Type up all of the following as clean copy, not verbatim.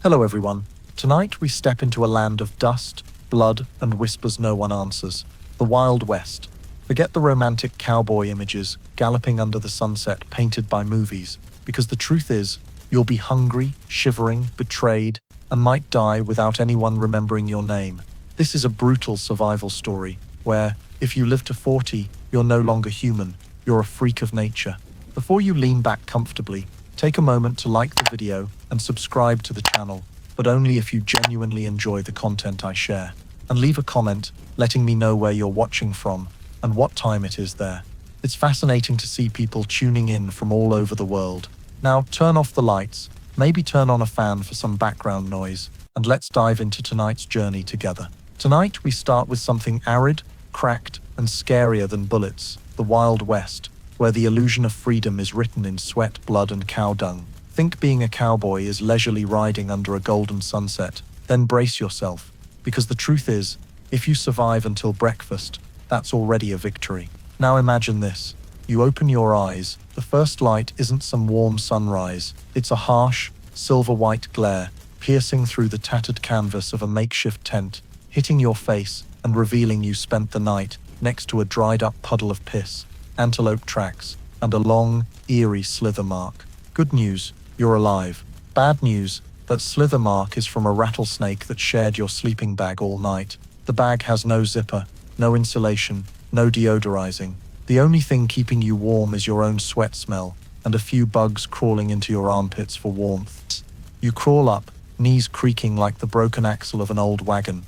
Hello everyone. Tonight we step into a land of dust, blood, and whispers no one answers. The Wild West. Forget the romantic cowboy images galloping under the sunset painted by movies, because the truth is, you'll be hungry, shivering, betrayed, and might die without anyone remembering your name. This is a brutal survival story, where, if you live to 40, you're no longer human, you're a freak of nature. Before you lean back comfortably, take a moment to like the video and subscribe to the channel, but only if you genuinely enjoy the content I share. And leave a comment letting me know where you're watching from and what time it is there. It's fascinating to see people tuning in from all over the world. Now turn off the lights, maybe turn on a fan for some background noise, and let's dive into tonight's journey together. Tonight we start with something arid, cracked, and scarier than bullets, the Wild West, where the illusion of freedom is written in sweat, blood, and cow dung. Think being a cowboy is leisurely riding under a golden sunset, then brace yourself, because the truth is, if you survive until breakfast, that's already a victory. Now imagine this. You open your eyes, the first light isn't some warm sunrise, it's a harsh, silver-white glare, piercing through the tattered canvas of a makeshift tent, hitting your face and revealing you spent the night next to a dried-up puddle of piss, antelope tracks, and a long, eerie slither mark. Good news, you're alive. Bad news, that slither mark is from a rattlesnake that shared your sleeping bag all night. The bag has no zipper, no insulation, no deodorizing. The only thing keeping you warm is your own sweat smell, and a few bugs crawling into your armpits for warmth. You crawl up, knees creaking like the broken axle of an old wagon.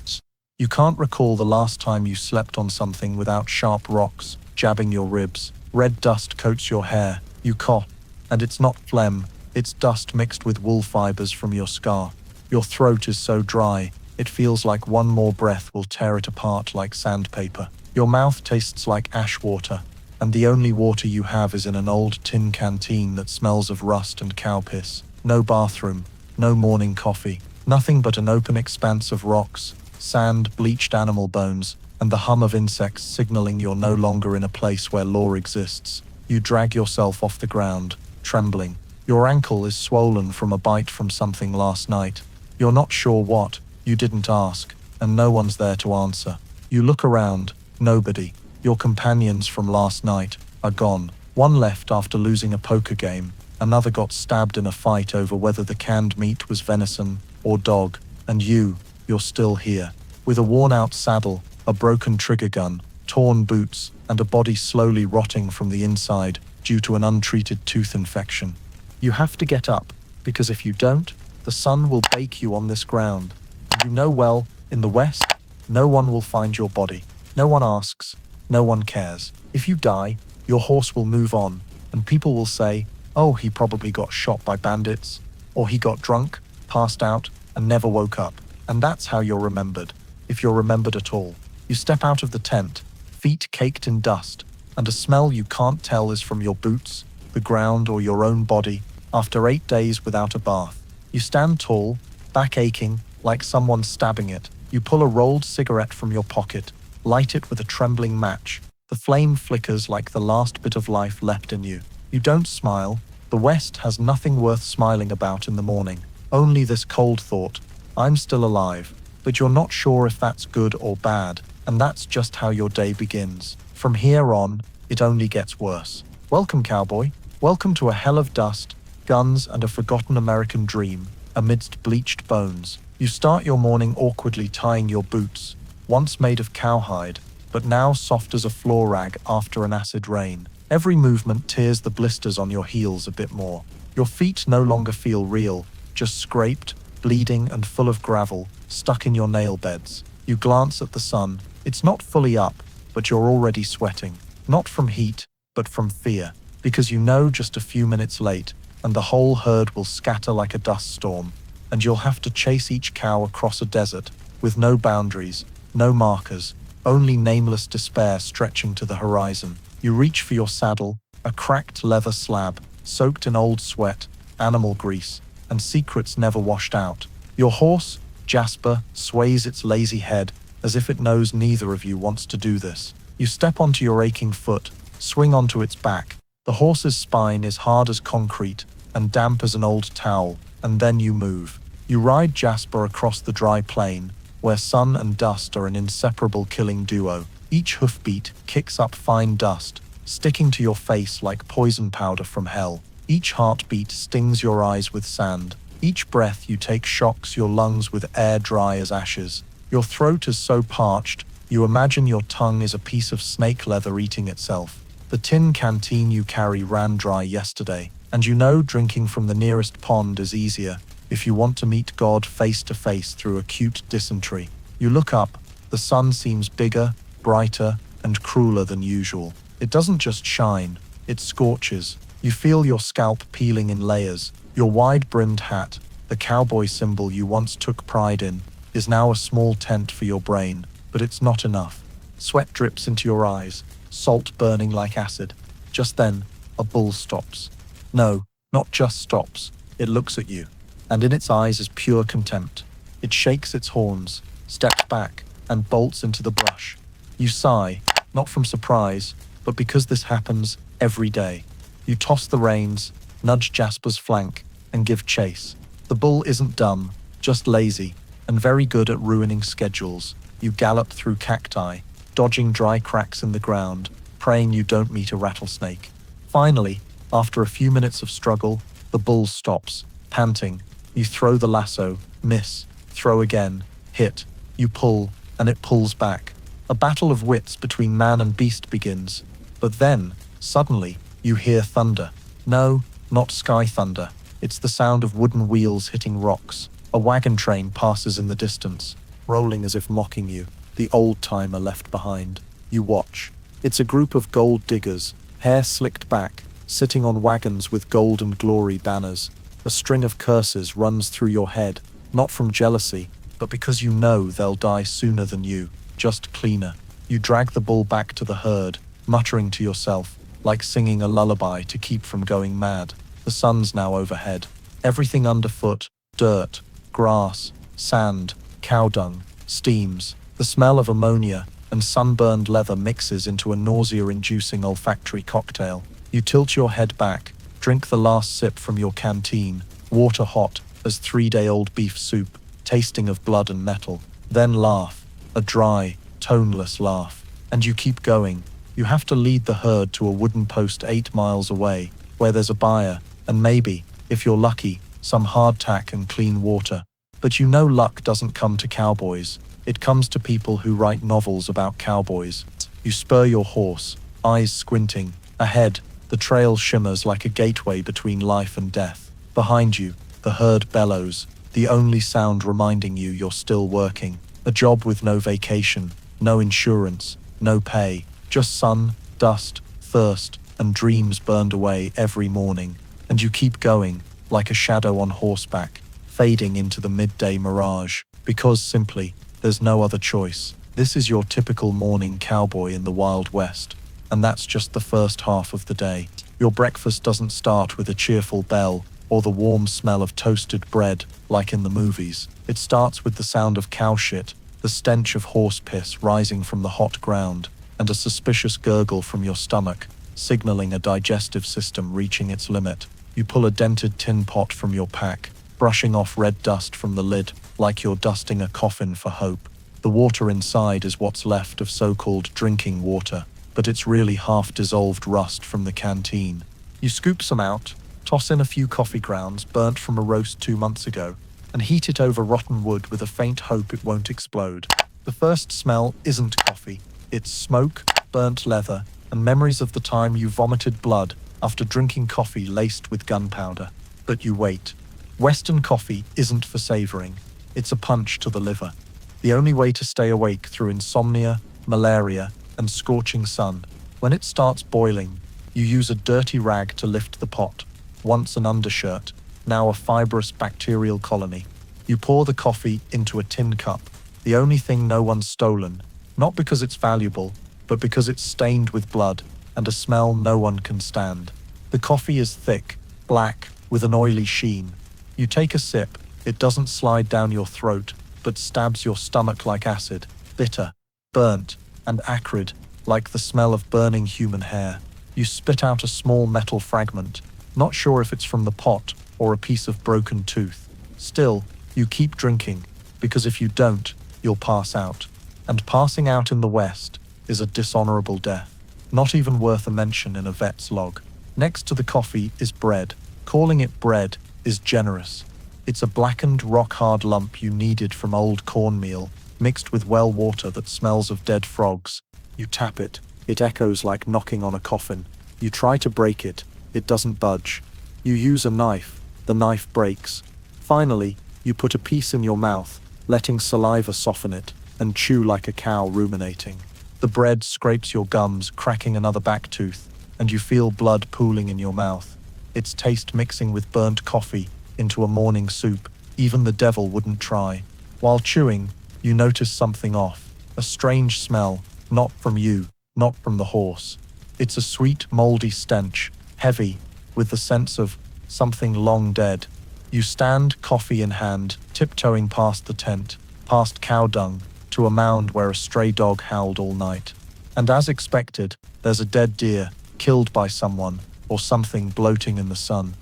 You can't recall the last time you slept on something without sharp rocks jabbing your ribs. Red dust coats your hair. You cough, and it's not phlegm, it's dust mixed with wool fibers from your scar. Your throat is so dry, it feels like one more breath will tear it apart like sandpaper. Your mouth tastes like ash water, and the only water you have is in an old tin canteen that smells of rust and cow piss. No bathroom, no morning coffee, nothing but an open expanse of rocks, sand, bleached animal bones, and the hum of insects signaling you're no longer in a place where law exists. You drag yourself off the ground, trembling. Your ankle is swollen from a bite from something last night. You're not sure what, you didn't ask, and no one's there to answer. You look around, nobody. Your companions from last night are gone. One left after losing a poker game, another got stabbed in a fight over whether the canned meat was venison or dog, and you're still here. With a worn-out saddle, a broken trigger gun, torn boots, and a body slowly rotting from the inside due to an untreated tooth infection. You have to get up, because if you don't, the sun will bake you on this ground. And you know well, in the West, no one will find your body. No one asks, no one cares. If you die, your horse will move on, and people will say, oh, he probably got shot by bandits, or he got drunk, passed out, and never woke up. And that's how you're remembered, if you're remembered at all. You step out of the tent, feet caked in dust, and a smell you can't tell is from your boots, the ground, or your own body, after 8 days without a bath. You stand tall, back aching, like someone stabbing it. You pull a rolled cigarette from your pocket, light it with a trembling match. The flame flickers like the last bit of life left in you. You don't smile. The West has nothing worth smiling about in the morning. Only this cold thought, I'm still alive. But you're not sure if that's good or bad, and that's just how your day begins. From here on, it only gets worse. Welcome, cowboy. Welcome to a hell of dust, guns, and a forgotten American dream, amidst bleached bones. You start your morning awkwardly tying your boots, once made of cowhide, but now soft as a floor rag after an acid rain. Every movement tears the blisters on your heels a bit more. Your feet no longer feel real, just scraped, bleeding, and full of gravel, stuck in your nail beds. You glance at the sun. It's not fully up, but you're already sweating. Not from heat, but from fear. Because you know just a few minutes late, and the whole herd will scatter like a dust storm, and you'll have to chase each cow across a desert, with no boundaries, no markers, only nameless despair stretching to the horizon. You reach for your saddle, a cracked leather slab, soaked in old sweat, animal grease, and secrets never washed out. Your horse, Jasper, sways its lazy head as if it knows neither of you wants to do this. You step onto your aching foot, swing onto its back. The horse's spine is hard as concrete and damp as an old towel, and then you move. You ride Jasper across the dry plain, where sun and dust are an inseparable killing duo. Each hoofbeat kicks up fine dust, sticking to your face like poison powder from hell. Each heartbeat stings your eyes with sand. Each breath you take shocks your lungs with air dry as ashes. Your throat is so parched, you imagine your tongue is a piece of snake leather eating itself. The tin canteen you carry ran dry yesterday, and you know drinking from the nearest pond is easier if you want to meet God face to face through acute dysentery. You look up, the sun seems bigger, brighter, and crueler than usual. It doesn't just shine, it scorches. You feel your scalp peeling in layers. Your wide-brimmed hat, the cowboy symbol you once took pride in, is now a small tent for your brain, but it's not enough. Sweat drips into your eyes, salt burning like acid. Just then, a bull stops. No, not just stops. It looks at you, and in its eyes is pure contempt. It shakes its horns, steps back, and bolts into the brush. You sigh, not from surprise, but because this happens every day. You toss the reins, nudge Jasper's flank, and give chase. The bull isn't dumb, just lazy, and very good at ruining schedules. You gallop through cacti, dodging dry cracks in the ground, praying you don't meet a rattlesnake. Finally, after a few minutes of struggle, the bull stops, panting. You throw the lasso, miss, throw again, hit. You pull, and it pulls back. A battle of wits between man and beast begins. But then, suddenly, you hear thunder. No, not sky thunder. It's the sound of wooden wheels hitting rocks. A wagon train passes in the distance, rolling as if mocking you, the old-timer left behind. You watch. It's a group of gold diggers, hair slicked back, sitting on wagons with gold and glory banners. A string of curses runs through your head, not from jealousy, but because you know they'll die sooner than you, just cleaner. You drag the bull back to the herd, muttering to yourself, like singing a lullaby to keep from going mad. The sun's now overhead. Everything underfoot, dirt, grass, sand, cow dung, steams. The smell of ammonia and sunburned leather mixes into a nausea-inducing olfactory cocktail. You tilt your head back, drink the last sip from your canteen, water hot as 3-day-old beef soup, tasting of blood and metal. Then laugh, a dry, toneless laugh. And you keep going. You have to lead the herd to a wooden post 8 miles away, where there's a buyer, and maybe, if you're lucky, some hardtack and clean water. But you know luck doesn't come to cowboys. It comes to people who write novels about cowboys. You spur your horse, eyes squinting. Ahead, the trail shimmers like a gateway between life and death. Behind you, the herd bellows, the only sound reminding you you're still working. A job with no vacation, no insurance, no pay. Just sun, dust, thirst, and dreams burned away every morning. And you keep going, like a shadow on horseback, fading into the midday mirage, because simply, there's no other choice. This is your typical morning cowboy in the Wild West, and that's just the first half of the day. Your breakfast doesn't start with a cheerful bell or the warm smell of toasted bread like in the movies. It starts with the sound of cow shit, the stench of horse piss rising from the hot ground, and a suspicious gurgle from your stomach, signaling a digestive system reaching its limit. You pull a dented tin pot from your pack, brushing off red dust from the lid, like you're dusting a coffin for hope. The water inside is what's left of so-called drinking water, but it's really half-dissolved rust from the canteen. You scoop some out, toss in a few coffee grounds burnt from a roast 2 months ago, and heat it over rotten wood with a faint hope it won't explode. The first smell isn't coffee. It's smoke, burnt leather, and memories of the time you vomited blood after drinking coffee laced with gunpowder. But you wait. Western coffee isn't for savoring. It's a punch to the liver. The only way to stay awake through insomnia, malaria, and scorching sun. When it starts boiling, you use a dirty rag to lift the pot. Once an undershirt, now a fibrous bacterial colony. You pour the coffee into a tin cup, the only thing no one's stolen, not because it's valuable, but because it's stained with blood and a smell no one can stand. The coffee is thick, black, with an oily sheen. You take a sip, it doesn't slide down your throat, but stabs your stomach like acid, bitter, burnt, and acrid, like the smell of burning human hair. You spit out a small metal fragment, not sure if it's from the pot or a piece of broken tooth. Still, You keep drinking, because if you don't, you'll pass out. And passing out in the West is a dishonorable death, not even worth a mention in a vet's log. Next to the coffee is bread. Calling it bread is generous. It's a blackened, rock-hard lump you kneaded from old cornmeal, mixed with well water that smells of dead frogs. You tap it. It echoes like knocking on a coffin. You try to break it. It doesn't budge. You use a knife. The knife breaks. Finally, you put a piece in your mouth, letting saliva soften it, and chew like a cow ruminating. The bread scrapes your gums, cracking another back tooth, and you feel blood pooling in your mouth. Its taste mixing with burnt coffee into a morning soup. Even the devil wouldn't try. While chewing, you notice something off. A strange smell, not from you, not from the horse. It's a sweet, moldy stench, heavy, with the sense of something long dead. You stand, coffee in hand, tiptoeing past the tent, past cow dung, to a mound where a stray dog howled all night. And as expected, there's a dead deer, killed by someone, or something bloating in the sun.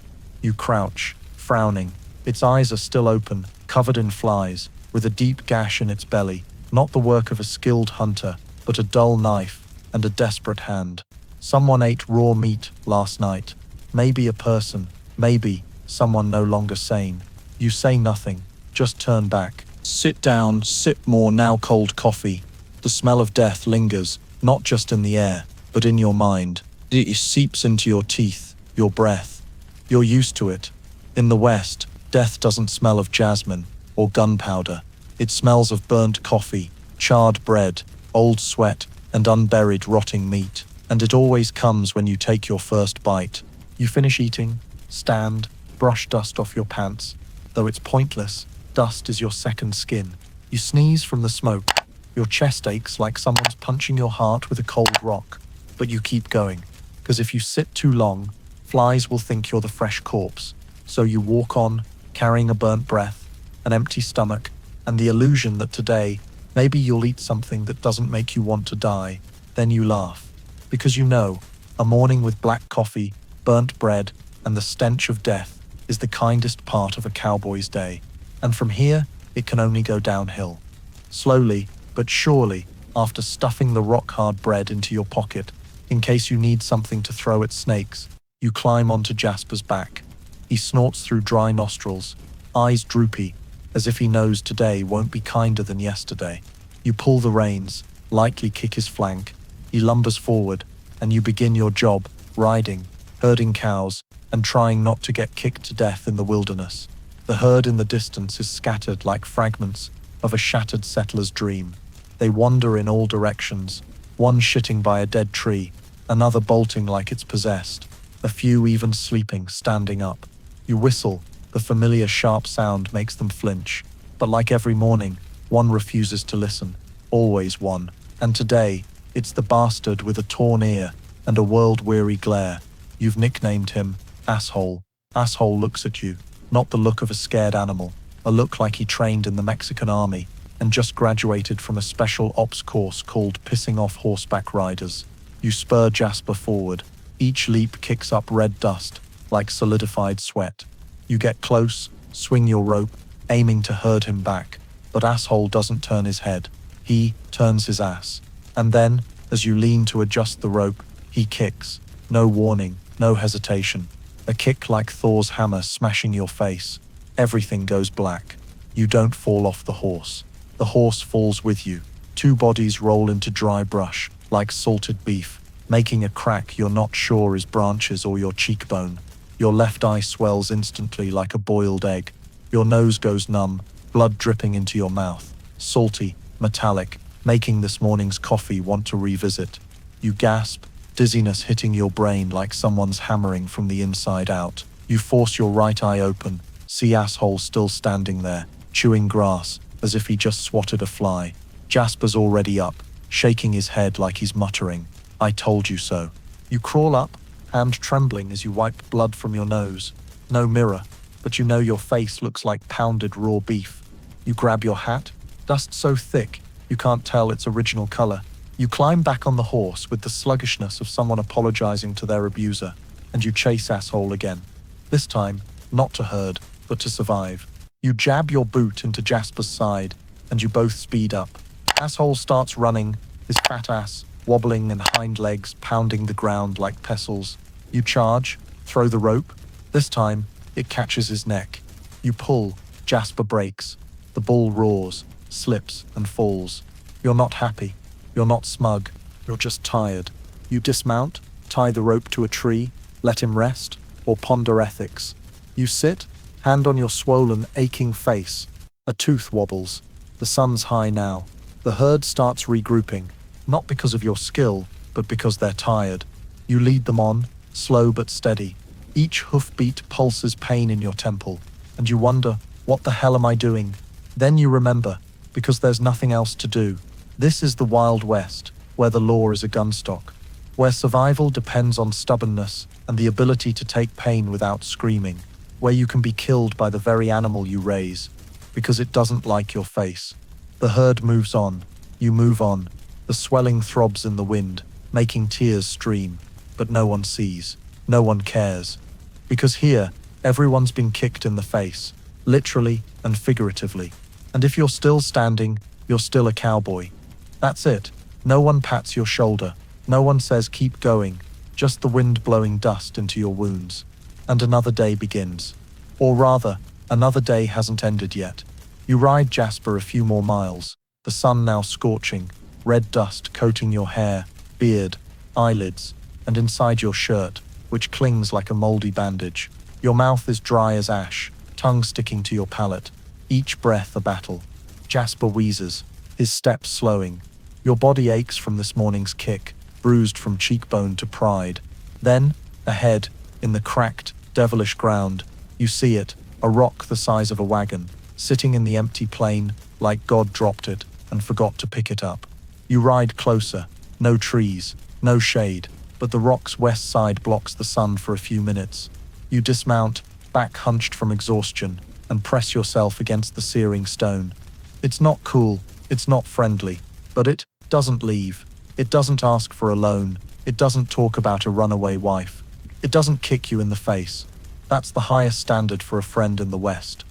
You crouch, frowning. Its eyes are still open, covered in flies, with a deep gash in its belly, not the work of a skilled hunter, but a dull knife and a desperate hand. Someone ate raw meat last night. Maybe a person, maybe someone no longer sane. You say nothing, just turn back. Sit down, sip more now cold coffee. The smell of death lingers, not just in the air, but in your mind. It seeps into your teeth, your breath. You're used to it. In the West, death doesn't smell of jasmine or gunpowder. It smells of burnt coffee, charred bread, old sweat, and unburied rotting meat. And it always comes when you take your first bite. You finish eating, stand, brush dust off your pants. Though it's pointless, dust is your second skin. You sneeze from the smoke. Your chest aches like someone's punching your heart with a cold rock. But you keep going, because if you sit too long, flies will think you're the fresh corpse. So you walk on, carrying a burnt breath, an empty stomach, and the illusion that today, maybe you'll eat something that doesn't make you want to die. Then you laugh. Because you know, a morning with black coffee, burnt bread, and the stench of death is the kindest part of a cowboy's day. And from here, it can only go downhill. Slowly, but surely, after stuffing the rock-hard bread into your pocket, in case you need something to throw at snakes, you climb onto Jasper's back. He snorts through dry nostrils, eyes droopy, as if he knows today won't be kinder than yesterday. You pull the reins, lightly kick his flank. He lumbers forward, and you begin your job, riding, herding cows, and trying not to get kicked to death in the wilderness. The herd in the distance is scattered like fragments of a shattered settler's dream. They wander in all directions, one shitting by a dead tree, another bolting like it's possessed, a few even sleeping, standing up. You whistle, the familiar sharp sound makes them flinch. But like every morning, one refuses to listen, always one. And today, it's the bastard with a torn ear and a world-weary glare. You've nicknamed him Asshole. Asshole looks at you, not the look of a scared animal, a look like he trained in the Mexican army and just graduated from a special ops course called Pissing Off Horseback Riders. You spur Jasper forward. Each leap kicks up red dust, like solidified sweat. You get close, swing your rope, aiming to herd him back, but Asshole doesn't turn his head. He turns his ass. And then, as you lean to adjust the rope, he kicks. No warning, no hesitation. A kick like Thor's hammer smashing your face. Everything goes black. You don't fall off the horse. The horse falls with you. Two bodies roll into dry brush, like salted beef, making a crack you're not sure is branches or your cheekbone. Your left eye swells instantly like a boiled egg. Your nose goes numb, blood dripping into your mouth. Salty, metallic, making this morning's coffee want to revisit. You gasp, dizziness hitting your brain like someone's hammering from the inside out. You force your right eye open, see Asshole still standing there, chewing grass, as if he just swatted a fly. Jasper's already up, shaking his head like he's muttering, "I told you so." You crawl up, hand trembling as you wipe blood from your nose. No mirror, but you know your face looks like pounded raw beef. You grab your hat, dust so thick, you can't tell its original color. You climb back on the horse with the sluggishness of someone apologizing to their abuser, and you chase Asshole again. This time, not to herd, but to survive. You jab your boot into Jasper's side, and you both speed up. Asshole starts running, his fat ass wobbling and hind legs pounding the ground like pestles. You charge, throw the rope. This time, it catches his neck. You pull, Jasper breaks. The bull roars, slips, and falls. You're not happy. You're not smug. You're just tired. You dismount, tie the rope to a tree, let him rest, or ponder ethics. You sit, hand on your swollen, aching face. A tooth wobbles. The sun's high now. The herd starts regrouping, not because of your skill, but because they're tired. You lead them on, slow but steady. Each hoofbeat pulses pain in your temple, and you wonder, what the hell am I doing? Then you remember, because there's nothing else to do. This is the Wild West, where the law is a gunstock, where survival depends on stubbornness and the ability to take pain without screaming, where you can be killed by the very animal you raise, because it doesn't like your face. The herd moves on. You move on. The swelling throbs in the wind, making tears stream, but no one sees. No one cares. Because here, everyone's been kicked in the face, literally and figuratively. And if you're still standing, you're still a cowboy. That's it. No one pats your shoulder. No one says keep going. Just the wind blowing dust into your wounds. And another day begins. Or rather, another day hasn't ended yet. You ride Jasper a few more miles, the sun now scorching, red dust coating your hair, beard, eyelids, and inside your shirt, which clings like a moldy bandage. Your mouth is dry as ash, tongue sticking to your palate, each breath a battle. Jasper wheezes, his steps slowing. Your body aches from this morning's kick, bruised from cheekbone to pride. Then, ahead, in the cracked, devilish ground, you see it, a rock the size of a wagon, sitting in the empty plain, like God dropped it and forgot to pick it up. You ride closer, no trees, no shade, but the rock's west side blocks the sun for a few minutes. You dismount, back hunched from exhaustion, and press yourself against the searing stone. It's not cool, it's not friendly, but it doesn't leave. It doesn't ask for a loan. It doesn't talk about a runaway wife. It doesn't kick you in the face. That's the highest standard for a friend in the West.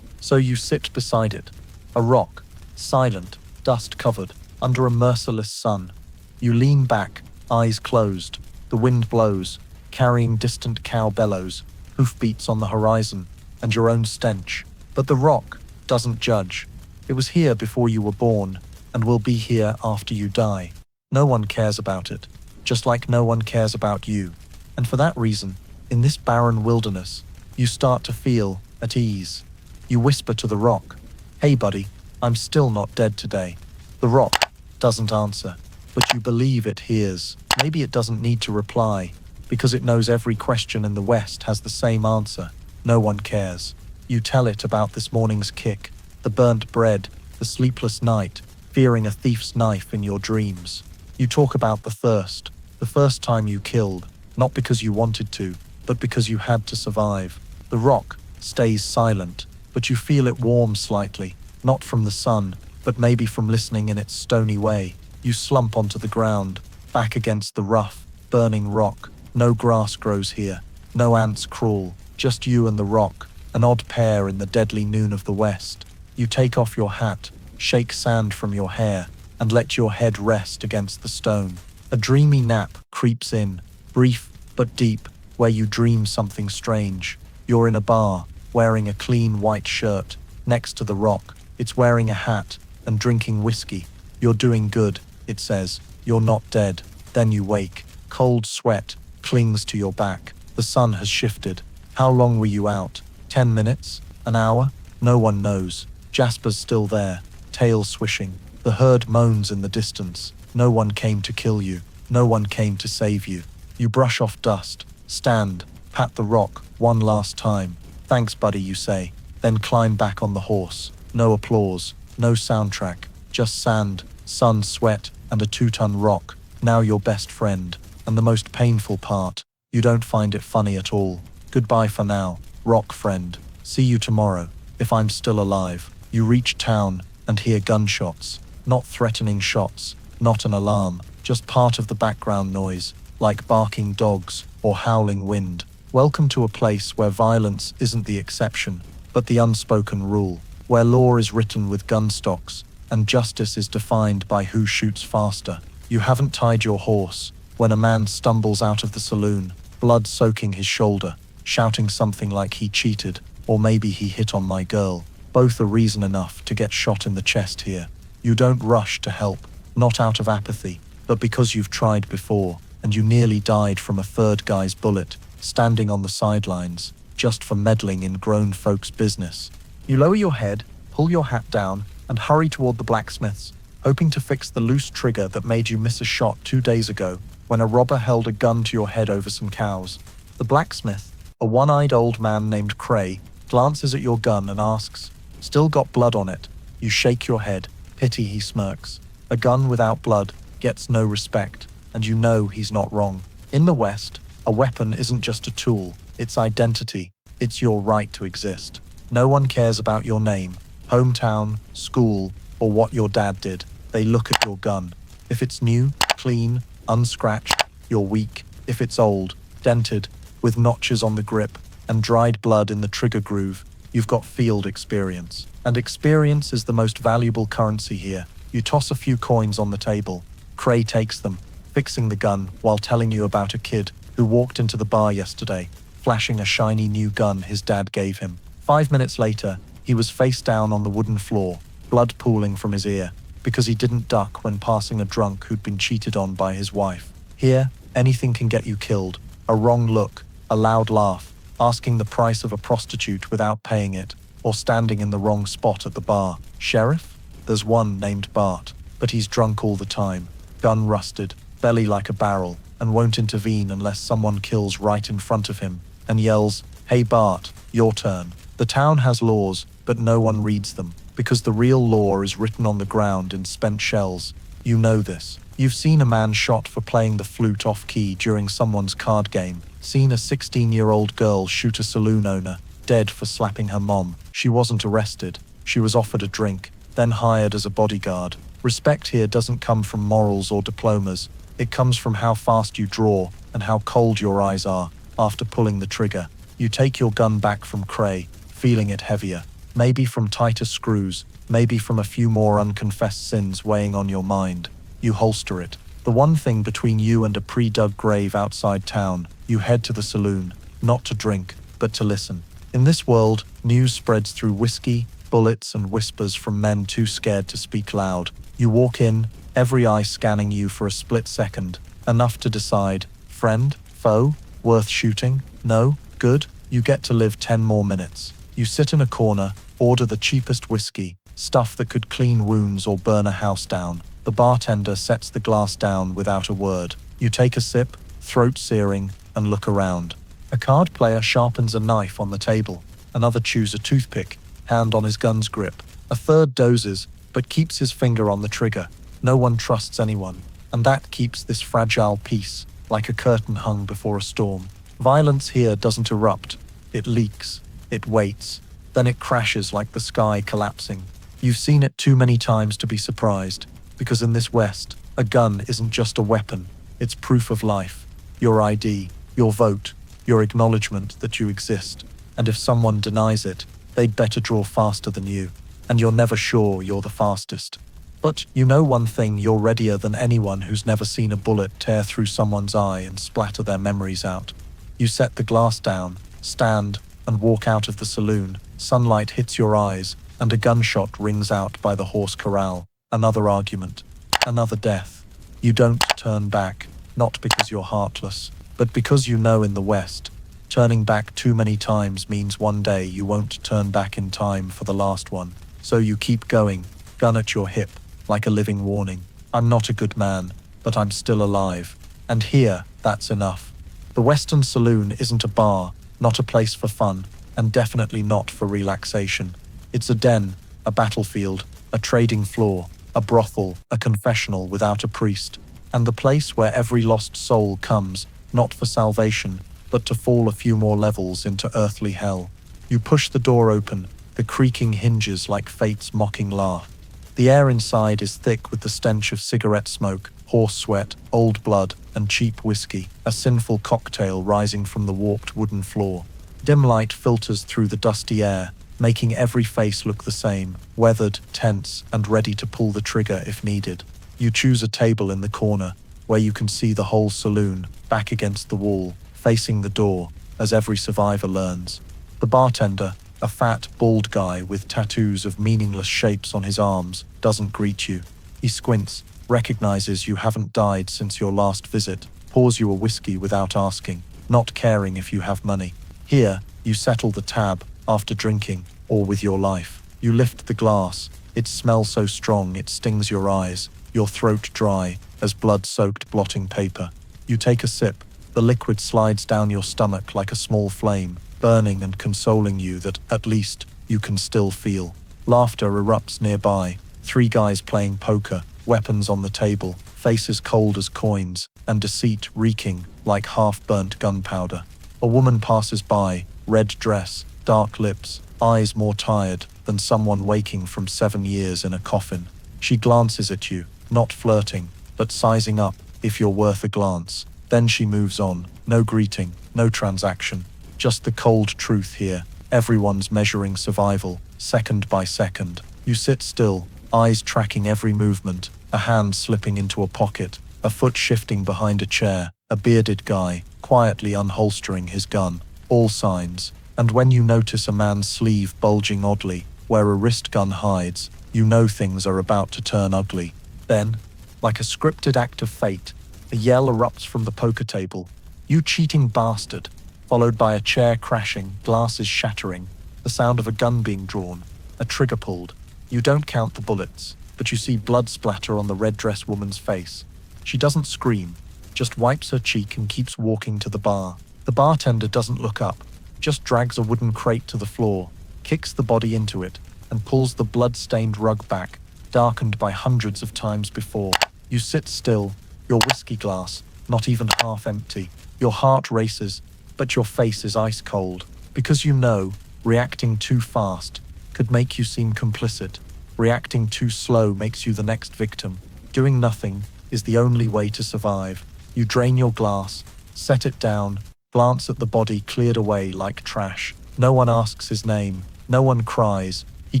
So you sit beside it, a rock, silent, dust-covered, under a merciless sun. You lean back, eyes closed. The wind blows, carrying distant cow bellows, hoofbeats on the horizon, and your own stench. But the rock doesn't judge. It was here before you were born, and will be here after you die. No one cares about it, just like no one cares about you. And for that reason, in this barren wilderness, you start to feel at ease. You whisper to the rock, "Hey buddy, I'm still not dead today." The rock doesn't answer, but you believe it hears. Maybe it doesn't need to reply, because it knows every question in the West has the same answer. No one cares. You tell it about this morning's kick, the burnt bread, the sleepless night, fearing a thief's knife in your dreams. You talk about the thirst, the first time you killed, not because you wanted to, but because you had to survive. The rock stays silent, but you feel it warm slightly, not from the sun, but maybe from listening in its stony way. You slump onto the ground, back against the rough, burning rock. No grass grows here, no ants crawl, just you and the rock, an odd pair in the deadly noon of the West. You take off your hat, shake sand from your hair, and let your head rest against the stone. A dreamy nap creeps in, brief but deep, where you dream something strange. You're in a bar, wearing a clean white shirt. Next to the rock, it's wearing a hat and drinking whiskey. You're doing good, it says. You're not dead. Then you wake. Cold sweat clings to your back. The sun has shifted. How long were you out? 10 minutes? An hour? No one knows. Jasper's still there, tail swishing. The herd moans in the distance. No one came to kill you. No one came to save you. You brush off dust, stand, pat the rock one last time. "Thanks, buddy," you say, then climb back on the horse. No applause, no soundtrack, just sand, sun, sweat, and a 2-ton rock. Now your best friend. And the most painful part, you don't find it funny at all. Goodbye for now, rock friend. See you tomorrow, if I'm still alive. You reach town and hear gunshots. Not threatening shots, not an alarm, just part of the background noise, like barking dogs or howling wind. Welcome to a place where violence isn't the exception, but the unspoken rule, where law is written with gun stocks and justice is defined by who shoots faster. You haven't tied your horse when a man stumbles out of the saloon, blood soaking his shoulder, shouting something like he cheated, or maybe he hit on my girl. Both are reason enough to get shot in the chest here. You don't rush to help, not out of apathy, but because you've tried before, and you nearly died from a third guy's bullet, standing on the sidelines, just for meddling in grown folks' business. You lower your head, pull your hat down, and hurry toward the blacksmith's, hoping to fix the loose trigger that made you miss a shot 2 days ago, when a robber held a gun to your head over some cows. The blacksmith, a one-eyed old man named Cray, glances at your gun and asks, "Still got blood on it?" You shake your head. Pity, he smirks. A gun without blood gets no respect, and you know he's not wrong. In the West, a weapon isn't just a tool, it's identity. It's your right to exist. No one cares about your name, hometown, school, or what your dad did. They look at your gun. If it's new, clean, unscratched, you're weak. If it's old, dented, with notches on the grip, and dried blood in the trigger groove, you've got field experience. And experience is the most valuable currency here. You toss a few coins on the table. Cray takes them, fixing the gun while telling you about a kid who walked into the bar yesterday, flashing a shiny new gun his dad gave him. 5 minutes later, he was face down on the wooden floor, blood pooling from his ear, because he didn't duck when passing a drunk who'd been cheated on by his wife. Here, anything can get you killed. A wrong look, a loud laugh, asking the price of a prostitute without paying it, or standing in the wrong spot at the bar. Sheriff? There's one named Bart, but he's drunk all the time, gun rusted, belly like a barrel, and won't intervene unless someone kills right in front of him, and yells, "Hey Bart, your turn." The town has laws, but no one reads them, because the real law is written on the ground in spent shells. You know this. You've seen a man shot for playing the flute off-key during someone's card game, seen a 16-year-old girl shoot a saloon owner, dead for slapping her mom. She wasn't arrested. She was offered a drink, then hired as a bodyguard. Respect here doesn't come from morals or diplomas. It comes from how fast you draw and how cold your eyes are after pulling the trigger. You take your gun back from Cray, feeling it heavier. Maybe from tighter screws, maybe from a few more unconfessed sins weighing on your mind. You holster it. The one thing between you and a pre-dug grave outside town. You head to the saloon, not to drink, but to listen. In this world, news spreads through whiskey, bullets, and whispers from men too scared to speak loud. You walk in, every eye scanning you for a split second, enough to decide, friend, foe, worth shooting, no, good. You get to live 10 more minutes. You sit in a corner, order the cheapest whiskey, stuff that could clean wounds or burn a house down. The bartender sets the glass down without a word. You take a sip, throat searing, and look around. A card player sharpens a knife on the table. Another chews a toothpick, hand on his gun's grip. A third dozes, but keeps his finger on the trigger. No one trusts anyone, and that keeps this fragile peace, like a curtain hung before a storm. Violence here doesn't erupt. It leaks. It waits. Then it crashes like the sky collapsing. You've seen it too many times to be surprised, because in this West, a gun isn't just a weapon. It's proof of life. Your ID, your vote, your acknowledgement that you exist. And if someone denies it, they'd better draw faster than you. And you're never sure you're the fastest. But you know one thing, you're readier than anyone who's never seen a bullet tear through someone's eye and splatter their memories out. You set the glass down, stand, and walk out of the saloon. Sunlight hits your eyes, and a gunshot rings out by the horse corral. Another argument. Another death. You don't turn back, not because you're heartless, but because you know in the West, turning back too many times means one day you won't turn back in time for the last one. So you keep going, gun at your hip, like a living warning. I'm not a good man, but I'm still alive. And here, that's enough. The Western Saloon isn't a bar, not a place for fun, and definitely not for relaxation. It's a den, a battlefield, a trading floor, a brothel, a confessional without a priest, and the place where every lost soul comes, not for salvation, but to fall a few more levels into earthly hell. You push the door open, the creaking hinges like fate's mocking laugh. The air inside is thick with the stench of cigarette smoke, horse sweat, old blood, and cheap whiskey, a sinful cocktail rising from the warped wooden floor. Dim light filters through the dusty air, making every face look the same, weathered, tense, and ready to pull the trigger if needed. You choose a table in the corner, where you can see the whole saloon, back against the wall, facing the door, as every survivor learns. The bartender, a fat, bald guy with tattoos of meaningless shapes on his arms, doesn't greet you. He squints, recognizes you haven't died since your last visit, pours you a whiskey without asking, not caring if you have money. Here, you settle the tab, after drinking, or with your life. You lift the glass. It smells so strong it stings your eyes, your throat dry, as blood-soaked blotting paper. You take a sip. The liquid slides down your stomach like a small flame, burning and consoling you that, at least, you can still feel. Laughter erupts nearby. 3 guys playing poker, weapons on the table, faces cold as coins, and deceit reeking like half-burnt gunpowder. A woman passes by, red dress, dark lips, eyes more tired than someone waking from 7 years in a coffin. She glances at you, not flirting, but sizing up, if you're worth a glance. Then she moves on. No greeting, no transaction. Just the cold truth here. Everyone's measuring survival, second by second. You sit still, eyes tracking every movement, a hand slipping into a pocket, a foot shifting behind a chair, a bearded guy, quietly unholstering his gun. All signs. And when you notice a man's sleeve bulging oddly, where a wrist gun hides, you know things are about to turn ugly. Then, like a scripted act of fate, a yell erupts from the poker table. "You cheating bastard!" Followed by a chair crashing, glasses shattering, the sound of a gun being drawn, a trigger pulled. You don't count the bullets, but you see blood splatter on the red-dressed woman's face. She doesn't scream, just wipes her cheek and keeps walking to the bar. The bartender doesn't look up, just drags a wooden crate to the floor, kicks the body into it, and pulls the blood-stained rug back, darkened by hundreds of times before. You sit still, your whiskey glass not even half empty. Your heart races, but your face is ice cold, because you know, reacting too fast could make you seem complicit. Reacting too slow makes you the next victim. Doing nothing is the only way to survive. You drain your glass, set it down, glance at the body cleared away like trash. No one asks his name, no one cries. He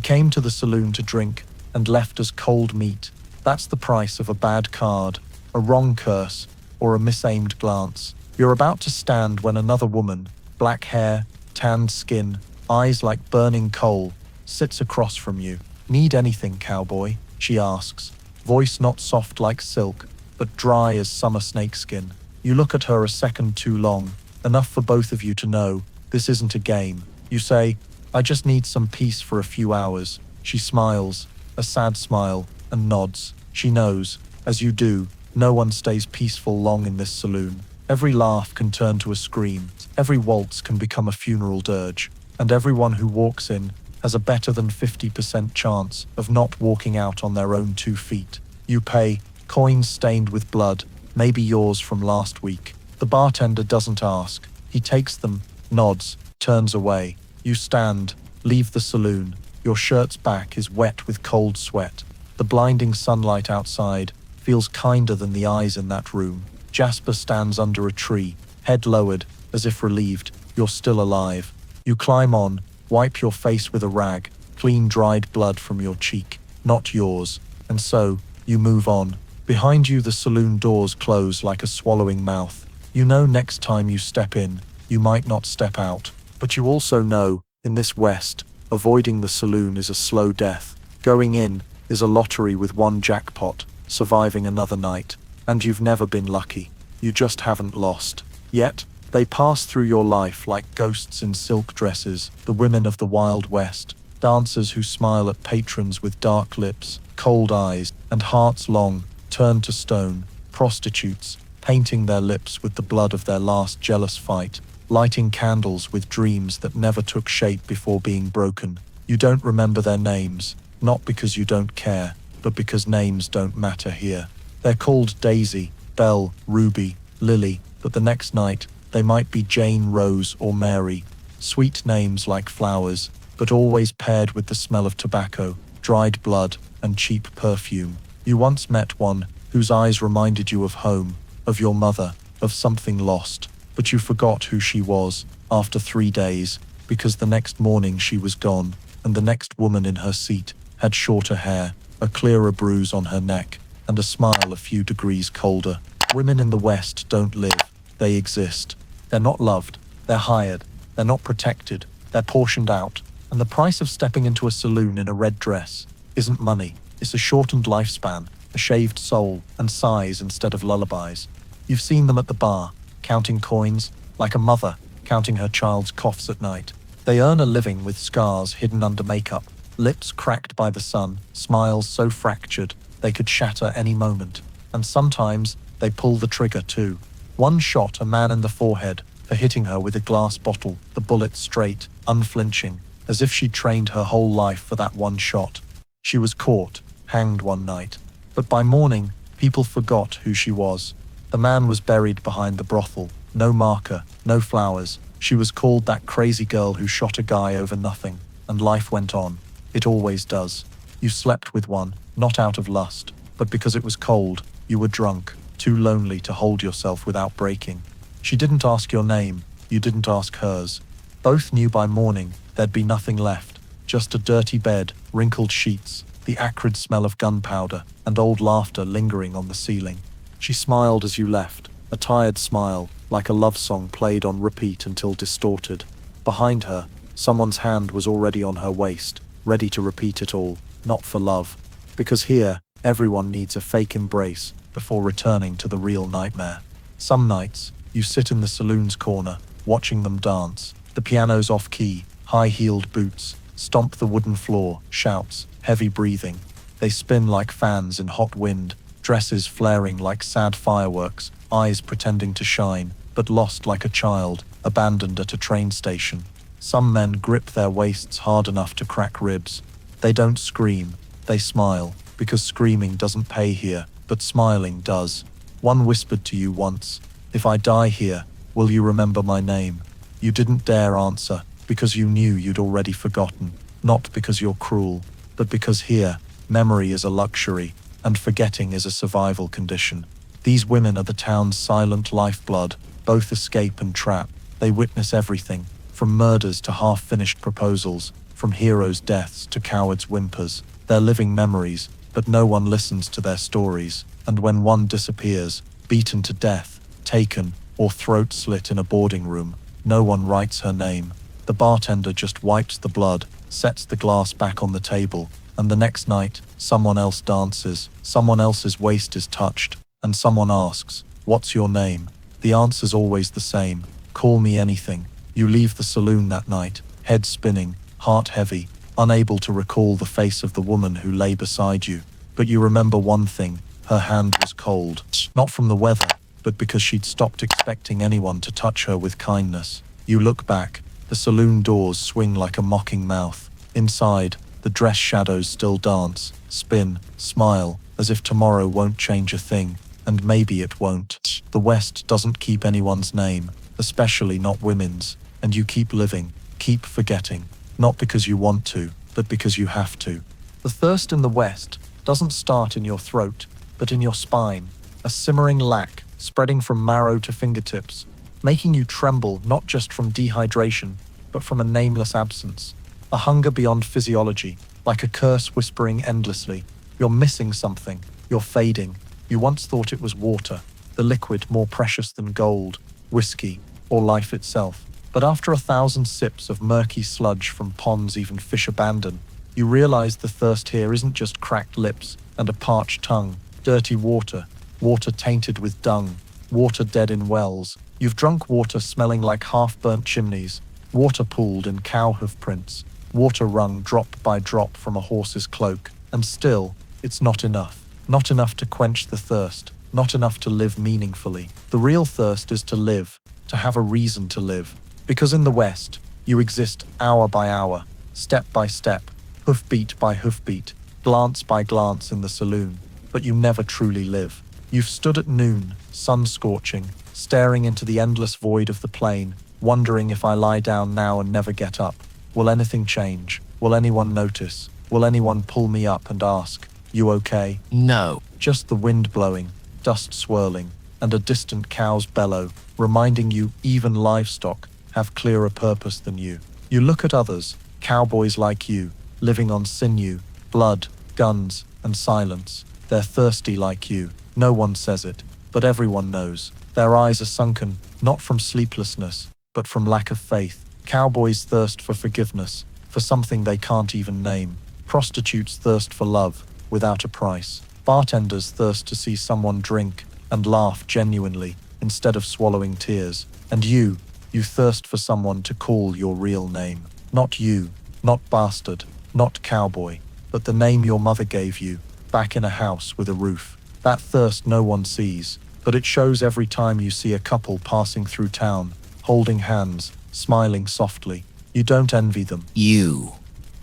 came to the saloon to drink and left as cold meat. That's the price of a bad card, a wrong curse, or a misaimed glance. You're about to stand when another woman, black hair, tanned skin, eyes like burning coal, sits across from you. "Need anything, cowboy?" she asks, voice not soft like silk, but dry as summer snakeskin. You look at her a second too long, enough for both of you to know this isn't a game. You say, "I just need some peace for a few hours." She smiles, a sad smile, and nods. She knows, as you do, no one stays peaceful long in this saloon. Every laugh can turn to a scream, every waltz can become a funeral dirge, and everyone who walks in has a better than 50% chance of not walking out on their own 2 feet. You pay, coins stained with blood, maybe yours from last week. The bartender doesn't ask. He takes them, nods, turns away. You stand, leave the saloon. Your shirt's back is wet with cold sweat. The blinding sunlight outside feels kinder than the eyes in that room. Jasper stands under a tree, head lowered, as if relieved. You're still alive. You climb on, wipe your face with a rag, clean dried blood from your cheek, not yours. And so, you move on. Behind you the saloon doors close like a swallowing mouth. You know next time you step in, you might not step out. But you also know, in this West, avoiding the saloon is a slow death. Going in is a lottery with one jackpot, surviving another night. And you've never been lucky. You just haven't lost. Yet, they pass through your life like ghosts in silk dresses, the women of the Wild West, dancers who smile at patrons with dark lips, cold eyes, and hearts long, turned to stone, prostitutes, painting their lips with the blood of their last jealous fight, lighting candles with dreams that never took shape before being broken. You don't remember their names, not because you don't care, but because names don't matter here. They're called Daisy, Belle, Ruby, Lily, but the next night, they might be Jane, Rose, or Mary. Sweet names like flowers, but always paired with the smell of tobacco, dried blood, and cheap perfume. You once met one whose eyes reminded you of home, of your mother, of something lost, but you forgot who she was after 3 days, because the next morning she was gone. and the next woman in her seat had shorter hair, a clearer bruise on her neck, and a smile a few degrees colder. Women in the West don't live, they exist. They're not loved, they're hired, they're not protected, they're portioned out, and the price of stepping into a saloon in a red dress isn't money, it's a shortened lifespan, a shaved soul, and sighs instead of lullabies. You've seen them at the bar, counting coins, like a mother counting her child's coughs at night. They earn a living with scars hidden under makeup, lips cracked by the sun, smiles so fractured they could shatter any moment. And sometimes they pull the trigger too. One shot a man in the forehead for hitting her with a glass bottle, the bullet straight, unflinching, as if she'd trained her whole life for that one shot. She was caught, hanged one night. But by morning, people forgot who she was. The man was buried behind the brothel. No marker, no flowers. She was called that crazy girl who shot a guy over nothing. And life went on. It always does. You slept with one, not out of lust, but because it was cold. You were drunk, too lonely to hold yourself without breaking. She didn't ask your name. You didn't ask hers. Both knew by morning there'd be nothing left. Just a dirty bed, wrinkled sheets, the acrid smell of gunpowder, and old laughter lingering on the ceiling. She smiled as you left, a tired smile, like a love song played on repeat until distorted. Behind her, someone's hand was already on her waist, ready to repeat it all, not for love. Because here, everyone needs a fake embrace before returning to the real nightmare. Some nights, you sit in the saloon's corner, watching them dance. The piano's off-key, high-heeled boots, stomp the wooden floor, shouts, heavy breathing. They spin like fans in hot wind, dresses flaring like sad fireworks, eyes pretending to shine, but lost like a child, abandoned at a train station. Some men grip their waists hard enough to crack ribs. They don't scream, they smile, because screaming doesn't pay here, but smiling does. One whispered to you once, "If I die here, will you remember my name?" You didn't dare answer, because you knew you'd already forgotten, not because you're cruel, but because here, memory is a luxury, and forgetting is a survival condition. These women are the town's silent lifeblood, both escape and trap. They witness everything, from murders to half-finished proposals, from heroes' deaths to cowards' whimpers. They're living memories, but no one listens to their stories. And when one disappears, beaten to death, taken, or throat slit in a boarding room, no one writes her name. The bartender just wipes the blood, sets the glass back on the table, and the next night, someone else dances, someone else's waist is touched, and someone asks, "What's your name?" The answer's always the same, "Call me anything." You leave the saloon that night, head spinning, heart heavy, unable to recall the face of the woman who lay beside you. But you remember one thing, her hand was cold, not from the weather, but because she'd stopped expecting anyone to touch her with kindness. You look back, the saloon doors swing like a mocking mouth. Inside, the dress shadows still dance, spin, smile, as if tomorrow won't change a thing, and maybe it won't. The West doesn't keep anyone's name, especially not women's, and you keep living, keep forgetting, not because you want to, but because you have to. The thirst in the West doesn't start in your throat, but in your spine, a simmering lack spreading from marrow to fingertips, making you tremble not just from dehydration, but from a nameless absence. A hunger beyond physiology, like a curse whispering endlessly. You're missing something, you're fading. You once thought it was water, the liquid more precious than gold, whiskey, or life itself. But after 1,000 sips of murky sludge from ponds even fish abandon, you realize the thirst here isn't just cracked lips and a parched tongue, dirty water, water tainted with dung, water dead in wells. You've drunk water smelling like half-burnt chimneys, water pooled in cow hoof prints, water wrung drop by drop from a horse's cloak, and still, it's not enough. Not enough to quench the thirst, not enough to live meaningfully. The real thirst is to live, to have a reason to live. Because in the West, you exist hour by hour, step by step, hoofbeat by hoofbeat, glance by glance in the saloon, but you never truly live. You've stood at noon, sun scorching, staring into the endless void of the plain, wondering if I lie down now and never get up, will anything change? Will anyone notice? Will anyone pull me up and ask, "You okay?" No. Just the wind blowing, dust swirling, and a distant cow's bellow, reminding you even livestock have clearer purpose than you. You look at others, Cowboys like you, living on sinew, blood, guns, and silence. They're thirsty like you. No one says it, but everyone knows. Their eyes are sunken, not from sleeplessness, but from lack of faith. Cowboys thirst for forgiveness, for something they can't even name. Prostitutes thirst for love, without a price. Bartenders thirst to see someone drink and laugh genuinely, instead of swallowing tears. And you thirst for someone to call your real name. Not you, not bastard, not cowboy, but the name your mother gave you, back in a house with a roof. That thirst no one sees, but it shows every time you see a couple passing through town, holding hands, smiling softly. You don't envy them. You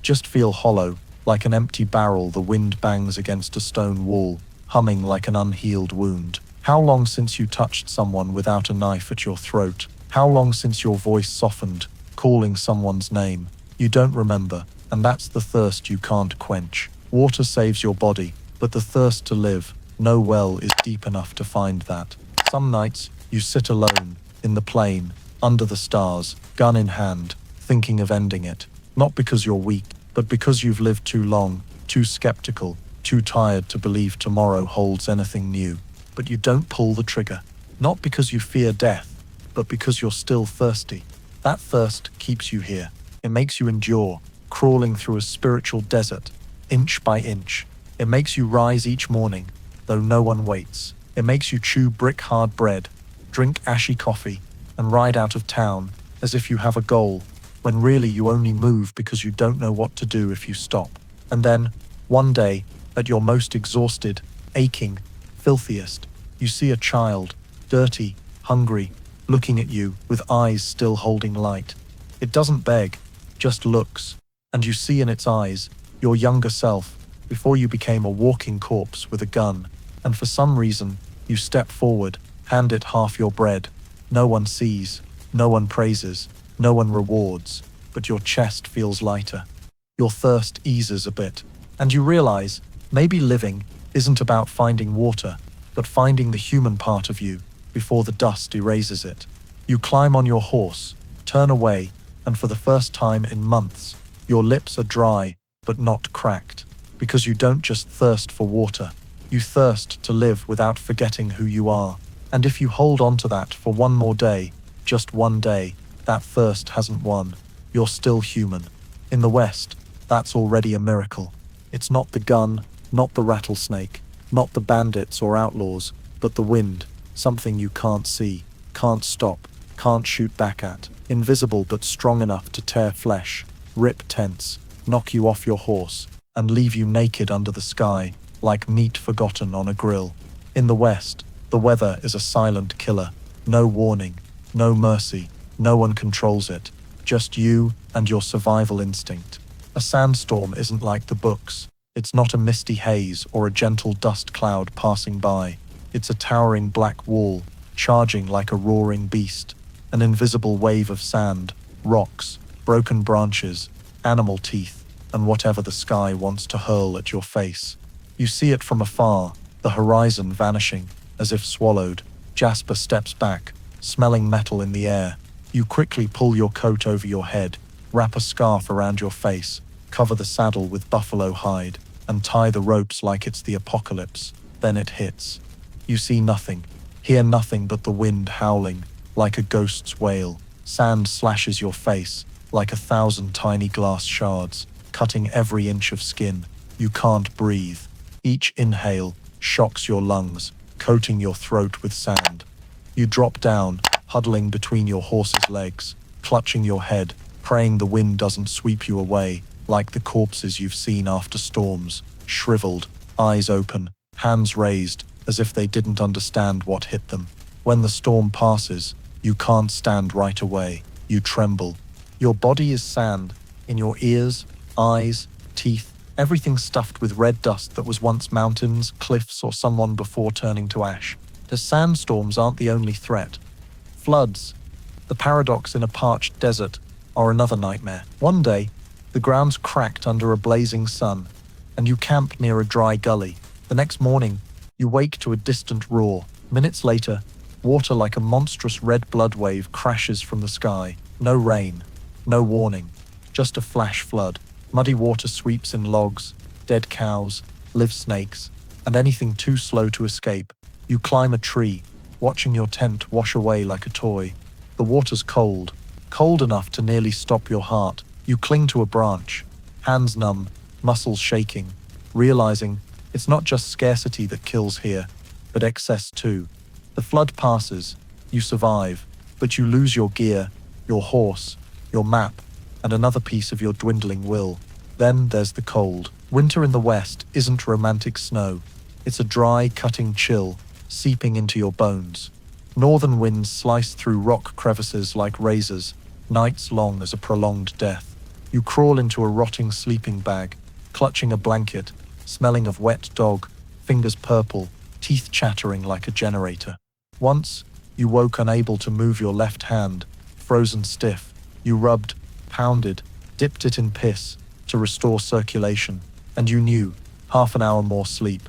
just feel hollow, like an empty barrel the wind bangs against a stone wall, humming like an unhealed wound. How long since you touched someone without a knife at your throat? How long since your voice softened, calling someone's name? You don't remember, and that's the thirst you can't quench. Water saves your body, but the thirst to live, no well is deep enough to find that. Some nights, you sit alone, in the plain, under the stars, gun in hand, thinking of ending it. Not because you're weak, but because you've lived too long, too skeptical, too tired to believe tomorrow holds anything new. But you don't pull the trigger. Not because you fear death, but because you're still thirsty. That thirst keeps you here. It makes you endure, crawling through a spiritual desert, inch by inch. It makes you rise each morning, though no one waits. It makes you chew brick-hard bread, drink ashy coffee, and ride out of town as if you have a goal, when really you only move because you don't know what to do if you stop. And then, one day, at your most exhausted, aching, filthiest, you see a child, dirty, hungry, looking at you with eyes still holding light. It doesn't beg, just looks, and you see in its eyes your younger self, before you became a walking corpse with a gun, and for some reason, you step forward, hand it half your bread. No one sees, no one praises, no one rewards, but your chest feels lighter. Your thirst eases a bit, and you realize maybe living isn't about finding water, but finding the human part of you before the dust erases it. You climb on your horse, turn away, and for the first time in months, your lips are dry but not cracked, because you don't just thirst for water, you thirst to live without forgetting who you are. And if you hold on to that for one more day, just one day, that thirst hasn't won. You're still human. In the West, that's already a miracle. It's not the gun, not the rattlesnake, not the bandits or outlaws, but the wind, something you can't see, can't stop, can't shoot back at, invisible but strong enough to tear flesh, rip tents, knock you off your horse, and leave you naked under the sky, like meat forgotten on a grill. In the West, the weather is a silent killer. No warning, no mercy, no one controls it. Just you and your survival instinct. A sandstorm isn't like the books. It's not a misty haze or a gentle dust cloud passing by. It's a towering black wall, charging like a roaring beast. An invisible wave of sand, rocks, broken branches, animal teeth, and whatever the sky wants to hurl at your face. You see it from afar, the horizon vanishing, as if swallowed. Jasper steps back, smelling metal in the air. You quickly pull your coat over your head, wrap a scarf around your face, cover the saddle with buffalo hide, and tie the ropes like it's the apocalypse. Then it hits. You see nothing, hear nothing but the wind howling, like a ghost's wail. Sand slashes your face, like 1,000 tiny glass shards, cutting every inch of skin. You can't breathe. Each inhale shocks your lungs, coating your throat with sand. You drop down, huddling between your horse's legs, clutching your head, praying the wind doesn't sweep you away, like the corpses you've seen after storms, shriveled, eyes open, hands raised, as if they didn't understand what hit them. When the storm passes, you can't stand right away. You tremble. Your body is sand, in your ears, eyes, teeth, everything stuffed with red dust that was once mountains, cliffs, or someone before turning to ash. The sandstorms aren't the only threat. Floods, the paradox in a parched desert, are another nightmare. One day, the ground's cracked under a blazing sun, and you camp near a dry gully. The next morning, you wake to a distant roar. Minutes later, water like a monstrous red blood wave crashes from the sky. No rain, no warning, just a flash flood. Muddy water sweeps in logs, dead cows, live snakes, and anything too slow to escape. You climb a tree, watching your tent wash away like a toy. The water's cold, cold enough to nearly stop your heart. You cling to a branch, hands numb, muscles shaking, realizing it's not just scarcity that kills here, but excess too. The flood passes, you survive, but you lose your gear, your horse, your map, and another piece of your dwindling will. Then there's the cold. Winter in the West isn't romantic snow. It's a dry, cutting chill, seeping into your bones. Northern winds slice through rock crevices like razors, nights long as a prolonged death. You crawl into a rotting sleeping bag, clutching a blanket, smelling of wet dog, fingers purple, teeth chattering like a generator. Once, you woke unable to move your left hand, frozen stiff. You rubbed, pounded, dipped it in piss to restore circulation, and you knew, half an hour more sleep,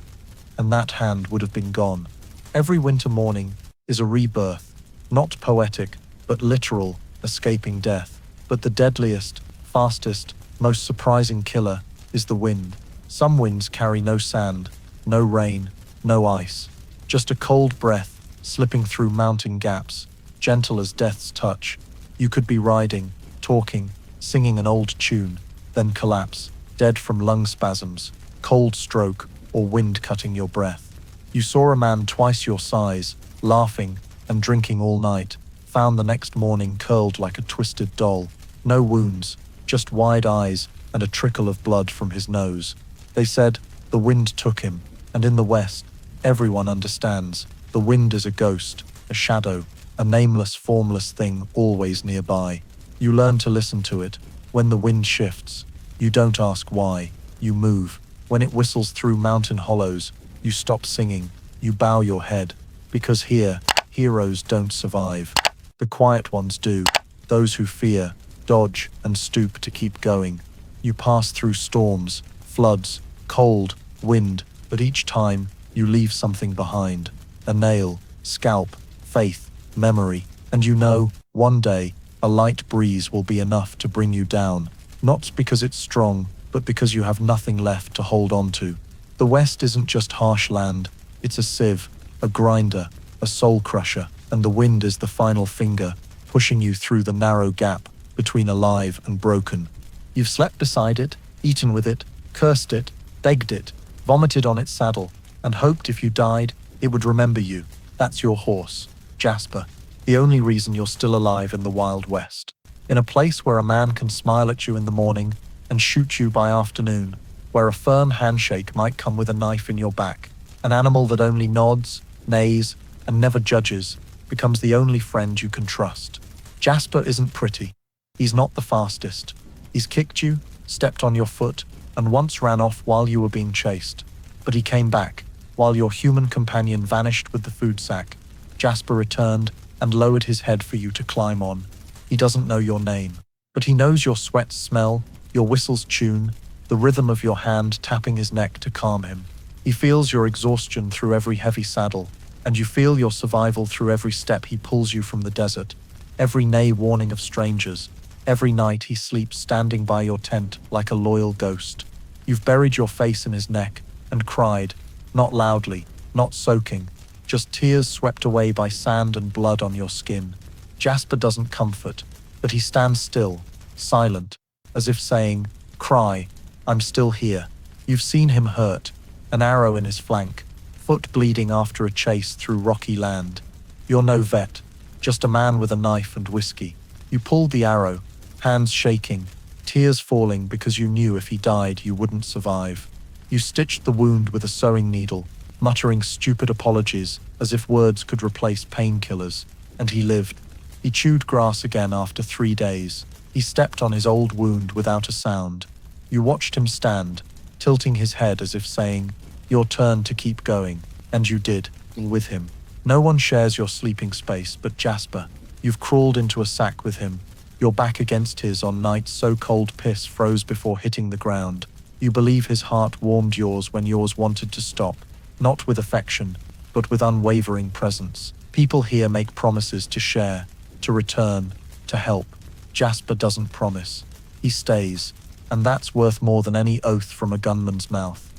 and that hand would have been gone. Every winter morning is a rebirth, not poetic, but literal, escaping death. But the deadliest, fastest, most surprising killer is the wind. Some winds carry no sand, no rain, no ice, just a cold breath slipping through mountain gaps, gentle as death's touch. You could be riding, talking, singing an old tune, then collapse, dead from lung spasms, cold stroke, or wind cutting your breath. You saw a man twice your size, laughing and drinking all night, found the next morning curled like a twisted doll. No wounds, just wide eyes and a trickle of blood from his nose. They said the wind took him, and in the West, everyone understands. The wind is a ghost, a shadow, a nameless, formless thing always nearby. You learn to listen to it. When the wind shifts, you don't ask why, you move. When it whistles through mountain hollows, you stop singing, you bow your head. Because here, heroes don't survive. The quiet ones do. Those who fear, dodge, and stoop to keep going. You pass through storms, floods, cold, wind, but each time, you leave something behind. A nail, scalp, faith, memory, and you know, one day, a light breeze will be enough to bring you down, not because it's strong, but because you have nothing left to hold on to. The West isn't just harsh land, it's a sieve, a grinder, a soul crusher, and the wind is the final finger, pushing you through the narrow gap between alive and broken. You've slept beside it, eaten with it, cursed it, begged it, vomited on its saddle, and hoped if you died, it would remember you. That's your horse, Jasper, the only reason you're still alive in the Wild West. In a place where a man can smile at you in the morning and shoot you by afternoon, where a firm handshake might come with a knife in your back, an animal that only nods, neighs, and never judges becomes the only friend you can trust. Jasper isn't pretty. He's not the fastest. He's kicked you, stepped on your foot, and once ran off while you were being chased. But he came back. While your human companion vanished with the food sack, Jasper returned and lowered his head for you to climb on. He doesn't know your name, but he knows your sweat's smell, your whistle's tune, the rhythm of your hand tapping his neck to calm him. He feels your exhaustion through every heavy saddle, and you feel your survival through every step he pulls you from the desert, every neigh warning of strangers, every night he sleeps standing by your tent like a loyal ghost. You've buried your face in his neck and cried, not loudly, not soaking, just tears swept away by sand and blood on your skin. Jasper doesn't comfort, but he stands still, silent, as if saying, "Cry, I'm still here." You've seen him hurt, an arrow in his flank, foot bleeding after a chase through rocky land. You're no vet, just a man with a knife and whiskey. You pulled the arrow, hands shaking, tears falling because you knew if he died you wouldn't survive. You stitched the wound with a sewing needle, muttering stupid apologies as if words could replace painkillers, and he lived. He chewed grass again after 3 days. He stepped on his old wound without a sound. You watched him stand, tilting his head as if saying, "Your turn to keep going," and you did, with him. No one shares your sleeping space but Jasper. You've crawled into a sack with him, your back against his on nights so cold piss froze before hitting the ground. You believe his heart warmed yours when yours wanted to stop, not with affection, but with unwavering presence. People here make promises to share, to return, to help. Jasper doesn't promise. he stays, and that's worth more than any oath from a gunman's mouth.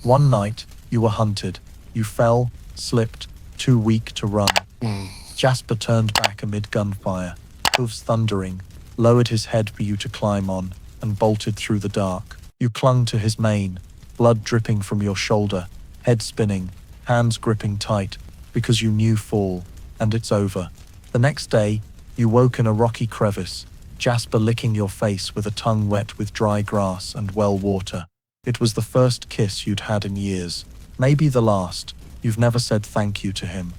One night, you were hunted. You fell, slipped, too weak to run. Jasper turned back amid gunfire, hooves thundering, lowered his head for you to climb on, and bolted through the dark. You clung to his mane, blood dripping from your shoulder, head spinning, hands gripping tight, because you knew fall, and it's over. The next day, you woke in a rocky crevice, Jasper licking your face with a tongue wet with dry grass and well water. It was the first kiss you'd had in years, maybe the last. You've never said thank you to him.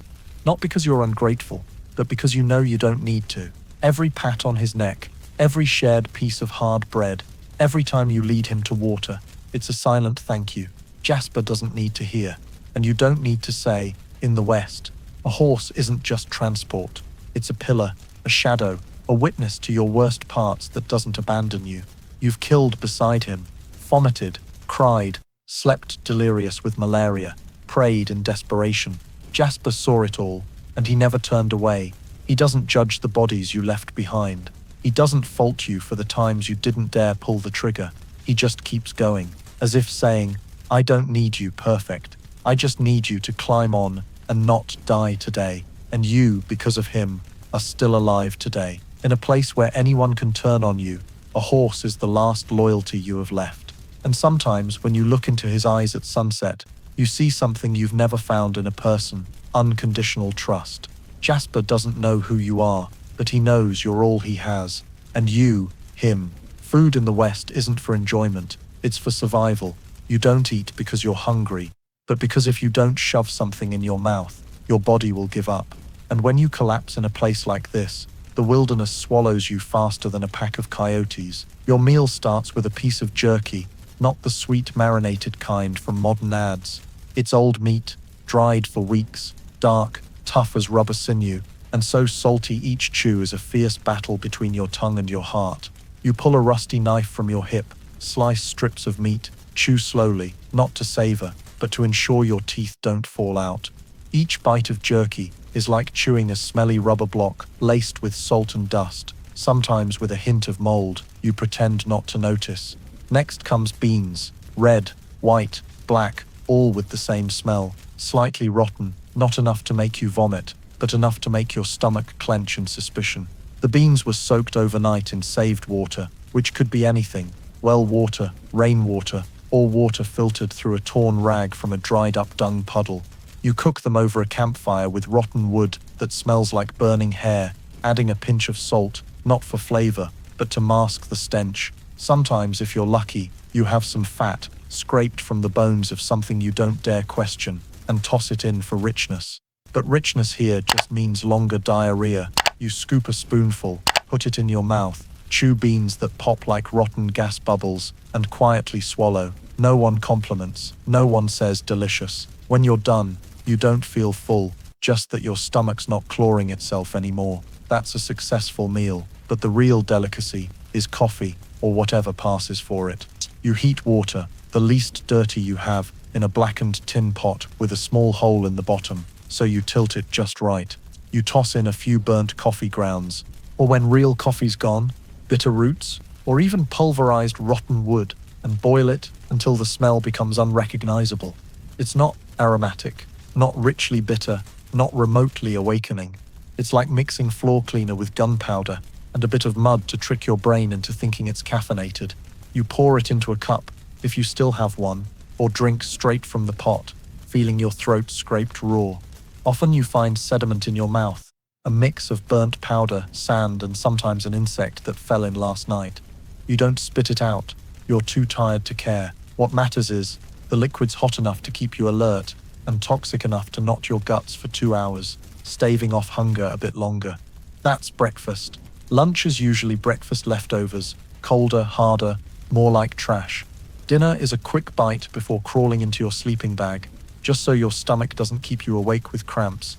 Not because you're ungrateful, but because you know you don't need to. Every pat on his neck, every shared piece of hard bread, every time you lead him to water, it's a silent thank you. Jasper doesn't need to hear, and you don't need to say, in the West, a horse isn't just transport. It's a pillar, a shadow, a witness to your worst parts that doesn't abandon you. You've killed beside him, vomited, cried, slept delirious with malaria, prayed in desperation. Jasper saw it all, and he never turned away. He doesn't judge the bodies you left behind. He doesn't fault you for the times you didn't dare pull the trigger. He just keeps going, as if saying, I don't need you perfect. I just need you to climb on and not die today. And you, because of him, are still alive today. In a place where anyone can turn on you, a horse is the last loyalty you have left. And sometimes, when you look into his eyes at sunset, you see something you've never found in a person: unconditional trust. Jasper doesn't know who you are, but he knows you're all he has. And you, him. Food in the West isn't for enjoyment, it's for survival. You don't eat because you're hungry, but because if you don't shove something in your mouth, your body will give up. And when you collapse in a place like this, the wilderness swallows you faster than a pack of coyotes. Your meal starts with a piece of jerky, not the sweet marinated kind from modern ads. It's old meat, dried for weeks, dark, tough as rubber sinew, and so salty each chew is a fierce battle between your tongue and your heart. You pull a rusty knife from your hip, slice strips of meat, chew slowly, not to savor, but to ensure your teeth don't fall out. Each bite of jerky is like chewing a smelly rubber block laced with salt and dust, sometimes with a hint of mold you pretend not to notice. Next comes beans, red, white, black, all with the same smell, slightly rotten, not enough to make you vomit, but enough to make your stomach clench in suspicion. The beans were soaked overnight in saved water, which could be anything: well water, rainwater, or water filtered through a torn rag from a dried-up dung puddle. You cook them over a campfire with rotten wood that smells like burning hair, adding a pinch of salt, not for flavor, but to mask the stench. Sometimes, if you're lucky, you have some fat, scraped from the bones of something you don't dare question, and toss it in for richness. But richness here just means longer diarrhea. You scoop a spoonful, put it in your mouth, chew beans that pop like rotten gas bubbles, and quietly swallow. No one compliments, no one says delicious. When you're done, you don't feel full, just that your stomach's not clawing itself anymore. That's a successful meal, but the real delicacy is coffee, or whatever passes for it. You heat water, the least dirty you have, in a blackened tin pot with a small hole in the bottom, so you tilt it just right. You toss in a few burnt coffee grounds, or when real coffee's gone, bitter roots, or even pulverized rotten wood, and boil it until the smell becomes unrecognizable. It's not aromatic, not richly bitter, not remotely awakening. It's like mixing floor cleaner with gunpowder and a bit of mud to trick your brain into thinking it's caffeinated. You pour it into a cup, if you still have one, or drink straight from the pot, feeling your throat scraped raw. Often you find sediment in your mouth, a mix of burnt powder, sand, and sometimes an insect that fell in last night. You don't spit it out. You're too tired to care. What matters is, the liquid's hot enough to keep you alert, and toxic enough to knot your guts for 2 hours, staving off hunger a bit longer. That's breakfast. Lunch is usually breakfast leftovers, colder, harder, more like trash. Dinner is a quick bite before crawling into your sleeping bag, just so your stomach doesn't keep you awake with cramps.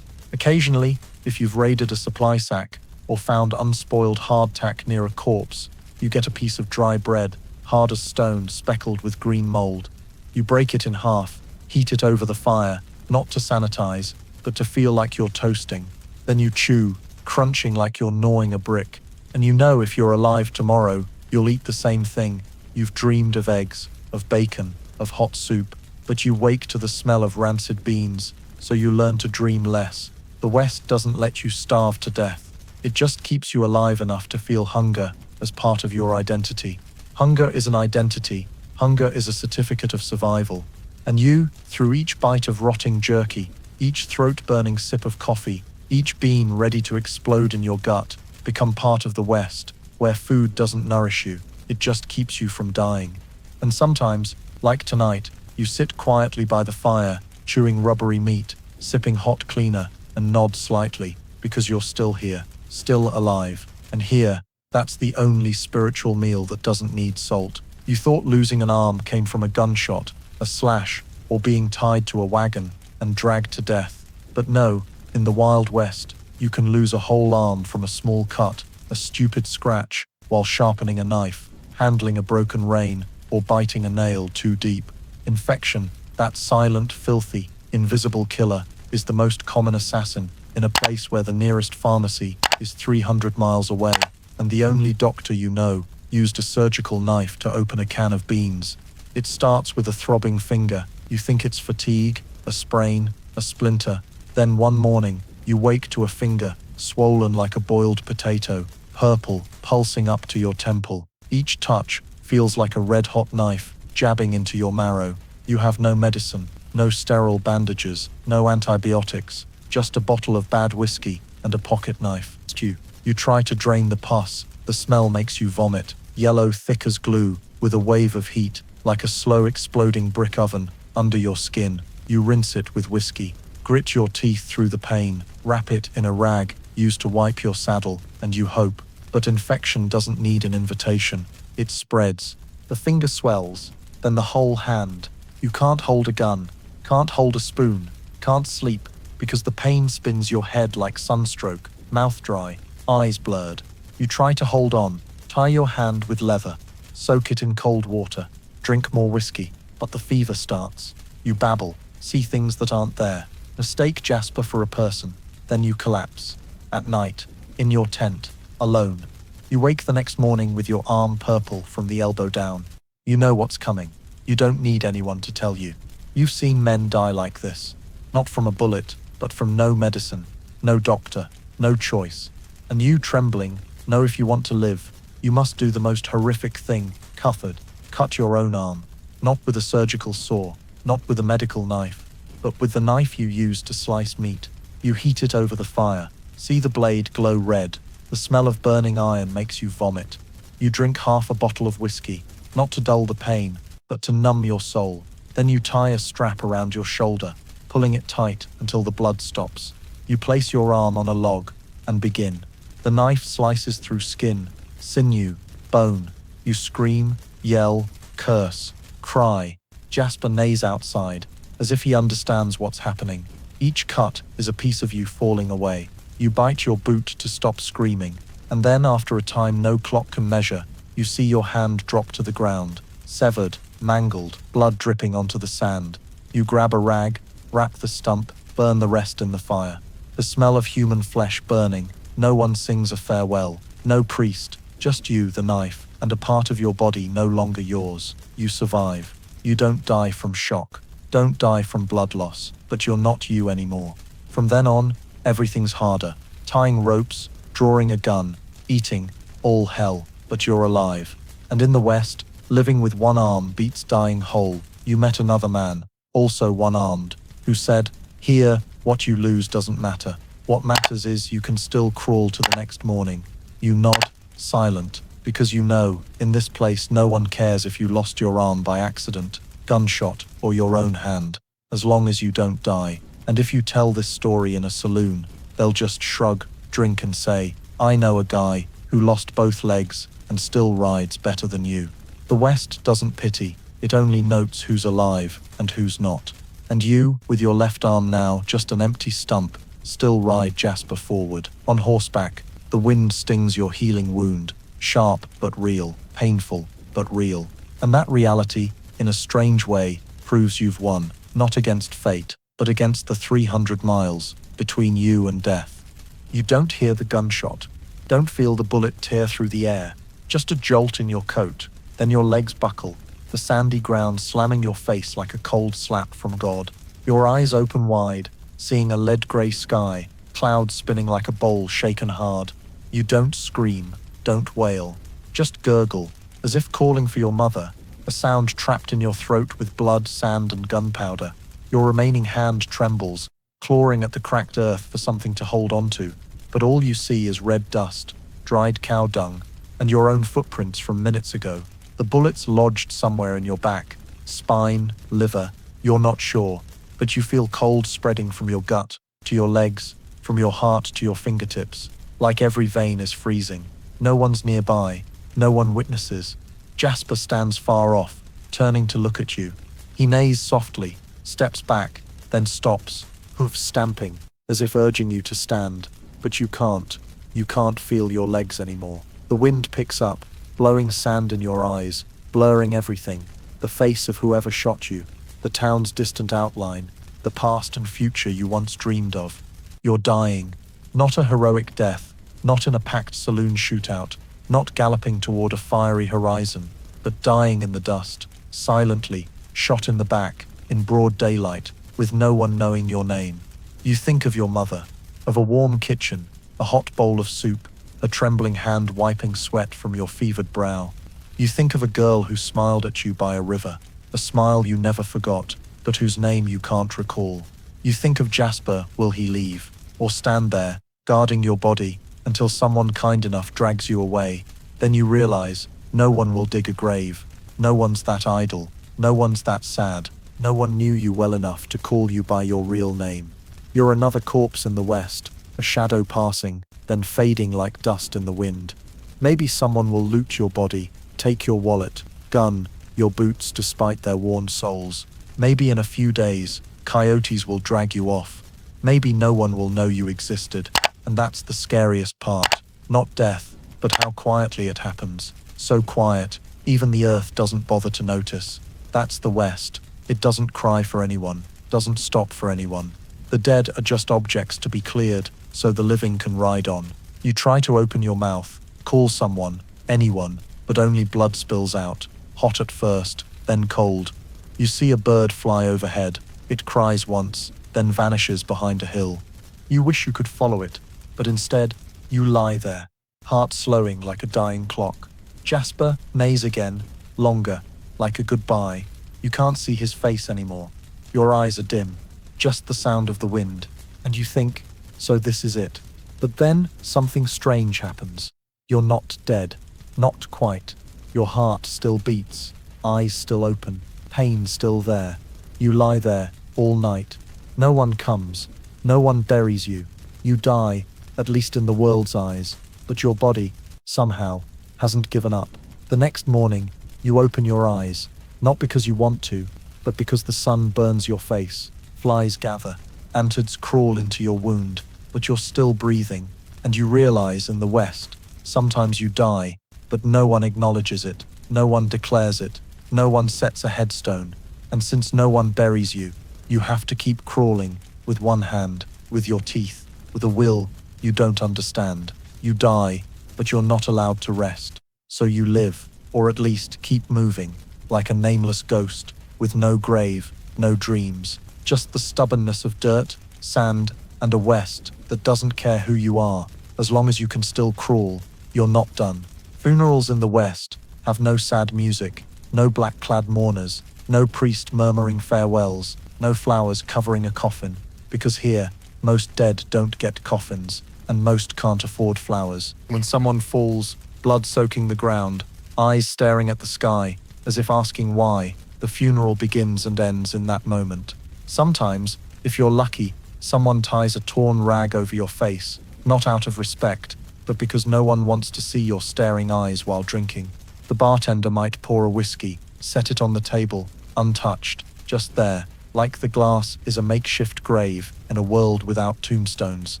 Occasionally, if you've raided a supply sack or found unspoiled hardtack near a corpse, you get a piece of dry bread, hard as stone, speckled with green mold. You break it in half, heat it over the fire, not to sanitize, but to feel like you're toasting. Then you chew, crunching like you're gnawing a brick. And you know if you're alive tomorrow, You'll eat the same thing. You've dreamed of eggs, of bacon, of hot soup, but you wake to the smell of rancid beans, so you learn to dream less. The West doesn't let you starve to death. It just keeps you alive enough to feel hunger as part of your identity. Hunger is an identity. Hunger is a certificate of survival. And you, through each bite of rotting jerky, each throat-burning sip of coffee, each bean ready to explode in your gut, become part of the West, where food doesn't nourish you, it just keeps you from dying. And sometimes, like tonight, you sit quietly by the fire, chewing rubbery meat, sipping hot cleaner, and nod slightly, because you're still here, still alive. And here, that's the only spiritual meal that doesn't need salt. You thought losing an arm came from a gunshot, a slash, or being tied to a wagon and dragged to death. But no, in the Wild West, you can lose a whole arm from a small cut, a stupid scratch, while sharpening a knife, handling a broken rein, or biting a nail too deep. Infection, that silent, filthy, invisible killer, is the most common assassin in a place where the nearest pharmacy is 300 miles away, and the only doctor you know used a surgical knife to open a can of beans. It starts with a throbbing finger. You think it's fatigue, a sprain, a splinter. Then one morning, you wake to a finger, swollen like a boiled potato, purple, pulsing up to your temple. Each touch feels like a red-hot knife, jabbing into your marrow. You have no medicine, no sterile bandages, no antibiotics, just a bottle of bad whiskey and a pocket knife. You try to drain the pus. The smell makes you vomit, yellow thick as glue, with a wave of heat, like a slow exploding brick oven, under your skin. You rinse it with whiskey, grit your teeth through the pain, wrap it in a rag used to wipe your saddle, and you hope. But infection doesn't need an invitation. It spreads. The finger swells, then the whole hand. You can't hold a gun, can't hold a spoon, can't sleep, because the pain spins your head like sunstroke, mouth dry, eyes blurred. You try to hold on, tie your hand with leather, soak it in cold water, drink more whiskey, but the fever starts. You babble, see things that aren't there, mistake Jasper for a person, then you collapse. At night, in your tent, alone. You wake the next morning with your arm purple from the elbow down. You know what's coming. You don't need anyone to tell you. You've seen men die like this, not from a bullet, but from no medicine, no doctor, no choice. And you, trembling, know if you want to live, you must do the most horrific thing, cut your own arm. Not with a surgical saw, not with a medical knife, but with the knife you use to slice meat. You heat it over the fire, see the blade glow red. The smell of burning iron makes you vomit. You drink half a bottle of whiskey, not to dull the pain, but to numb your soul. Then you tie a strap around your shoulder, pulling it tight until the blood stops. You place your arm on a log and begin. The knife slices through skin, sinew, bone. You scream, yell, curse, cry. Jasper neighs outside, as if he understands what's happening. Each cut is a piece of you falling away. You bite your boot to stop screaming, and then after a time no clock can measure, you see your hand drop to the ground, severed, mangled, blood dripping onto the sand. You grab a rag, wrap the stump, burn the rest in the fire. The smell of human flesh burning. No one sings a farewell, no priest, just you, the knife, and a part of your body no longer yours. You survive. You don't die from shock, don't die from blood loss, but you're not you anymore. From then on, everything's harder. Tying ropes, drawing a gun, eating, all hell, but you're alive. And in the West, living with one arm beats dying whole. You met another man, also one-armed, who said, "Here, what you lose doesn't matter. What matters is you can still crawl to the next morning." You nod, silent, because you know, in this place no one cares if you lost your arm by accident, gunshot, or your own hand, as long as you don't die. And if you tell this story in a saloon, they'll just shrug, drink and say, "I know a guy who lost both legs and still rides better than you." The West doesn't pity, it only notes who's alive and who's not. And you, with your left arm now just an empty stump, still ride Jasper forward. On horseback, the wind stings your healing wound, sharp but real, painful but real. And that reality, in a strange way, proves you've won, not against fate, but against the 300 miles between you and death. You don't hear the gunshot, don't feel the bullet tear through the air, Just a jolt in your coat, then your legs buckle, the sandy ground slamming your face like a cold slap from God. Your eyes open wide, seeing a lead-grey sky, clouds spinning like a bowl shaken hard. You don't scream, don't wail, just gurgle, as if calling for your mother, a sound trapped in your throat with blood, sand, and gunpowder. Your remaining hand trembles, clawing at the cracked earth for something to hold onto, but all you see is red dust, dried cow dung, and your own footprints from minutes ago. The bullets lodged somewhere in your back, spine, liver, you're not sure, but you feel cold spreading from your gut to your legs, from your heart to your fingertips, like every vein is freezing. No one's nearby, no one witnesses. Jasper stands far off, turning to look at you. He neighs softly, steps back, then stops, hooves stamping, as if urging you to stand, but you can't. You can't feel your legs anymore. The wind picks up, blowing sand in your eyes, blurring everything, the face of whoever shot you, the town's distant outline, the past and future you once dreamed of. You're dying, not a heroic death, not in a packed saloon shootout, not galloping toward a fiery horizon, but dying in the dust, silently, shot in the back, in broad daylight, with no one knowing your name. You think of your mother, of a warm kitchen, a hot bowl of soup, a trembling hand wiping sweat from your fevered brow. You think of a girl who smiled at you by a river, a smile you never forgot, but whose name you can't recall. You think of Jasper, will he leave, or stand there, guarding your body, until someone kind enough drags you away. Then you realize, no one will dig a grave, no one's that idle, no one's that sad, no one knew you well enough to call you by your real name. You're another corpse in the west, a shadow passing, then fading like dust in the wind. Maybe someone will loot your body, take your wallet, gun, your boots despite their worn soles. Maybe in a few days, coyotes will drag you off. Maybe no one will know you existed. And that's the scariest part. Not death, but how quietly it happens. So quiet, even the earth doesn't bother to notice. That's the West. It doesn't cry for anyone, doesn't stop for anyone. The dead are just objects to be cleared, so the living can ride on. You try to open your mouth, call someone, anyone, but only blood spills out, hot at first, then cold. You see a bird fly overhead. It cries once, then vanishes behind a hill. You wish you could follow it, but instead, you lie there, heart slowing like a dying clock. Jasper neighs again, longer, like a goodbye. You can't see his face anymore. Your eyes are dim, just the sound of the wind, and you think, so this is it. But then something strange happens. You're not dead, not quite. Your heart still beats, eyes still open, pain still there. You lie there all night. No one comes, no one buries you. You die, at least in the world's eyes, but your body, somehow, hasn't given up. The next morning, you open your eyes, not because you want to, but because the sun burns your face. Flies gather, antids crawl into your wound, but you're still breathing, and you realize in the West, sometimes you die, but no one acknowledges it, no one declares it, no one sets a headstone, and since no one buries you, you have to keep crawling, with one hand, with your teeth, with a will you don't understand. You die, but you're not allowed to rest. So you live, or at least keep moving, like a nameless ghost, with no grave, no dreams, just the stubbornness of dirt, sand, and a West that doesn't care who you are. As long as you can still crawl, you're not done. Funerals in the West have no sad music, no black-clad mourners, no priest murmuring farewells, no flowers covering a coffin, because here, most dead don't get coffins, and most can't afford flowers. When someone falls, blood soaking the ground, eyes staring at the sky, as if asking why, the funeral begins and ends in that moment. Sometimes, if you're lucky, someone ties a torn rag over your face, not out of respect, but because no one wants to see your staring eyes while drinking. The bartender might pour a whiskey, set it on the table, untouched, just there, like the glass is a makeshift grave in a world without tombstones.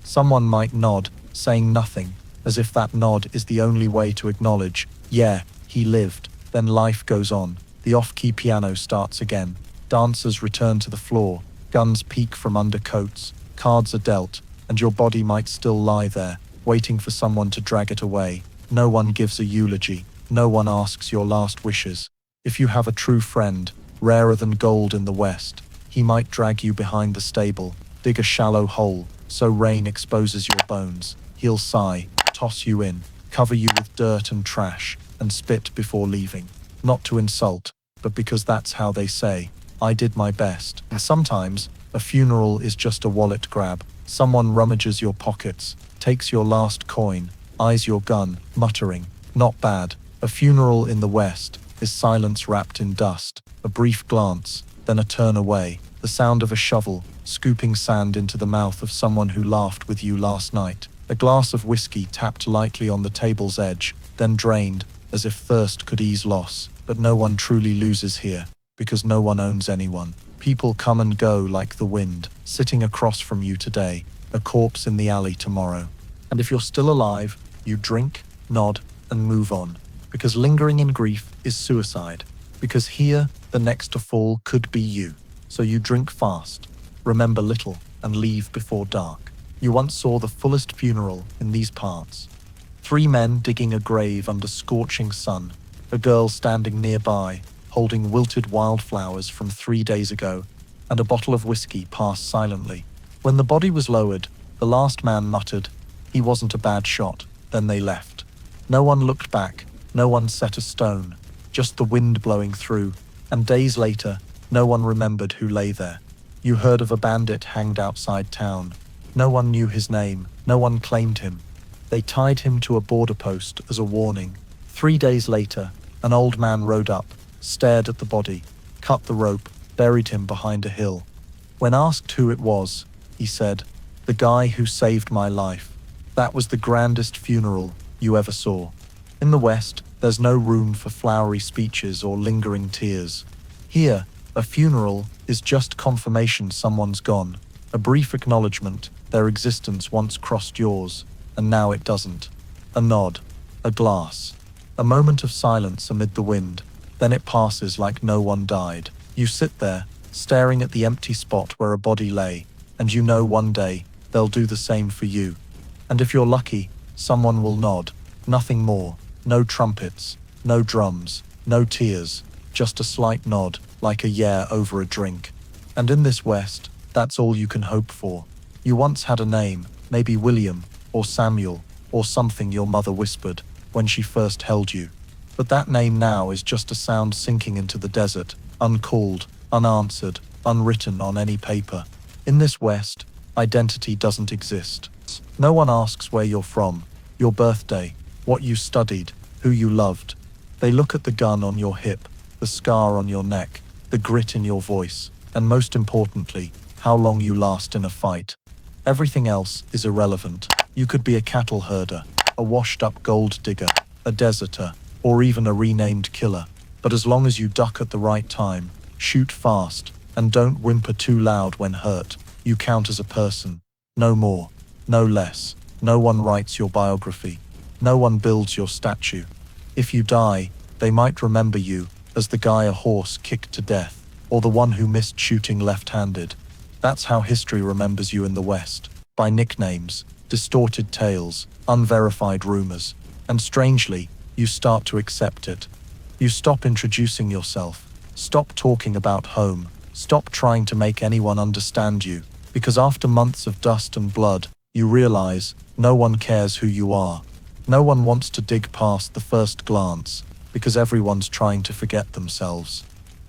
Someone might nod, saying nothing, as if that nod is the only way to acknowledge, yeah, he lived. Then life goes on. The off-key piano starts again. Dancers return to the floor. Guns peek from under coats. Cards are dealt, and your body might still lie there, waiting for someone to drag it away. No one gives a eulogy. No one asks your last wishes. If you have a true friend, rarer than gold in the West, he might drag you behind the stable, dig a shallow hole, so rain exposes your bones. He'll sigh, toss you in, cover you with dirt and trash, and spit before leaving. Not to insult, but because that's how they say, I did my best. And sometimes, a funeral is just a wallet grab. Someone rummages your pockets, takes your last coin, eyes your gun, muttering, not bad. A funeral in the West is silence wrapped in dust, a brief glance, then a turn away, the sound of a shovel scooping sand into the mouth of someone who laughed with you last night, a glass of whiskey tapped lightly on the table's edge, then drained, as if thirst could ease loss. But no one truly loses here, because no one owns anyone. People come and go like the wind, sitting across from you today, a corpse in the alley tomorrow. And if you're still alive, you drink, nod, and move on. Because lingering in grief is suicide. Because here, the next to fall could be you. So you drink fast, remember little, and leave before dark. You once saw the fullest funeral in these parts. 3 men digging a grave under scorching sun, a girl standing nearby, holding wilted wildflowers from 3 days ago, and a bottle of whiskey passed silently. When the body was lowered, the last man muttered, "He wasn't a bad shot," then they left. No one looked back, no one set a stone, just the wind blowing through, and days later, no one remembered who lay there. You heard of a bandit hanged outside town. No one knew his name, no one claimed him. They tied him to a border post as a warning. 3 days later, an old man rode up, stared at the body, cut the rope, buried him behind a hill. When asked who it was, he said, "The guy who saved my life." That was the grandest funeral you ever saw. In the West, there's no room for flowery speeches or lingering tears. Here, a funeral is just confirmation someone's gone, a brief acknowledgement their existence once crossed yours, and now it doesn't. A nod, a glass, a moment of silence amid the wind, then it passes like no one died. You sit there, staring at the empty spot where a body lay, and you know one day they'll do the same for you. And if you're lucky, someone will nod, nothing more, no trumpets, no drums, no tears, just a slight nod, like a yeah over a drink. And in this West, that's all you can hope for. You once had a name, maybe William, or Samuel, or something your mother whispered when she first held you. But that name now is just a sound sinking into the desert, uncalled, unanswered, unwritten on any paper. In this West, identity doesn't exist. No one asks where you're from, your birthday, what you studied, who you loved. They look at the gun on your hip, the scar on your neck, the grit in your voice, and most importantly, how long you last in a fight. Everything else is irrelevant. You could be a cattle herder, a washed-up gold digger, a deserter, or even a renamed killer. But as long as you duck at the right time, shoot fast, and don't whimper too loud when hurt, you count as a person. No more, no less. No one writes your biography. No one builds your statue. If you die, they might remember you as the guy a horse kicked to death, or the one who missed shooting left-handed. That's how history remembers you in the West, by nicknames, distorted tales, unverified rumors. And strangely, you start to accept it. You stop introducing yourself, stop talking about home, stop trying to make anyone understand you, because after months of dust and blood, you realize no one cares who you are. No one wants to dig past the first glance, because everyone's trying to forget themselves.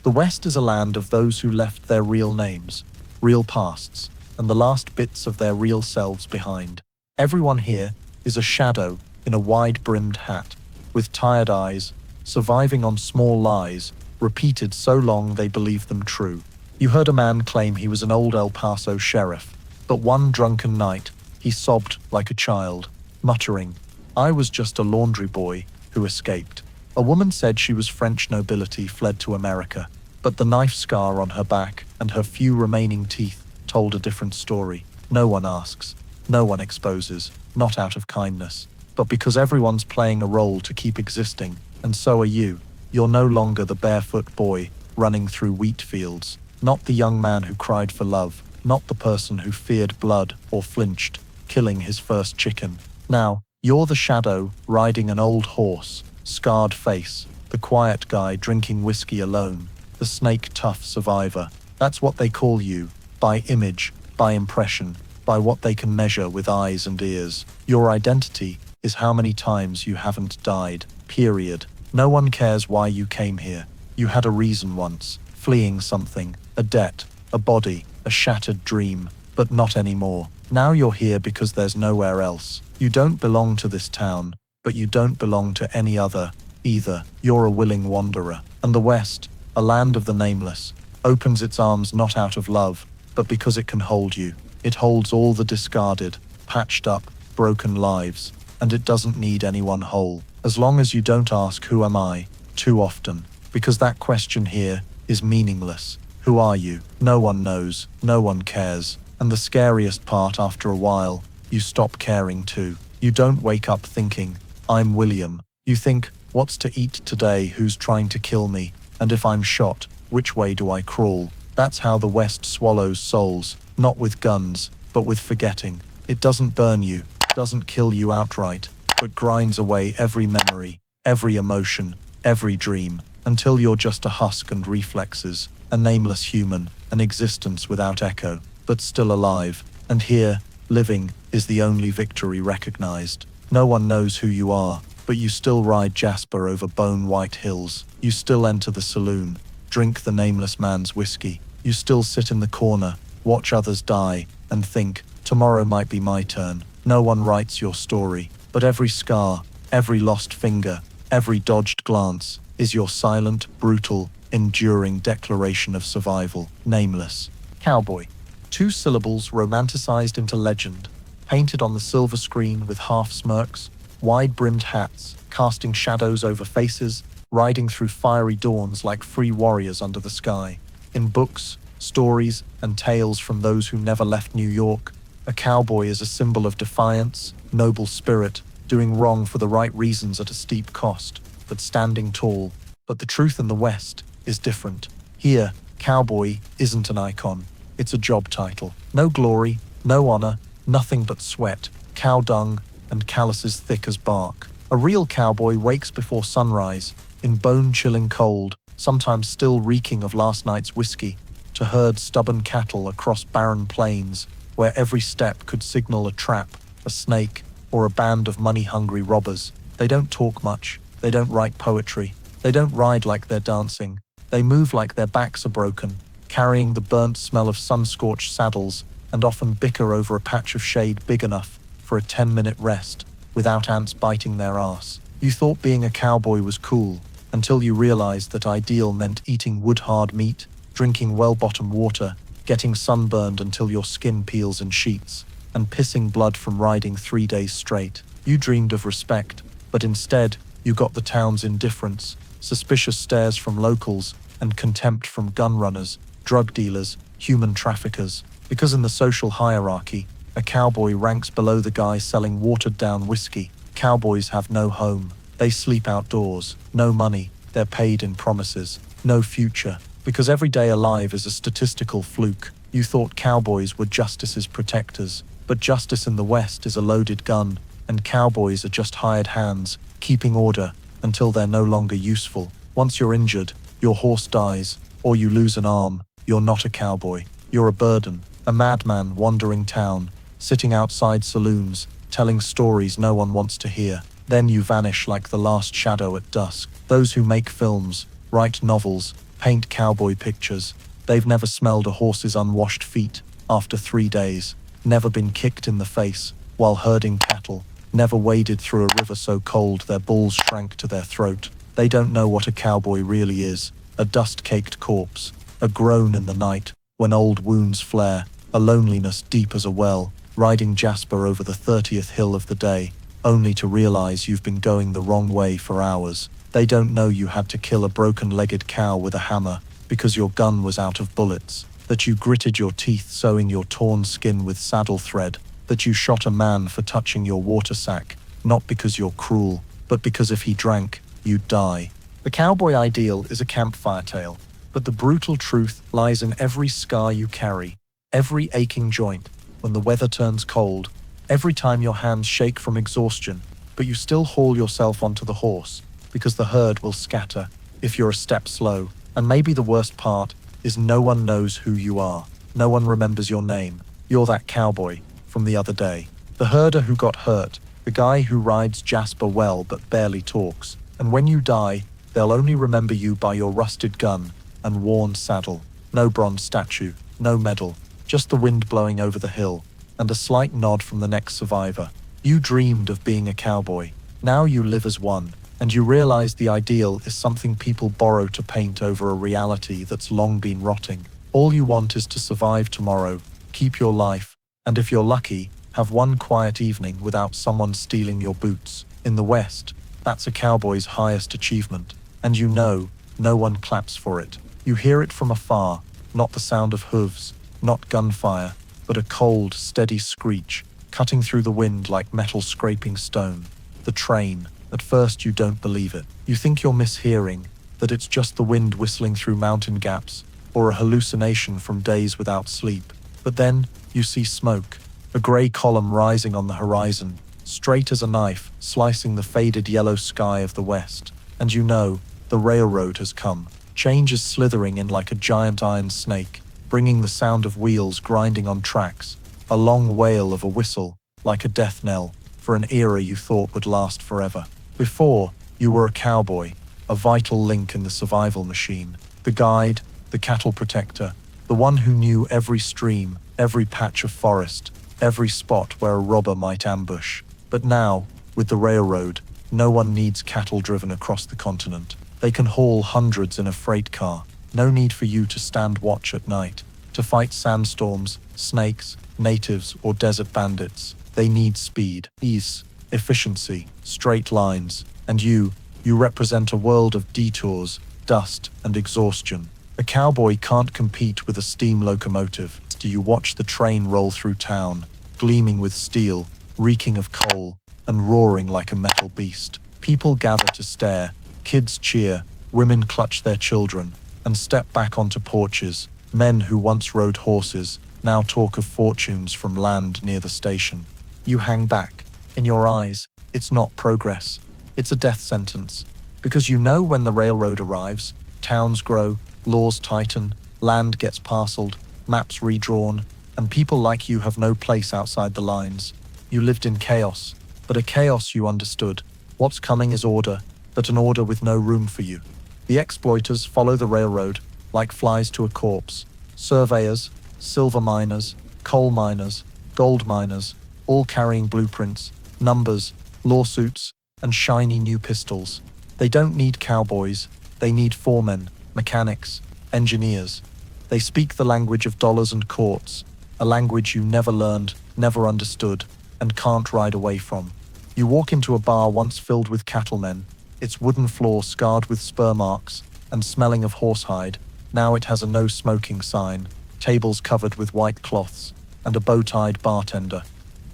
The West is a land of those who left their real names, real pasts, and the last bits of their real selves behind. Everyone here is a shadow in a wide-brimmed hat, with tired eyes, surviving on small lies, repeated so long they believe them true. You heard a man claim he was an old El Paso sheriff, but one drunken night, he sobbed like a child, muttering, "I was just a laundry boy who escaped." A woman said she was French nobility fled to America, but the knife scar on her back and her few remaining teeth told a different story. No one asks, no one exposes, not out of kindness, but because everyone's playing a role to keep existing, and so are you. You're no longer the barefoot boy running through wheat fields, not the young man who cried for love, not the person who feared blood or flinched, killing his first chicken. Now, You're the shadow riding an old horse, scarred face, the quiet guy drinking whiskey alone, the snake-tough survivor. That's what they call you, by image, by impression, by what they can measure with eyes and ears. Your identity is how many times you haven't died, period. No one cares why you came here. You had a reason once, fleeing something, a debt, a body, a shattered dream, but not anymore. Now you're here because there's nowhere else. You don't belong to this town, but you don't belong to any other, either. You're a willing wanderer. And the West, a land of the nameless, opens its arms not out of love, but because it can hold you. It holds all the discarded, patched up, broken lives, and it doesn't need anyone whole. As long as you don't ask, who am I, too often, because that question here is meaningless. Who are you? No one knows, no one cares. And the scariest part, after a while, you stop caring too. You don't wake up thinking, I'm William. You think, what's to eat today, who's trying to kill me, and if I'm shot, which way do I crawl? That's how the West swallows souls, not with guns, but with forgetting. It doesn't burn you, doesn't kill you outright, but grinds away every memory, every emotion, every dream, until you're just a husk and reflexes, a nameless human, an existence without echo, but still alive. And here, living, is the only victory recognized. No one knows who you are, but you still ride Jasper over bone-white hills. You still enter the saloon, drink the nameless man's whiskey. You still sit in the corner, watch others die, and think, tomorrow might be my turn. No one writes your story, but every scar, every lost finger, every dodged glance is your silent, brutal, enduring declaration of survival. Nameless. Cowboy. 2 syllables romanticized into legend, painted on the silver screen with half-smirks, wide-brimmed hats, casting shadows over faces, riding through fiery dawns like free warriors under the sky. In books, stories, and tales from those who never left New York, a cowboy is a symbol of defiance, noble spirit, doing wrong for the right reasons at a steep cost, but standing tall. But the truth in the West is different. Here, cowboy isn't an icon. It's a job title. No glory, no honor, nothing but sweat, cow dung, and calluses thick as bark. A real cowboy wakes before sunrise, in bone-chilling cold, sometimes still reeking of last night's whiskey, to herd stubborn cattle across barren plains, where every step could signal a trap, a snake, or a band of money-hungry robbers. They don't talk much. They don't write poetry. They don't ride like they're dancing. They move like their backs are broken, carrying the burnt smell of sun-scorched saddles, and often bicker over a patch of shade big enough for a 10-minute rest, without ants biting their ass. You thought being a cowboy was cool, until you realized that ideal meant eating wood-hard meat, drinking well-bottomed water, getting sunburned until your skin peels in sheets, and pissing blood from riding 3 days straight. You dreamed of respect, but instead, you got the town's indifference, suspicious stares from locals, and contempt from gun runners, drug dealers, human traffickers. Because in the social hierarchy, a cowboy ranks below the guy selling watered-down whiskey. Cowboys have no home. They sleep outdoors. No money. They're paid in promises. No future. Because every day alive is a statistical fluke. You thought cowboys were justice's protectors. But justice in the West is a loaded gun, and cowboys are just hired hands, keeping order until they're no longer useful. Once you're injured, your horse dies, or you lose an arm, you're not a cowboy. You're a burden, a madman wandering town, sitting outside saloons, telling stories no one wants to hear. Then you vanish like the last shadow at dusk. Those who make films, write novels, paint cowboy pictures, they've never smelled a horse's unwashed feet after 3 days, never been kicked in the face while herding cattle, never waded through a river so cold their balls shrank to their throat. They don't know what a cowboy really is, a dust-caked corpse, a groan in the night when old wounds flare, a loneliness deep as a well, riding Jasper over the 30th hill of the day, only to realize you've been going the wrong way for hours. They don't know you had to kill a broken-legged cow with a hammer because your gun was out of bullets, that you gritted your teeth sewing your torn skin with saddle thread, that you shot a man for touching your water sack, not because you're cruel, but because if he drank, you'd die. The cowboy ideal is a campfire tale, but the brutal truth lies in every scar you carry, every aching joint when the weather turns cold, every time your hands shake from exhaustion, but you still haul yourself onto the horse, because the herd will scatter if you're a step slow. And maybe the worst part is no one knows who you are. No one remembers your name. You're that cowboy from the other day. The herder who got hurt. The guy who rides Jasper well but barely talks. And when you die, they'll only remember you by your rusted gun and worn saddle. No bronze statue, no medal, just the wind blowing over the hill, and a slight nod from the next survivor. You dreamed of being a cowboy. Now you live as one, and you realize the ideal is something people borrow to paint over a reality that's long been rotting. All you want is to survive tomorrow, keep your life, and if you're lucky, have one quiet evening without someone stealing your boots. In the West, that's a cowboy's highest achievement, and you know, no one claps for it. You hear it from afar, not the sound of hooves, not gunfire, but a cold, steady screech, cutting through the wind like metal scraping stone. The train. At first you don't believe it. You think you're mishearing, that it's just the wind whistling through mountain gaps, or a hallucination from days without sleep. But then, you see smoke, a grey column rising on the horizon, straight as a knife, slicing the faded yellow sky of the west. And you know, the railroad has come. Change is slithering in like a giant iron snake, bringing the sound of wheels grinding on tracks, a long wail of a whistle, like a death knell, for an era you thought would last forever. Before, you were a cowboy, a vital link in the survival machine, the guide, the cattle protector, the one who knew every stream, every patch of forest, every spot where a robber might ambush. But now, with the railroad, no one needs cattle driven across the continent. They can haul hundreds in a freight car. No need for you to stand watch at night, to fight sandstorms, snakes, natives, or desert bandits. They need speed, ease, efficiency, straight lines, and you represent a world of detours, dust, and exhaustion. A cowboy can't compete with a steam locomotive. Do you watch the train roll through town, gleaming with steel, reeking of coal, and roaring like a metal beast? People gather to stare, kids cheer, women clutch their children, and step back onto porches. Men who once rode horses now talk of fortunes from land near the station. You hang back. In your eyes, it's not progress. It's a death sentence. Because you know when the railroad arrives, towns grow, laws tighten, land gets parceled, maps redrawn, and people like you have no place outside the lines. You lived in chaos, but a chaos you understood. What's coming is order, but an order with no room for you. The exploiters follow the railroad like flies to a corpse. Surveyors, silver miners, coal miners, gold miners, all carrying blueprints, numbers, lawsuits, and shiny new pistols. They don't need cowboys, they need foremen, mechanics, engineers. They speak the language of dollars and courts, a language you never learned, never understood, and can't ride away from. You walk into a bar once filled with cattlemen, its wooden floor scarred with spur marks and smelling of horsehide. Now it has a no smoking sign, tables covered with white cloths, and a bow-tied bartender.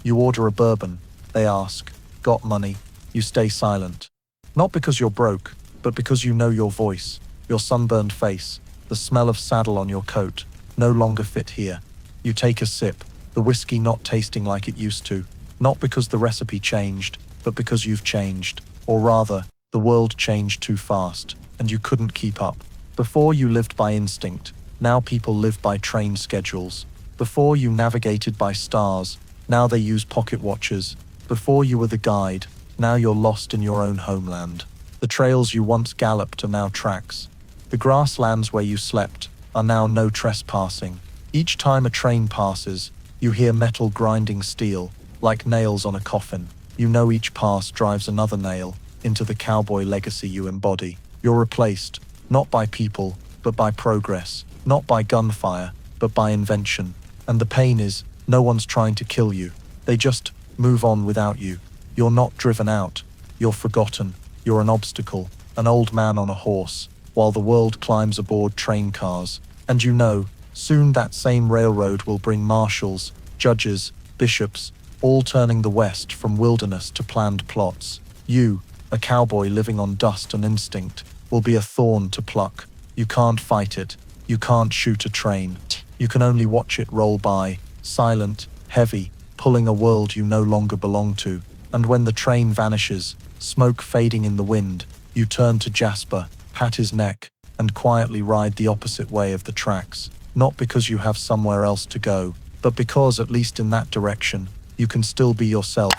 You order a bourbon. They ask, "Got money?" You stay silent. Not because you're broke, but because you know your voice, your sunburned face, the smell of saddle on your coat, no longer fit here. You take a sip, the whiskey not tasting like it used to, not because the recipe changed, but because you've changed. Or rather, the world changed too fast, and you couldn't keep up. Before you lived by instinct, now people live by train schedules. Before you navigated by stars, now they use pocket watches. Before you were the guide, now you're lost in your own homeland. The trails you once galloped are now tracks. The grasslands where you slept are now no trespassing. Each time a train passes, you hear metal grinding steel, like nails on a coffin. You know each pass drives another nail into the cowboy legacy you embody. You're replaced, not by people, but by progress, not by gunfire, but by invention. And the pain is, no one's trying to kill you. They just move on without you. You're not driven out. You're forgotten. You're an obstacle, an old man on a horse, while the world climbs aboard train cars. And you know, soon that same railroad will bring marshals, judges, bishops, all turning the West from wilderness to planned plots. You, a cowboy living on dust and instinct, will be a thorn to pluck. You can't fight it. You can't shoot a train. You can only watch it roll by, silent, heavy, pulling a world you no longer belong to. And when the train vanishes, smoke fading in the wind, you turn to Jasper, pat his neck, and quietly ride the opposite way of the tracks. Not because you have somewhere else to go, but because, at least in that direction, you can still be yourself,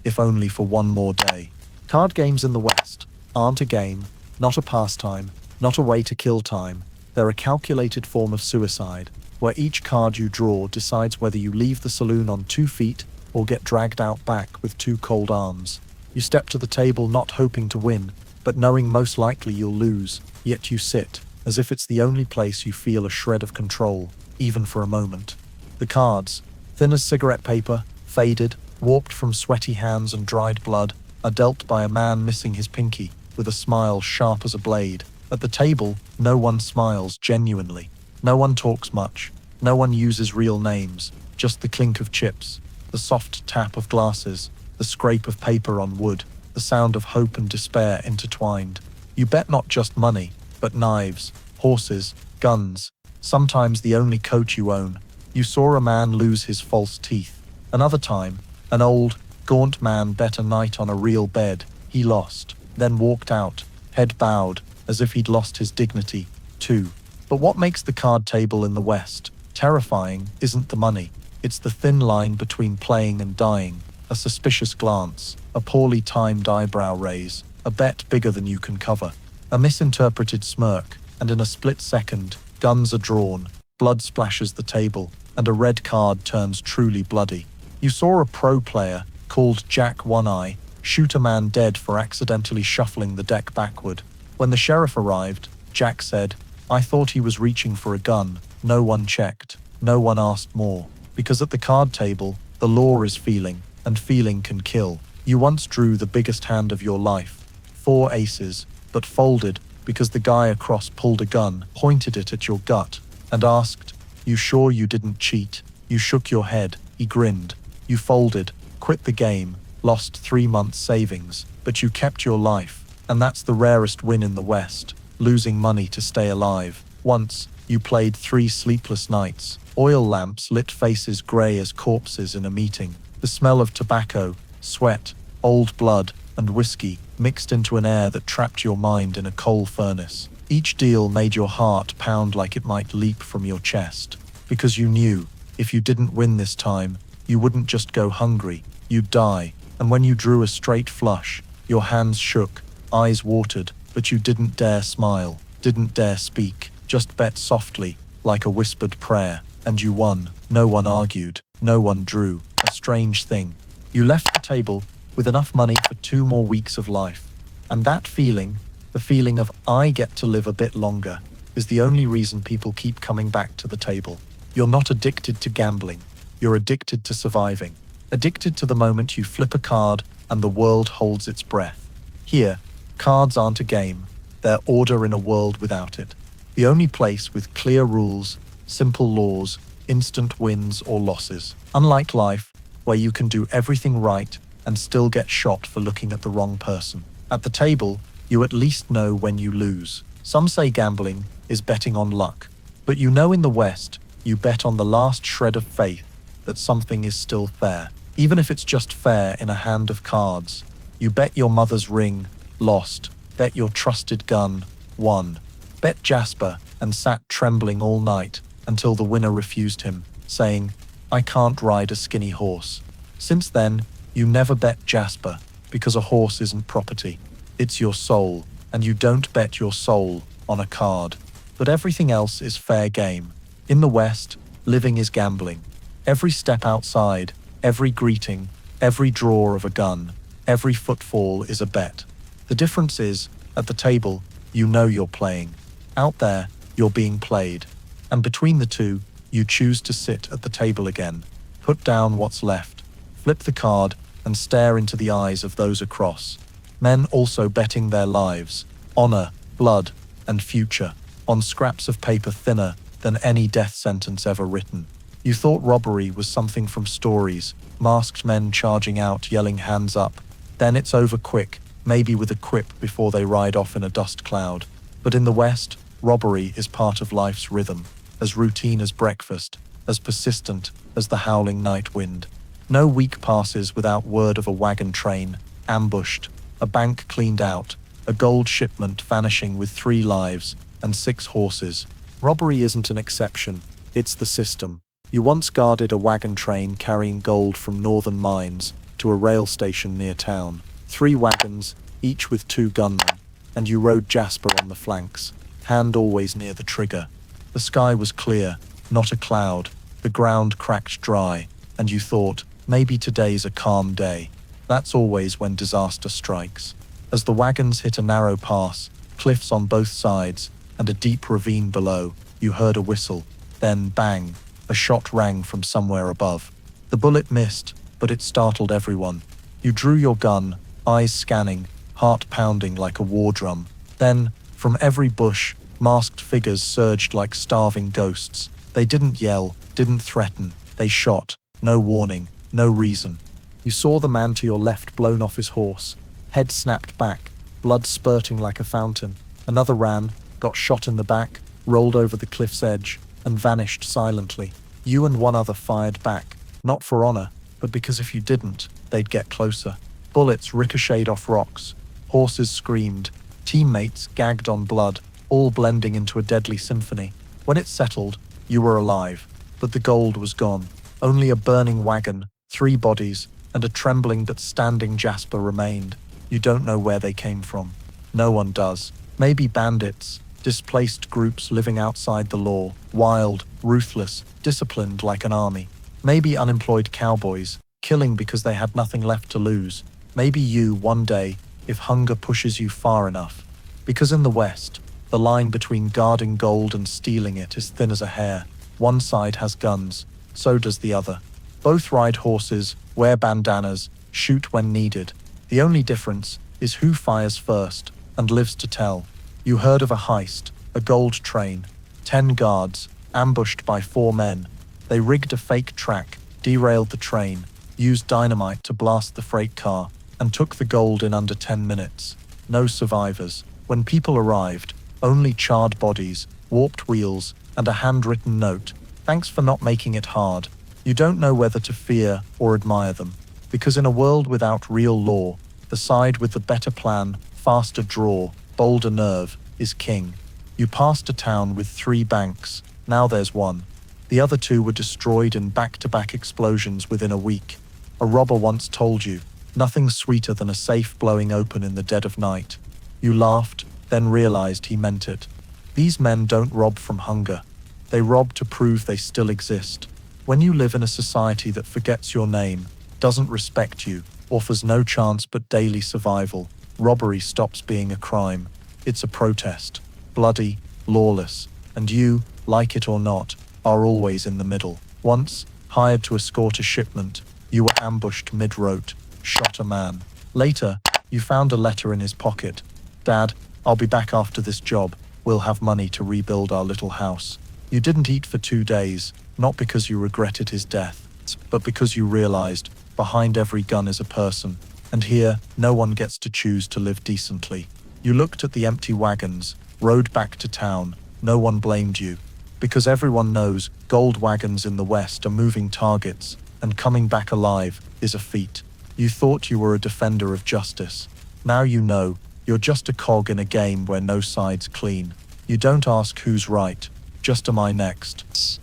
if only for one more day. Card games in the West aren't a game, not a pastime, not a way to kill time. They're a calculated form of suicide, where each card you draw decides whether you leave the saloon on 2 feet or get dragged out back with 2 cold arms. You step to the table not hoping to win, but knowing most likely you'll lose, yet you sit, as if it's the only place you feel a shred of control, even for a moment. The cards, thin as cigarette paper, faded, warped from sweaty hands and dried blood, are dealt by a man missing his pinky, with a smile sharp as a blade. At the table, no one smiles genuinely. No one talks much. No one uses real names, just the clink of chips, the soft tap of glasses, the scrape of paper on wood, the sound of hope and despair intertwined. You bet not just money, but knives, horses, guns, sometimes the only coat you own. You saw a man lose his false teeth. Another time, an old, gaunt man bet a night on a real bed. He lost, then walked out, head bowed, as if he'd lost his dignity, too. But what makes the card table in the West terrifying isn't the money. It's the thin line between playing and dying. A suspicious glance, a poorly timed eyebrow raise, a bet bigger than you can cover, a misinterpreted smirk, and in a split second, guns are drawn, blood splashes the table, and a red card turns truly bloody. You saw a pro player, called Jack One-Eye, shoot a man dead for accidentally shuffling the deck backward. When the sheriff arrived, Jack said, "I thought he was reaching for a gun." No one checked. No one asked more. Because at the card table, the law is feeling, and feeling can kill. You once drew the biggest hand of your life, 4 aces, but folded because the guy across pulled a gun, pointed it at your gut, and asked, "You sure you didn't cheat?" You shook your head. He grinned. You folded, quit the game, lost 3 months' savings, but you kept your life, and that's the rarest win in the West, losing money to stay alive. Once, you played 3 sleepless nights, oil lamps lit faces grey as corpses in a meeting. The smell of tobacco, sweat, old blood, and whiskey mixed into an air that trapped your mind in a coal furnace. Each deal made your heart pound like it might leap from your chest, because you knew, if you didn't win this time, you wouldn't just go hungry, you'd die. And when you drew a straight flush, your hands shook, eyes watered, but you didn't dare smile, didn't dare speak, just bet softly, like a whispered prayer, and you won. No one argued, no one drew. A strange thing. You left the table with enough money for 2 more weeks of life. And that feeling, the feeling of "I get to live a bit longer," is the only reason people keep coming back to the table. You're not addicted to gambling. You're addicted to surviving. Addicted to the moment you flip a card and the world holds its breath. Here, cards aren't a game. They're order in a world without it. The only place with clear rules, simple laws, instant wins or losses. Unlike life, where you can do everything right and still get shot for looking at the wrong person. At the table, you at least know when you lose. Some say gambling is betting on luck, but you know in the West, you bet on the last shred of faith that something is still fair, even if it's just fair in a hand of cards. You bet your mother's ring, lost. Bet your trusted gun, won. Bet Jasper, and sat trembling all night until the winner refused him, saying, "I can't ride a skinny horse." Since then, you never bet Jasper, because a horse isn't property. It's your soul, and you don't bet your soul on a card. But everything else is fair game. In the West, living is gambling. Every step outside, every greeting, every draw of a gun, every footfall is a bet. The difference is, at the table, you know you're playing. Out there, you're being played. And between the two, you choose to sit at the table again, put down what's left, flip the card, and stare into the eyes of those across. Men also betting their lives, honor, blood, and future, on scraps of paper thinner than any death sentence ever written. You thought robbery was something from stories, masked men charging out, yelling hands up. Then it's over quick, maybe with a quip before they ride off in a dust cloud. But in the West, robbery is part of life's rhythm, as routine as breakfast, as persistent as the howling night wind. No week passes without word of a wagon train, ambushed, a bank cleaned out, a gold shipment vanishing with 3 lives and 6 horses. Robbery isn't an exception, it's the system. You once guarded a wagon train carrying gold from northern mines to a rail station near town. 3 wagons, each with 2 gunmen, and you rode Jasper on the flanks, hand always near the trigger. The sky was clear, not a cloud, the ground cracked dry, and you thought, maybe today's a calm day. That's always when disaster strikes. As the wagons hit a narrow pass, cliffs on both sides, and a deep ravine below, you heard a whistle. Then, bang, a shot rang from somewhere above. The bullet missed, but it startled everyone. You drew your gun, eyes scanning, heart pounding like a war drum. Then, from every bush, masked figures surged like starving ghosts. They didn't yell, didn't threaten, they shot. No warning, no reason. You saw the man to your left blown off his horse, head snapped back, blood spurting like a fountain. Another ran, got shot in the back, rolled over the cliff's edge, and vanished silently. You and one other fired back, not for honor, but because if you didn't, they'd get closer. Bullets ricocheted off rocks, horses screamed, teammates gagged on blood, all blending into a deadly symphony. When it settled, you were alive, but the gold was gone. Only a burning wagon, 3 bodies, and a trembling but standing Jasper remained. You don't know where they came from. No one does. Maybe bandits, displaced groups living outside the law, wild, ruthless, disciplined like an army. Maybe unemployed cowboys, killing because they had nothing left to lose. Maybe you, one day, if hunger pushes you far enough. Because in the West, the line between guarding gold and stealing it is thin as a hair. One side has guns, so does the other. Both ride horses, wear bandanas, shoot when needed. The only difference is who fires first and lives to tell. You heard of a heist, a gold train, 10 guards, ambushed by 4 men. They rigged a fake track, derailed the train, used dynamite to blast the freight car, and took the gold in under 10 minutes. No survivors. When people arrived, only charred bodies, warped wheels, and a handwritten note. Thanks for not making it hard. You don't know whether to fear or admire them. Because in a world without real law, the side with the better plan, faster draw, bolder nerve, is king. You passed a town with 3 banks, now there's 1. The other 2 were destroyed in back-to-back explosions within a week. A robber once told you, nothing's sweeter than a safe blowing open in the dead of night. You laughed, then realized he meant it. These men don't rob from hunger. They rob to prove they still exist. When you live in a society that forgets your name, doesn't respect you, offers no chance but daily survival, robbery stops being a crime. It's a protest. Bloody, lawless, and you, like it or not, are always in the middle. Once, hired to escort a shipment, you were ambushed mid-route, shot a man. Later, you found a letter in his pocket. Dad, I'll be back after this job. We'll have money to rebuild our little house. You didn't eat for 2 days, not because you regretted his death, but because you realized behind every gun is a person, and here no one gets to choose to live decently. You looked at the empty wagons, rode back to town. No one blamed you, because everyone knows gold wagons in the West are moving targets, and coming back alive is a feat. You thought you were a defender of justice. Now you know you're just a cog in a game where no side's clean. You don't ask who's right, just am I next?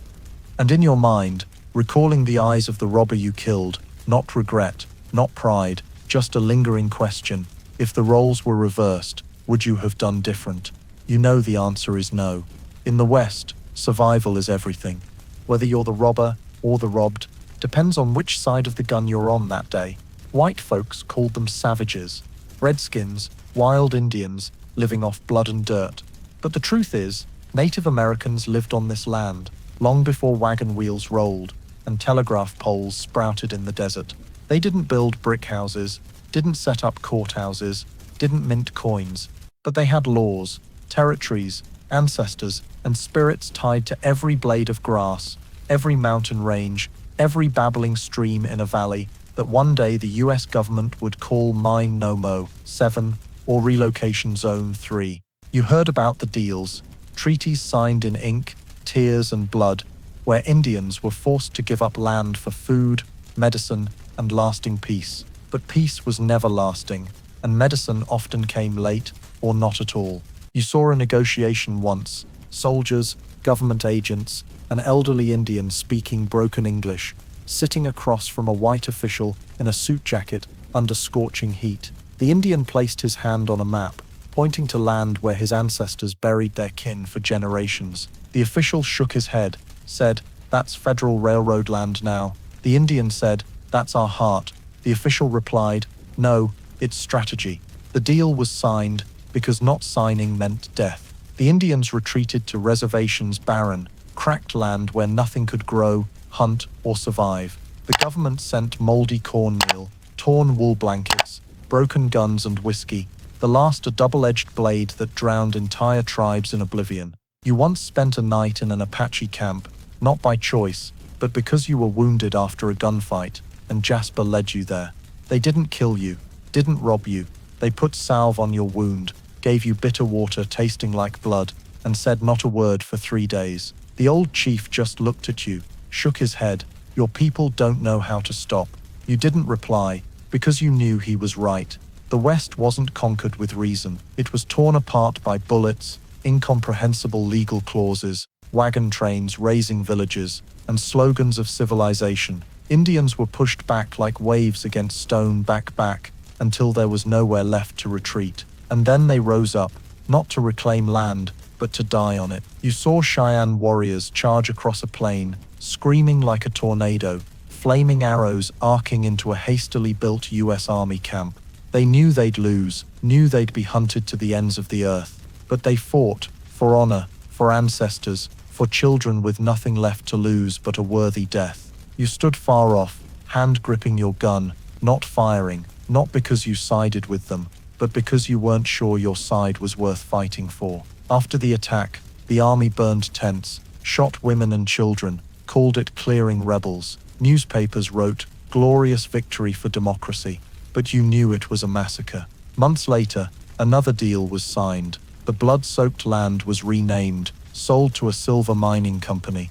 And in your mind, recalling the eyes of the robber you killed, not regret, not pride, just a lingering question. If the roles were reversed, would you have done different? You know the answer is no. In the West, survival is everything. Whether you're the robber or the robbed, depends on which side of the gun you're on that day. White folks called them savages, redskins, wild Indians, living off blood and dirt. But the truth is, Native Americans lived on this land, long before wagon wheels rolled and telegraph poles sprouted in the desert. They didn't build brick houses, didn't set up courthouses, didn't mint coins, but they had laws, territories, ancestors, and spirits tied to every blade of grass, every mountain range, every babbling stream in a valley that one day the US government would call Mine No Mo 7 or Relocation Zone 3. You heard about the deals, treaties signed in ink, tears, and blood, where Indians were forced to give up land for food, medicine, and lasting peace. But peace was never lasting, and medicine often came late or not at all. You saw a negotiation once, soldiers, government agents, an elderly Indian speaking broken English, sitting across from a white official in a suit jacket under scorching heat. The Indian placed his hand on a map, pointing to land where his ancestors buried their kin for generations. The official shook his head, said, "That's Federal Railroad land now." The Indian said, "That's our heart." The official replied, "No, it's strategy." The deal was signed because not signing meant death. The Indians retreated to reservations, barren, cracked land where nothing could grow, hunt, or survive. The government sent moldy cornmeal, torn wool blankets, broken guns and whiskey, the last a double-edged blade that drowned entire tribes in oblivion. You once spent a night in an Apache camp, not by choice, but because you were wounded after a gunfight, and Jasper led you there. They didn't kill you, didn't rob you. They put salve on your wound, gave you bitter water tasting like blood, and said not a word for 3 days. The old chief just looked at you, shook his head. "Your people don't know how to stop." You didn't reply, because you knew he was right. The West wasn't conquered with reason. It was torn apart by bullets, incomprehensible legal clauses, wagon trains raising villages, and slogans of civilization. Indians were pushed back like waves against stone, back, until there was nowhere left to retreat. And then they rose up, not to reclaim land, but to die on it. You saw Cheyenne warriors charge across a plain, screaming like a tornado, flaming arrows arcing into a hastily built US Army camp. They knew they'd lose, knew they'd be hunted to the ends of the earth. But they fought, for honor, for ancestors, for children with nothing left to lose but a worthy death. You stood far off, hand gripping your gun, not firing, not because you sided with them, but because you weren't sure your side was worth fighting for. After the attack, the army burned tents, shot women and children, called it clearing rebels. Newspapers wrote, "Glorious victory for democracy." But you knew it was a massacre. Months later, another deal was signed. The blood-soaked land was renamed, sold to a silver mining company.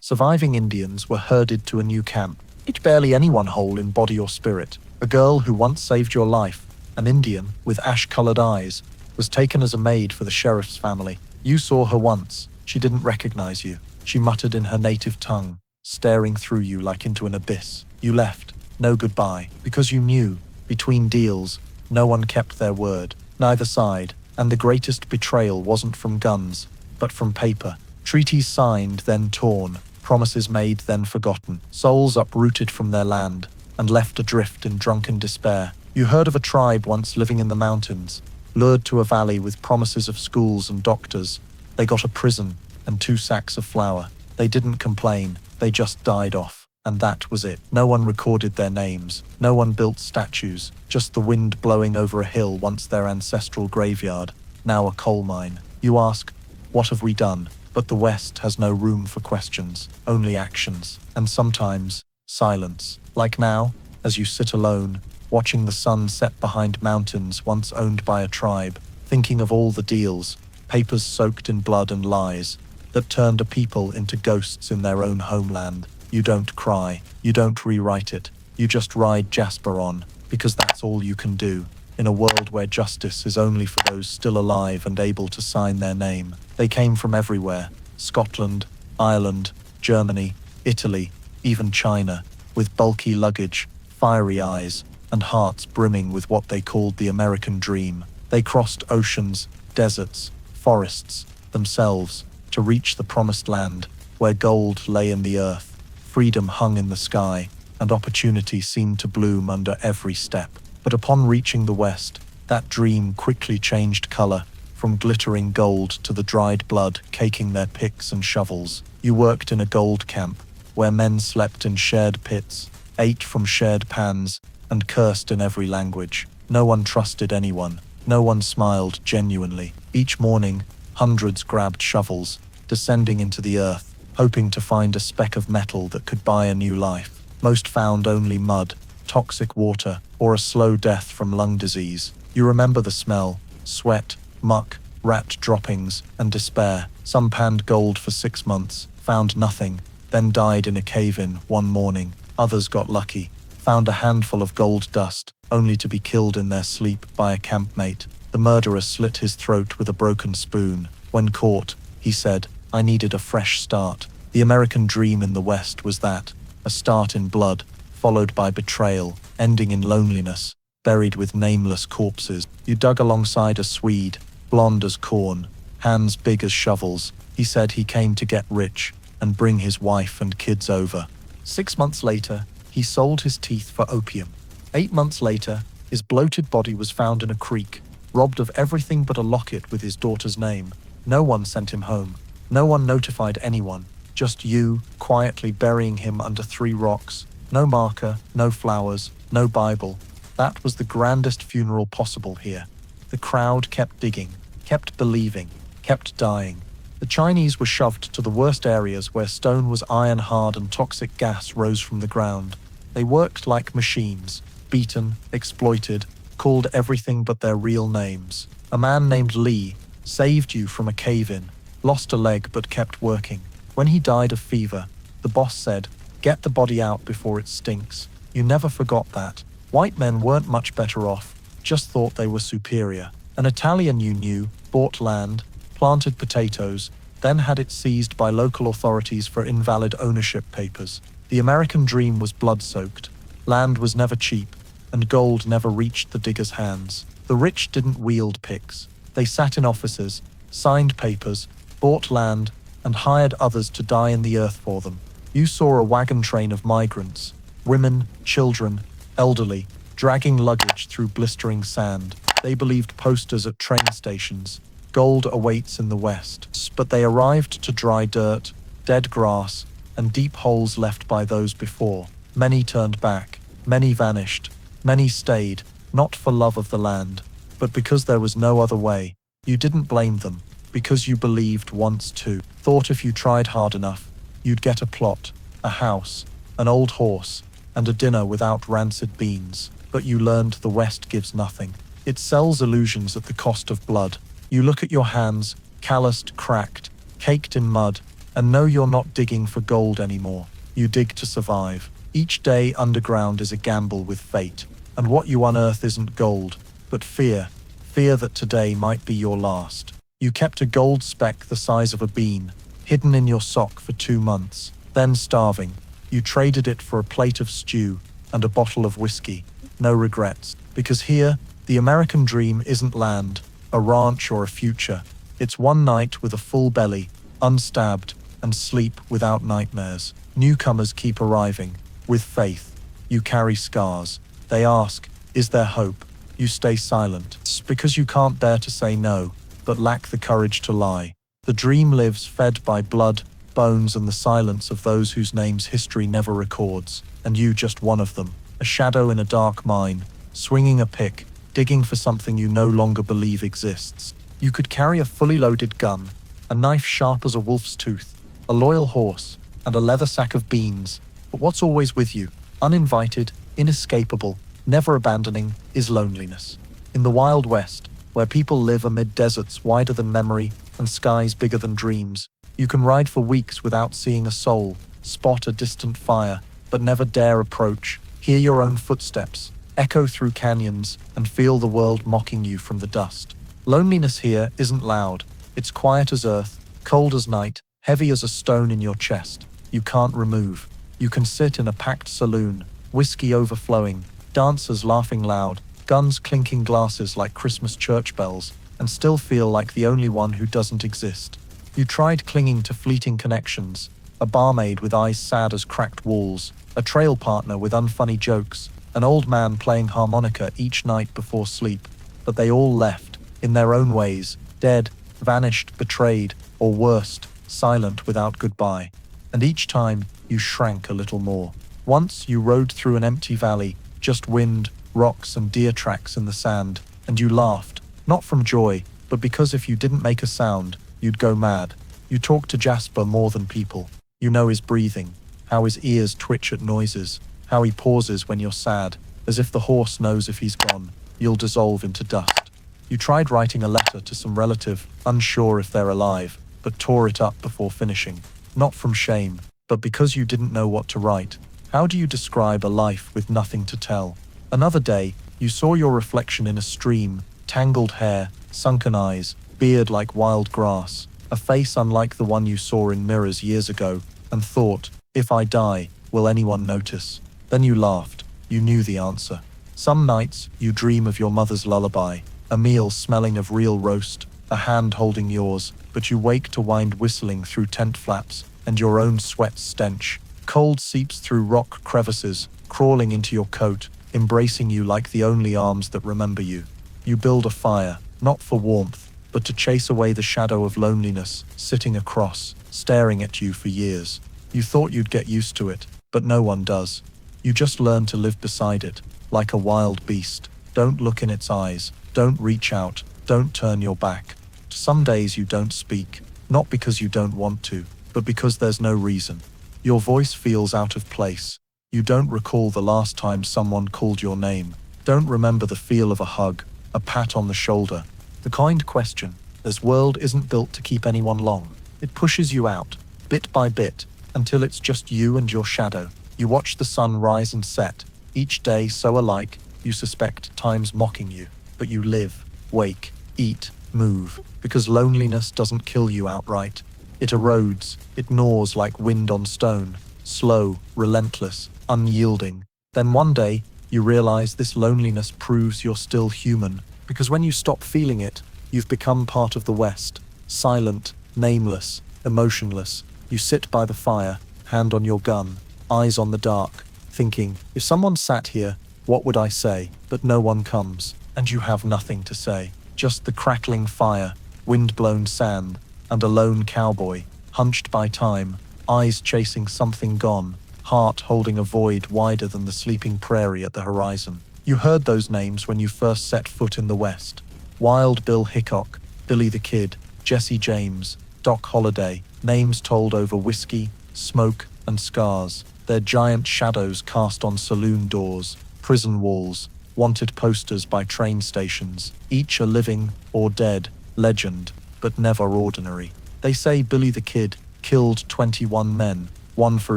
Surviving Indians were herded to a new camp, each barely anyone whole in body or spirit. A girl who once saved your life, an Indian with ash-colored eyes, was taken as a maid for the sheriff's family. You saw her once. She didn't recognize you. She muttered in her native tongue, staring through you like into an abyss. You left. No goodbye, because you knew, between deals, no one kept their word. Neither side. And the greatest betrayal wasn't from guns, but from paper. Treaties signed, then torn. Promises made, then forgotten. Souls uprooted from their land and left adrift in drunken despair. You heard of a tribe once living in the mountains, lured to a valley with promises of schools and doctors. They got a prison and 2 sacks of flour. They didn't complain. They just died off. And that was it. No one recorded their names. No one built statues. Just the wind blowing over a hill, once their ancestral graveyard, now a coal mine. You ask, what have we done? But the West has no room for questions, only actions. And sometimes, silence. Like now, as you sit alone, watching the sun set behind mountains once owned by a tribe, thinking of all the deals, papers soaked in blood and lies, that turned a people into ghosts in their own homeland. You don't cry, you don't rewrite it, you just ride Jasper on, because that's all you can do, in a world where justice is only for those still alive and able to sign their name. They came from everywhere, Scotland, Ireland, Germany, Italy, even China, with bulky luggage, fiery eyes, and hearts brimming with what they called the American dream. They crossed oceans, deserts, forests, themselves, to reach the promised land, where gold lay in the earth, freedom hung in the sky, and opportunity seemed to bloom under every step. But upon reaching the West, that dream quickly changed color, from glittering gold to the dried blood caking their picks and shovels. You worked in a gold camp, where men slept in shared pits, ate from shared pans, and cursed in every language. No one trusted anyone. No one smiled genuinely. Each morning, hundreds grabbed shovels, descending into the earth, hoping to find a speck of metal that could buy a new life. Most found only mud, toxic water, or a slow death from lung disease. You remember the smell: sweat, muck, rat droppings, and despair. Some panned gold for 6 months, found nothing, then died in a cave-in one morning. Others got lucky, found a handful of gold dust, only to be killed in their sleep by a campmate. The murderer slit his throat with a broken spoon. When caught, he said, "I needed a fresh start." The American dream in the West was that, a start in blood, followed by betrayal, ending in loneliness, buried with nameless corpses. You dug alongside a Swede, blonde as corn, hands big as shovels. He said he came to get rich and bring his wife and kids over. 6 months later, he sold his teeth for opium. 8 months later, his bloated body was found in a creek, robbed of everything but a locket with his daughter's name. No one sent him home. No one notified anyone. Just you, quietly burying him under 3 rocks. No marker, no flowers, no Bible. That was the grandest funeral possible here. The crowd kept digging, kept believing, kept dying. The Chinese were shoved to the worst areas where stone was iron hard and toxic gas rose from the ground. They worked like machines, beaten, exploited, called everything but their real names. A man named Lee saved you from a cave-in, lost a leg but kept working. When he died of fever, the boss said, "Get the body out before it stinks." You never forgot that. White men weren't much better off, just thought they were superior. An Italian you knew bought land, planted potatoes, then had it seized by local authorities for invalid ownership papers. The American dream was blood-soaked. Land was never cheap, and gold never reached the diggers' hands. The rich didn't wield picks. They sat in offices, signed papers, bought land, and hired others to die in the earth for them. You saw a wagon train of migrants, women, children, elderly, dragging luggage through blistering sand. They believed posters at train stations. Gold awaits in the West. But they arrived to dry dirt, dead grass, and deep holes left by those before. Many turned back, many vanished, many stayed, not for love of the land, but because there was no other way. You didn't blame them, because you believed once too. Thought if you tried hard enough, you'd get a plot, a house, an old horse, and a dinner without rancid beans. But you learned the West gives nothing. It sells illusions at the cost of blood. You look at your hands, calloused, cracked, caked in mud, and know you're not digging for gold anymore. You dig to survive. Each day underground is a gamble with fate, and what you unearth isn't gold, but fear. Fear that today might be your last. You kept a gold speck the size of a bean, hidden in your sock for 2 months. Then starving, you traded it for a plate of stew and a bottle of whiskey. No regrets, because here, the American dream isn't land, a ranch or a future. It's one night with a full belly, unstabbed, and sleep without nightmares. Newcomers keep arriving, with faith. You carry scars. They ask, is there hope? You stay silent. It's because you can't bear to say no, but lack the courage to lie. The dream lives fed by blood, bones, and the silence of those whose names history never records, and you just one of them, a shadow in a dark mine, swinging a pick, digging for something you no longer believe exists. You could carry a fully loaded gun, a knife sharp as a wolf's tooth, a loyal horse, and a leather sack of beans, but what's always with you, uninvited, inescapable, never abandoning, is loneliness. In the Wild West, where people live amid deserts wider than memory and skies bigger than dreams, you can ride for weeks without seeing a soul, spot a distant fire, but never dare approach, hear your own footsteps, echo through canyons, and feel the world mocking you from the dust. Loneliness here isn't loud. It's quiet as earth, cold as night, heavy as a stone in your chest. You can't remove. You can sit in a packed saloon, whiskey overflowing, dancers laughing loud, guns clinking glasses like Christmas church bells, and still feel like the only one who doesn't exist. You tried clinging to fleeting connections, a barmaid with eyes sad as cracked walls, a trail partner with unfunny jokes, an old man playing harmonica each night before sleep, but they all left, in their own ways, dead, vanished, betrayed, or worst, silent without goodbye. And each time, you shrank a little more. Once you rode through an empty valley, just wind, rocks, and deer tracks in the sand, and you laughed, not from joy, but because if you didn't make a sound, you'd go mad. You talk to Jasper more than people. You know his breathing, how his ears twitch at noises, how he pauses when you're sad, as if the horse knows if he's gone, you'll dissolve into dust. You tried writing a letter to some relative, unsure if they're alive, but tore it up before finishing. Not from shame, but because you didn't know what to write. How do you describe a life with nothing to tell? Another day, you saw your reflection in a stream, tangled hair, sunken eyes, beard like wild grass, a face unlike the one you saw in mirrors years ago, and thought, if I die, will anyone notice? Then you laughed. You knew the answer. Some nights, you dream of your mother's lullaby, a meal smelling of real roast, a hand holding yours, but you wake to wind whistling through tent flaps, and your own sweat stench. Cold seeps through rock crevices, crawling into your coat, embracing you like the only arms that remember you. You build a fire, not for warmth, but to chase away the shadow of loneliness, sitting across, staring at you for years. You thought you'd get used to it, but no one does. You just learn to live beside it, like a wild beast. Don't look in its eyes, don't reach out, don't turn your back. Some days you don't speak, not because you don't want to, but because there's no reason. Your voice feels out of place. You don't recall the last time someone called your name. Don't remember the feel of a hug, a pat on the shoulder. The kind question, this world isn't built to keep anyone long. It pushes you out, bit by bit, until it's just you and your shadow. You watch the sun rise and set, each day so alike, you suspect time's mocking you. But you live, wake, eat, move, because loneliness doesn't kill you outright. It erodes, it gnaws like wind on stone, slow, relentless, unyielding. Then one day, you realize this loneliness proves you're still human, because when you stop feeling it, you've become part of the West, silent, nameless, emotionless. You sit by the fire, hand on your gun, eyes on the dark, thinking, if someone sat here, what would I say? But no one comes, and you have nothing to say. Just the crackling fire, wind-blown sand, and a lone cowboy, hunched by time, eyes chasing something gone, heart holding a void wider than the sleeping prairie at the horizon. You heard those names when you first set foot in the West. Wild Bill Hickok, Billy the Kid, Jesse James, Doc Holliday, names told over whiskey, smoke, and scars. Their giant shadows cast on saloon doors, prison walls, wanted posters by train stations, each a living, or dead, legend, but never ordinary. They say Billy the Kid killed 21 men, one for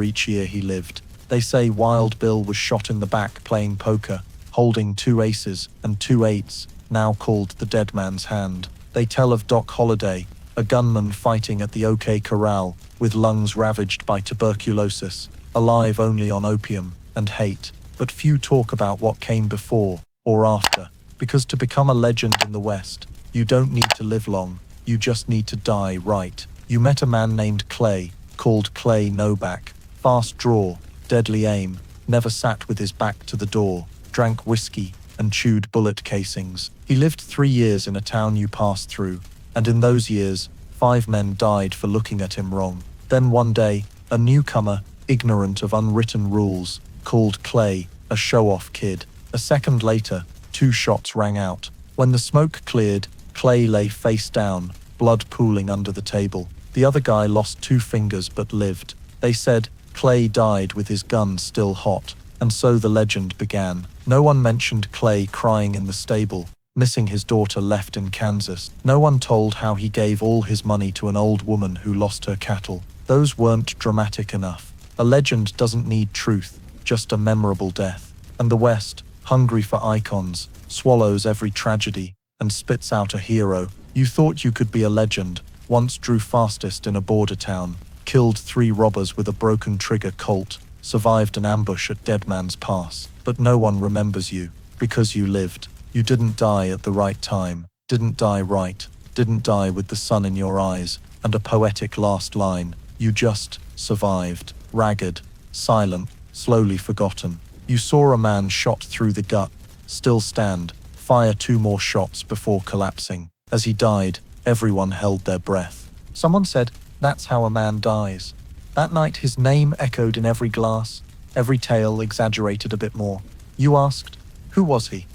each year he lived. They say Wild Bill was shot in the back playing poker, holding 2 aces and 2 eights, now called the dead man's hand. They tell of Doc Holliday, a gunman fighting at the OK Corral, with lungs ravaged by tuberculosis, alive only on opium and hate. But few talk about what came before or after, because to become a legend in the West, you don't need to live long, you just need to die right. You met a man named Clay, called Clay Noback, fast draw, deadly aim, never sat with his back to the door, drank whiskey and chewed bullet casings. He lived 3 years in a town you passed through, and in those years, 5 men died for looking at him wrong. Then one day, a newcomer, ignorant of unwritten rules, called Clay a show-off kid. A second later, 2 shots rang out. When the smoke cleared, Clay lay face down, blood pooling under the table. The other guy lost 2 fingers but lived. They said Clay died with his gun still hot, and so the legend began. No one mentioned Clay crying in the stable, missing his daughter left in Kansas. No one told how he gave all his money to an old woman who lost her cattle. Those weren't dramatic enough. A legend doesn't need truth, just a memorable death. And the West, hungry for icons, swallows every tragedy and spits out a hero. You thought you could be a legend, once drew fastest in a border town, killed 3 robbers with a broken trigger Colt, survived an ambush at Dead Man's Pass. But no one remembers you, because you lived. You didn't die at the right time, didn't die right, didn't die with the sun in your eyes, and a poetic last line. You just survived, ragged, silent, slowly forgotten. You saw a man shot through the gut, still stand, fire 2 more shots before collapsing. As he died, everyone held their breath. Someone said, that's how a man dies. That night his name echoed in every glass, every tale exaggerated a bit more. You asked, who was he?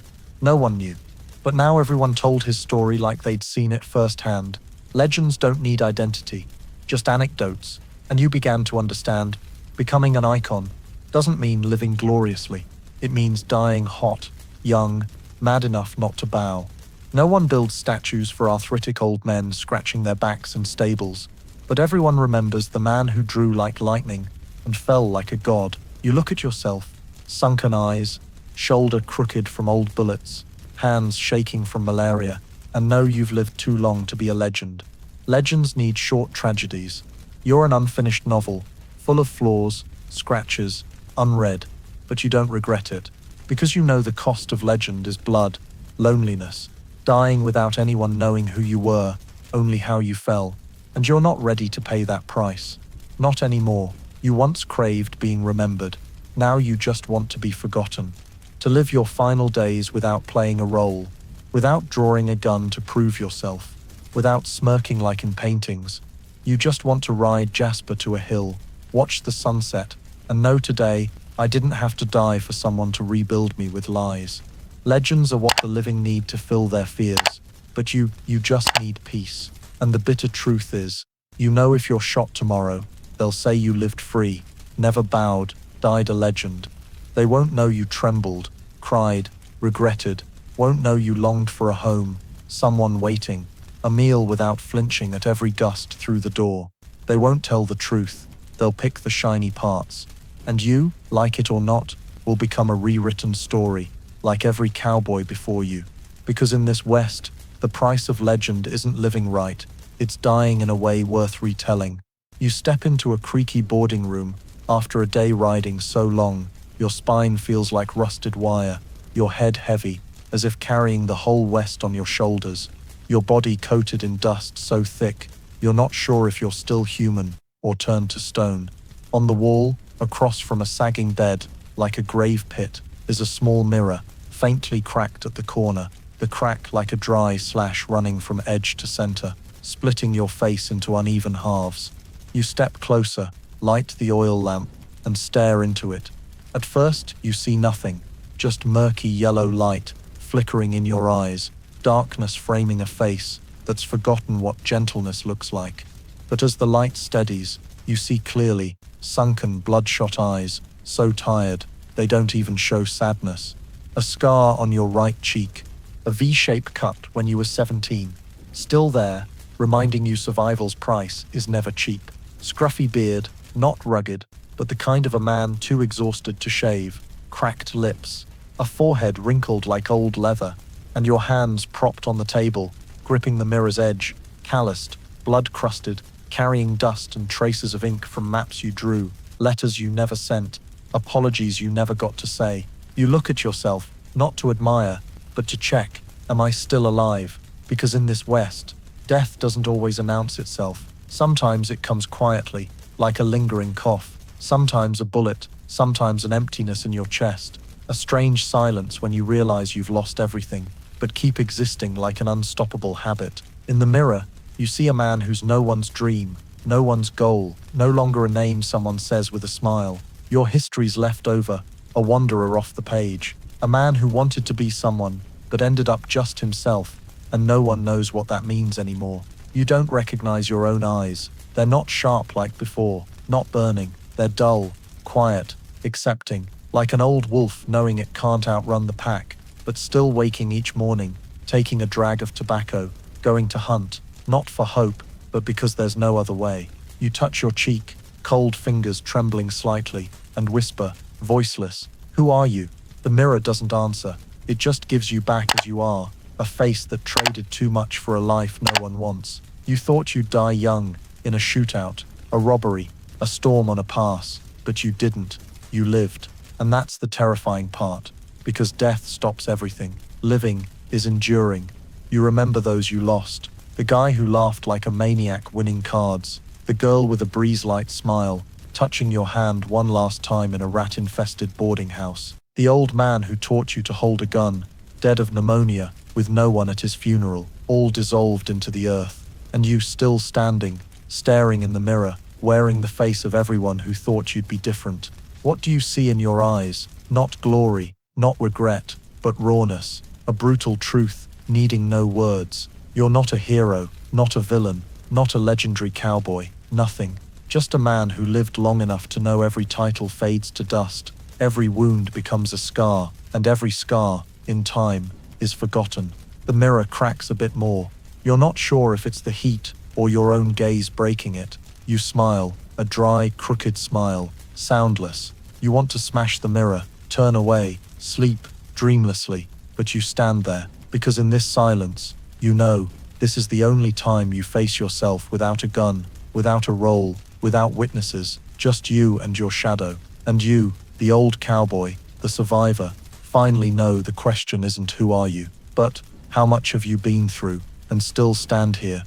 No one knew. But now everyone told his story like they'd seen it firsthand. Legends don't need identity, just anecdotes. And you began to understand, becoming an icon doesn't mean living gloriously. It means dying hot, young, mad enough not to bow. No one builds statues for arthritic old men scratching their backs in stables, but everyone remembers the man who drew like lightning and fell like a god. You look at yourself, sunken eyes, shoulder crooked from old bullets, hands shaking from malaria, and know you've lived too long to be a legend. Legends need short tragedies. You're an unfinished novel, full of flaws, scratches, unread, but you don't regret it, because you know the cost of legend is blood, loneliness, dying without anyone knowing who you were, only how you fell, and you're not ready to pay that price. Not anymore. You once craved being remembered. Now you just want to be forgotten. To live your final days without playing a role, without drawing a gun to prove yourself, without smirking like in paintings. You just want to ride Jasper to a hill, watch the sunset, and know today I didn't have to die for someone to rebuild me with lies. Legends are what the living need to fill their fears, but you just need peace. And the bitter truth is, you know if you're shot tomorrow, they'll say you lived free, never bowed, died a legend. They won't know you trembled, cried, regretted, won't know you longed for a home, someone waiting, a meal without flinching at every gust through the door. They won't tell the truth, they'll pick the shiny parts. And you, like it or not, will become a rewritten story, like every cowboy before you. Because in this West, the price of legend isn't living right, it's dying in a way worth retelling. You step into a creaky boarding room after a day riding so long, your spine feels like rusted wire, your head heavy, as if carrying the whole West on your shoulders, your body coated in dust so thick, you're not sure if you're still human or turned to stone. On the wall, across from a sagging bed, like a grave pit, is a small mirror, faintly cracked at the corner, the crack like a dry slash running from edge to center, splitting your face into uneven halves. You step closer, light the oil lamp, and stare into it. At first, you see nothing, just murky yellow light flickering in your eyes, darkness framing a face that's forgotten what gentleness looks like. But as the light steadies, you see clearly, sunken, bloodshot eyes, so tired, they don't even show sadness. A scar on your right cheek, a V-shaped cut when you were 17, still there, reminding you survival's price is never cheap. Scruffy beard, not rugged, but the kind of a man too exhausted to shave, cracked lips, a forehead wrinkled like old leather, and your hands propped on the table, gripping the mirror's edge, calloused, blood-crusted, carrying dust and traces of ink from maps you drew, letters you never sent, apologies you never got to say. You look at yourself, not to admire, but to check, am I still alive? Because in this West, death doesn't always announce itself. Sometimes it comes quietly, like a lingering cough, sometimes a bullet, sometimes an emptiness in your chest, a strange silence when you realize you've lost everything, but keep existing like an unstoppable habit. In the mirror, you see a man who's no one's dream, no one's goal, no longer a name someone says with a smile. Your history's left over, a wanderer off the page, a man who wanted to be someone, but ended up just himself, and no one knows what that means anymore. You don't recognize your own eyes. They're not sharp like before, not burning. They're dull, quiet, accepting, like an old wolf knowing it can't outrun the pack, but still waking each morning, taking a drag of tobacco, going to hunt, not for hope, but because there's no other way. You touch your cheek, cold fingers trembling slightly, and whisper, voiceless, "Who are you?" The mirror doesn't answer. It just gives you back as you are, a face that traded too much for a life no one wants. You thought you'd die young, in a shootout, a robbery, a storm on a pass, but you didn't. You lived. And that's the terrifying part, because death stops everything. Living is enduring. You remember those you lost. The guy who laughed like a maniac winning cards. The girl with a breeze-light smile, touching your hand one last time in a rat-infested boarding house. The old man who taught you to hold a gun, dead of pneumonia, with no one at his funeral, all dissolved into the earth. And you still standing, staring in the mirror, wearing the face of everyone who thought you'd be different. What do you see in your eyes? Not glory, not regret, but rawness, a brutal truth, needing no words. You're not a hero, not a villain, not a legendary cowboy, nothing. Just a man who lived long enough to know every title fades to dust, every wound becomes a scar, and every scar, in time, is forgotten. The mirror cracks a bit more. You're not sure if it's the heat or your own gaze breaking it. You smile, a dry, crooked smile, soundless, You want to smash the mirror, turn away, sleep dreamlessly, but you stand there, because in this silence, you know, this is the only time you face yourself without a gun, without a role, without witnesses, just you and your shadow. And you, the old cowboy, the survivor, finally know the question isn't who are you, but how much have you been through, and still stand here.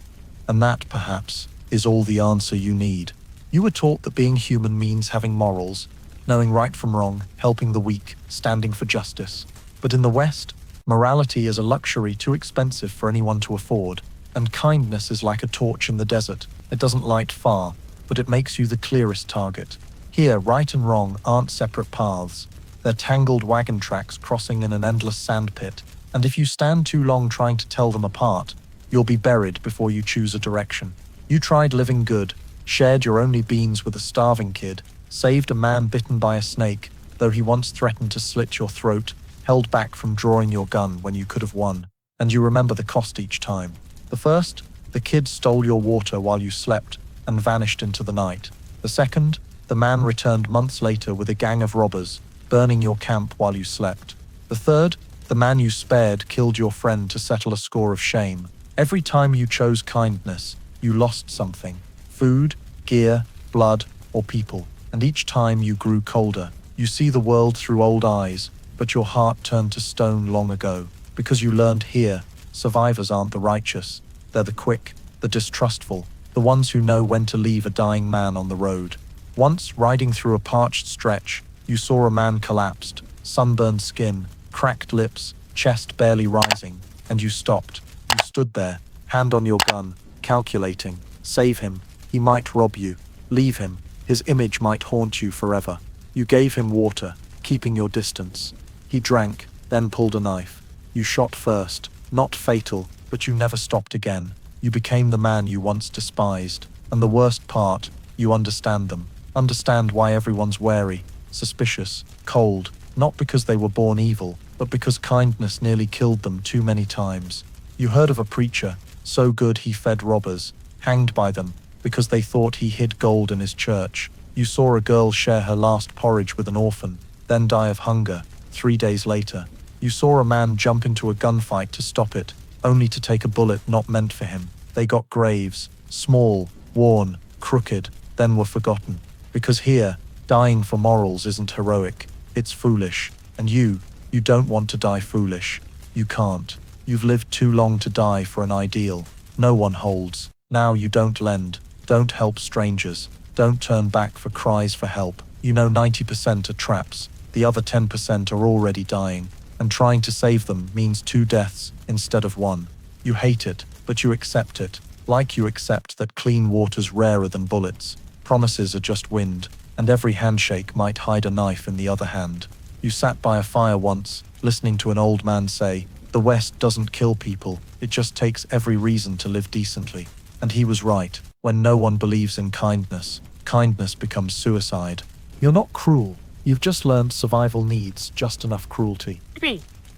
And that, perhaps, is all the answer you need. You were taught that being human means having morals, knowing right from wrong, helping the weak, standing for justice. But in the West, morality is a luxury too expensive for anyone to afford, and kindness is like a torch in the desert. It doesn't light far, but it makes you the clearest target. Here, right and wrong aren't separate paths. They're tangled wagon tracks crossing in an endless sandpit, and if you stand too long trying to tell them apart, you'll be buried before you choose a direction. You tried living good, shared your only beans with a starving kid, saved a man bitten by a snake, though he once threatened to slit your throat, held back from drawing your gun when you could have won, and you remember the cost each time. The first, the kid stole your water while you slept and vanished into the night. The second, the man returned months later with a gang of robbers, burning your camp while you slept. The third, the man you spared killed your friend to settle a score of shame. Every time you chose kindness, you lost something: food, gear, blood, or people. And each time you grew colder. You see the world through old eyes, but your heart turned to stone long ago, because you learned here, survivors aren't the righteous, they're the quick, the distrustful, the ones who know when to leave a dying man on the road. Once, riding through a parched stretch, you saw a man collapsed, sunburned skin, cracked lips, chest barely rising, and you stopped. You stood there, hand on your gun, calculating. Save him, he might rob you. Leave him, his image might haunt you forever. You gave him water, keeping your distance. He drank, then pulled a knife. You shot first, not fatal, but you never stopped again. You became the man you once despised. And the worst part, you understand them. Understand why everyone's wary, suspicious, cold, not because they were born evil, but because kindness nearly killed them too many times. You heard of a preacher, so good he fed robbers, hanged by them, because they thought he hid gold in his church. You saw a girl share her last porridge with an orphan, then die of hunger, 3 days later. You saw a man jump into a gunfight to stop it, only to take a bullet not meant for him. They got graves, small, worn, crooked, then were forgotten. Because here, dying for morals isn't heroic, it's foolish. And you don't want to die foolish. You can't. You've lived too long to die for an ideal no one holds. Now you don't lend, don't help strangers, don't turn back for cries for help. You know 90% are traps, the other 10% are already dying, and trying to save them means 2 deaths instead of 1. You hate it, but you accept it, like you accept that clean water's rarer than bullets. Promises are just wind, and every handshake might hide a knife in the other hand. You sat by a fire once, listening to an old man say, "The West doesn't kill people, it just takes every reason to live decently." And he was right. When no one believes in kindness, kindness becomes suicide. You're not cruel, you've just learned survival needs just enough cruelty.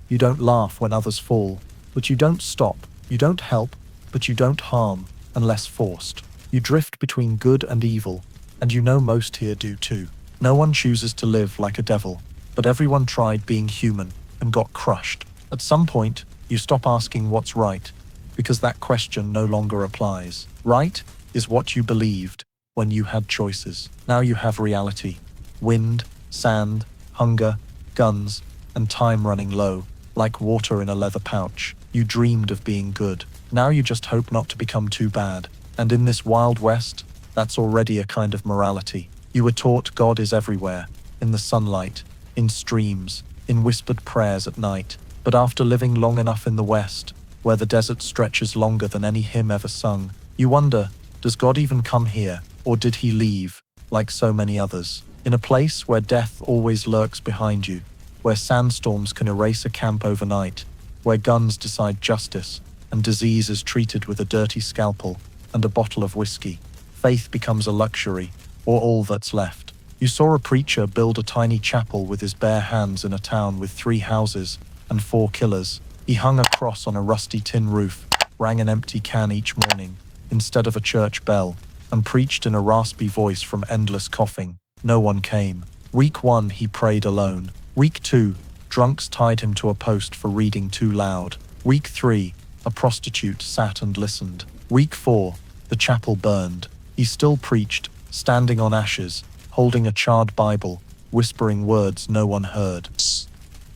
You don't laugh when others fall, but you don't stop. You don't help, but you don't harm, unless forced. You drift between good and evil, and you know most here do too. No one chooses to live like a devil, but everyone tried being human and got crushed. At some point, you stop asking what's right, because that question no longer applies. Right is what you believed when you had choices. Now you have reality. Wind, sand, hunger, guns, and time running low, like water in a leather pouch. You dreamed of being good. Now you just hope not to become too bad. And in this Wild West, that's already a kind of morality. You were taught God is everywhere, in the sunlight, in streams, in whispered prayers at night. But after living long enough in the West, where the desert stretches longer than any hymn ever sung, you wonder, does God even come here, or did he leave, like so many others? In a place where death always lurks behind you, where sandstorms can erase a camp overnight, where guns decide justice, and disease is treated with a dirty scalpel and a bottle of whiskey. Faith becomes a luxury, or all that's left. You saw a preacher build a tiny chapel with his bare hands in a town with 3 houses and 4 killers. He hung a cross on a rusty tin roof, rang an empty can each morning instead of a church bell, and preached in a raspy voice from endless coughing. No one came. Week 1, he prayed alone. Week 2, drunks tied him to a post for reading too loud. Week 3, a prostitute sat and listened. Week 4, the chapel burned. He still preached, standing on ashes, holding a charred Bible, whispering words no one heard.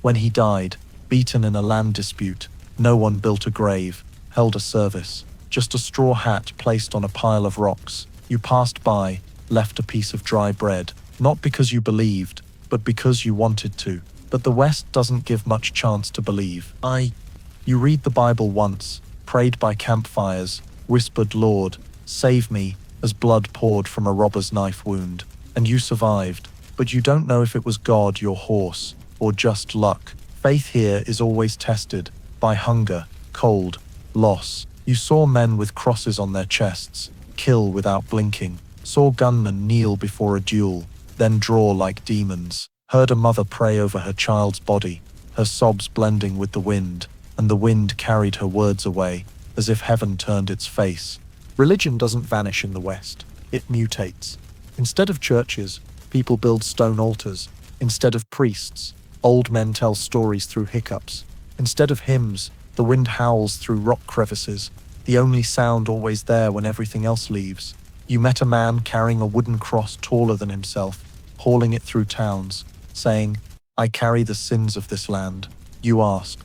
When he died, beaten in a land dispute, no one built a grave, held a service, just a straw hat placed on a pile of rocks. You passed by, left a piece of dry bread, not because you believed, but because you wanted to. But the West doesn't give much chance to believe. You read the Bible once, prayed by campfires, whispered, "Lord, save me," as blood poured from a robber's knife wound. And you survived, but you don't know if it was God, your horse, or just luck. Faith here is always tested by hunger, cold, loss. You saw men with crosses on their chests, kill without blinking, saw gunmen kneel before a duel, then draw like demons, heard a mother pray over her child's body, her sobs blending with the wind, and the wind carried her words away, as if heaven turned its face. Religion doesn't vanish in the West, it mutates. Instead of churches, people build stone altars. Instead of priests, old men tell stories through hiccups. Instead of hymns, the wind howls through rock crevices, the only sound always there when everything else leaves. You met a man carrying a wooden cross taller than himself, hauling it through towns, saying, "I carry the sins of this land." You asked,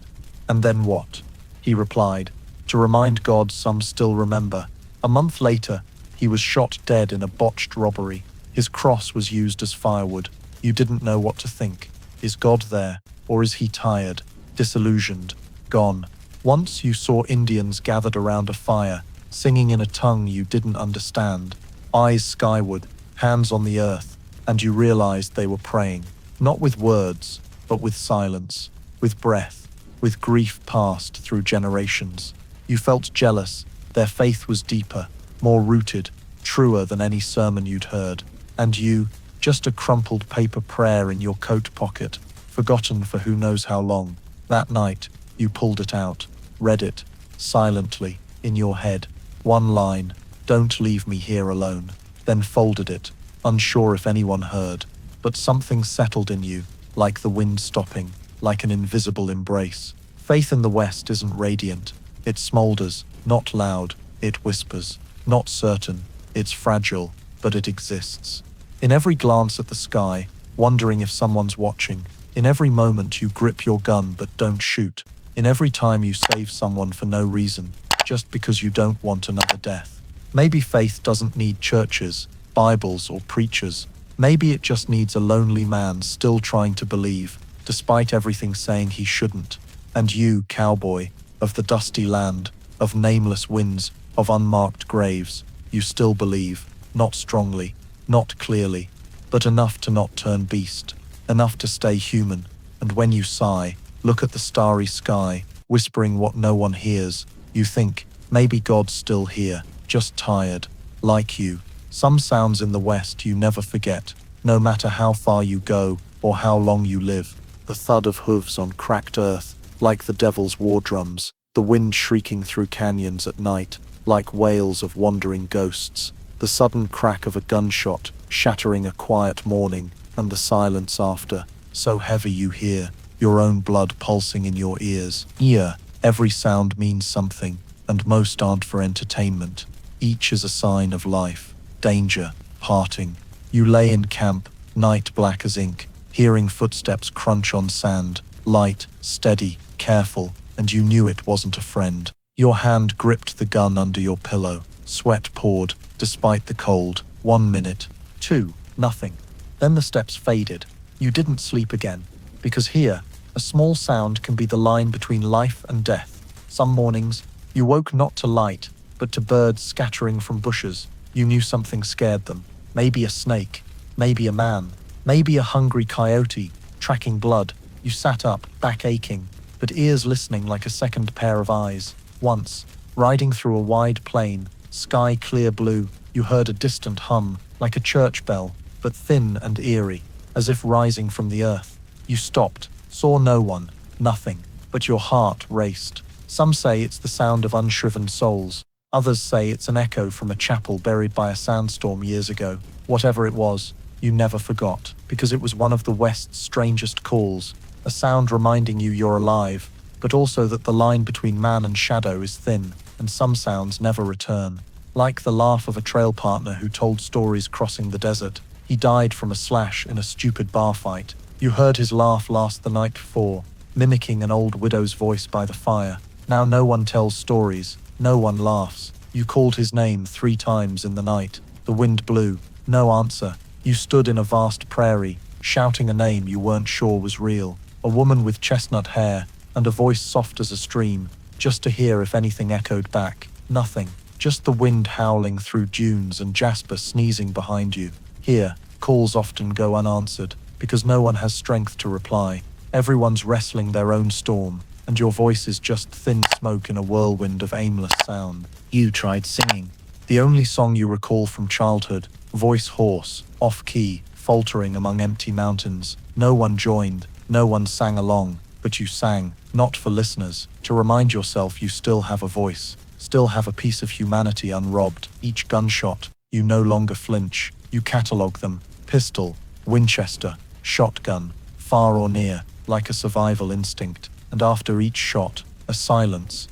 "And then what?" He replied, "To remind God some still remember." A month later, he was shot dead in a botched robbery. His cross was used as firewood. You didn't know what to think. Is God there, or is he tired, disillusioned, gone? Once you saw Indians gathered around a fire, singing in a tongue you didn't understand, eyes skyward, hands on the earth, and you realized they were praying, not with words, but with silence, with breath, with grief passed through generations. You felt jealous. Their faith was deeper, more rooted, truer than any sermon you'd heard. And you, just a crumpled paper prayer in your coat pocket, forgotten for who knows how long. That night, you pulled it out, read it, silently, in your head. One line, "Don't leave me here alone," then folded it, unsure if anyone heard. But something settled in you, like the wind stopping, like an invisible embrace. Faith in the West isn't radiant. It smolders, not loud, it whispers. Not certain, it's fragile, but it exists. In every glance at the sky, wondering if someone's watching. In every moment you grip your gun but don't shoot. In every time you save someone for no reason, just because you don't want another death. Maybe faith doesn't need churches, Bibles, or preachers. Maybe it just needs a lonely man still trying to believe, despite everything saying he shouldn't. And you, cowboy, of the dusty land, of nameless winds, of unmarked graves, you still believe, not strongly, not clearly, but enough to not turn beast, enough to stay human. And when you sigh, look at the starry sky, whispering what no one hears, you think, maybe God's still here, just tired, like you. Some sounds in the West you never forget, no matter how far you go or how long you live. The thud of hooves on cracked earth, like the devil's war drums, the wind shrieking through canyons at night, like wails of wandering ghosts, the sudden crack of a gunshot, shattering a quiet morning, and the silence after, so heavy you hear, your own blood pulsing in your ears. Every sound means something, and most aren't for entertainment. Each is a sign of life, danger, parting. You lay in camp, night black as ink, hearing footsteps crunch on sand, light, steady, careful, and you knew it wasn't a friend. Your hand gripped the gun under your pillow. Sweat poured, despite the cold. 1 minute. 2. Nothing. Then the steps faded. You didn't sleep again. Because here, a small sound can be the line between life and death. Some mornings, you woke not to light, but to birds scattering from bushes. You knew something scared them. Maybe a snake. Maybe a man. Maybe a hungry coyote, tracking blood. You sat up, back aching, but ears listening like a second pair of eyes. Once, riding through a wide plain, sky clear blue, you heard a distant hum, like a church bell, but thin and eerie, as if rising from the earth. You stopped, saw no one, nothing, but your heart raced. Some say it's the sound of unshriven souls. Others say it's an echo from a chapel buried by a sandstorm years ago. Whatever it was, you never forgot, because it was one of the West's strangest calls, a sound reminding you you're alive, but also that the line between man and shadow is thin, and some sounds never return. Like the laugh of a trail partner who told stories crossing the desert. He died from a slash in a stupid bar fight. You heard his laugh last the night before, mimicking an old widow's voice by the fire. Now no one tells stories, no one laughs. You called his name 3 times in the night. The wind blew. No answer. You stood in a vast prairie, shouting a name you weren't sure was real. A woman with chestnut hair, and a voice soft as a stream, just to hear if anything echoed back. Nothing. Just the wind howling through dunes and Jasper sneezing behind you. Here, calls often go unanswered, because no one has strength to reply. Everyone's wrestling their own storm, and your voice is just thin smoke in a whirlwind of aimless sound. You tried singing. The only song you recall from childhood, voice hoarse, off-key, faltering among empty mountains. No one joined, no one sang along, but you sang, not for listeners, to remind yourself you still have a voice, still have a piece of humanity unrobbed. Each gunshot, you no longer flinch. You catalogue them, pistol, Winchester, shotgun, far or near, like a survival instinct. And after each shot, a silence,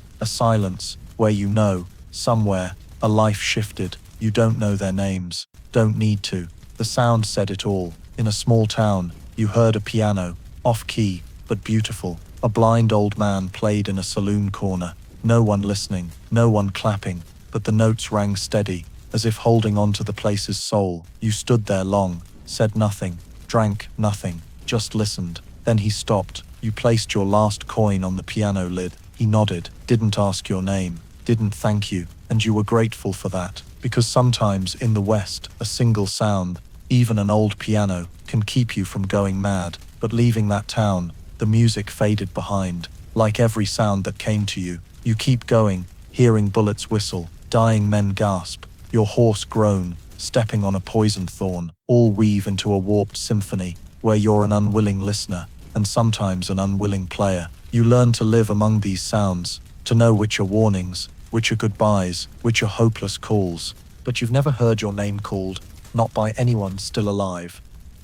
where you know, somewhere, a life shifted. You don't know their names, don't need to. The sound said it all. In a small town, you heard a piano, off-key, but beautiful. A blind old man played in a saloon corner. No one listening, no one clapping, but the notes rang steady, as if holding on to the place's soul. You stood there long, said nothing, drank nothing, just listened. Then he stopped. You placed your last coin on the piano lid. He nodded, didn't ask your name, didn't thank you, and you were grateful for that, because sometimes in the West, a single sound, even an old piano, can keep you from going mad. But leaving that town, the music faded behind. Like every sound that came to you, you keep going, hearing bullets whistle, dying men gasp, your horse groan, stepping on a poisoned thorn, all weave into a warped symphony, where you're an unwilling listener, and sometimes an unwilling player. You learn to live among these sounds, to know which are warnings, which are goodbyes, which are hopeless calls. But you've never heard your name called, not by anyone still alive.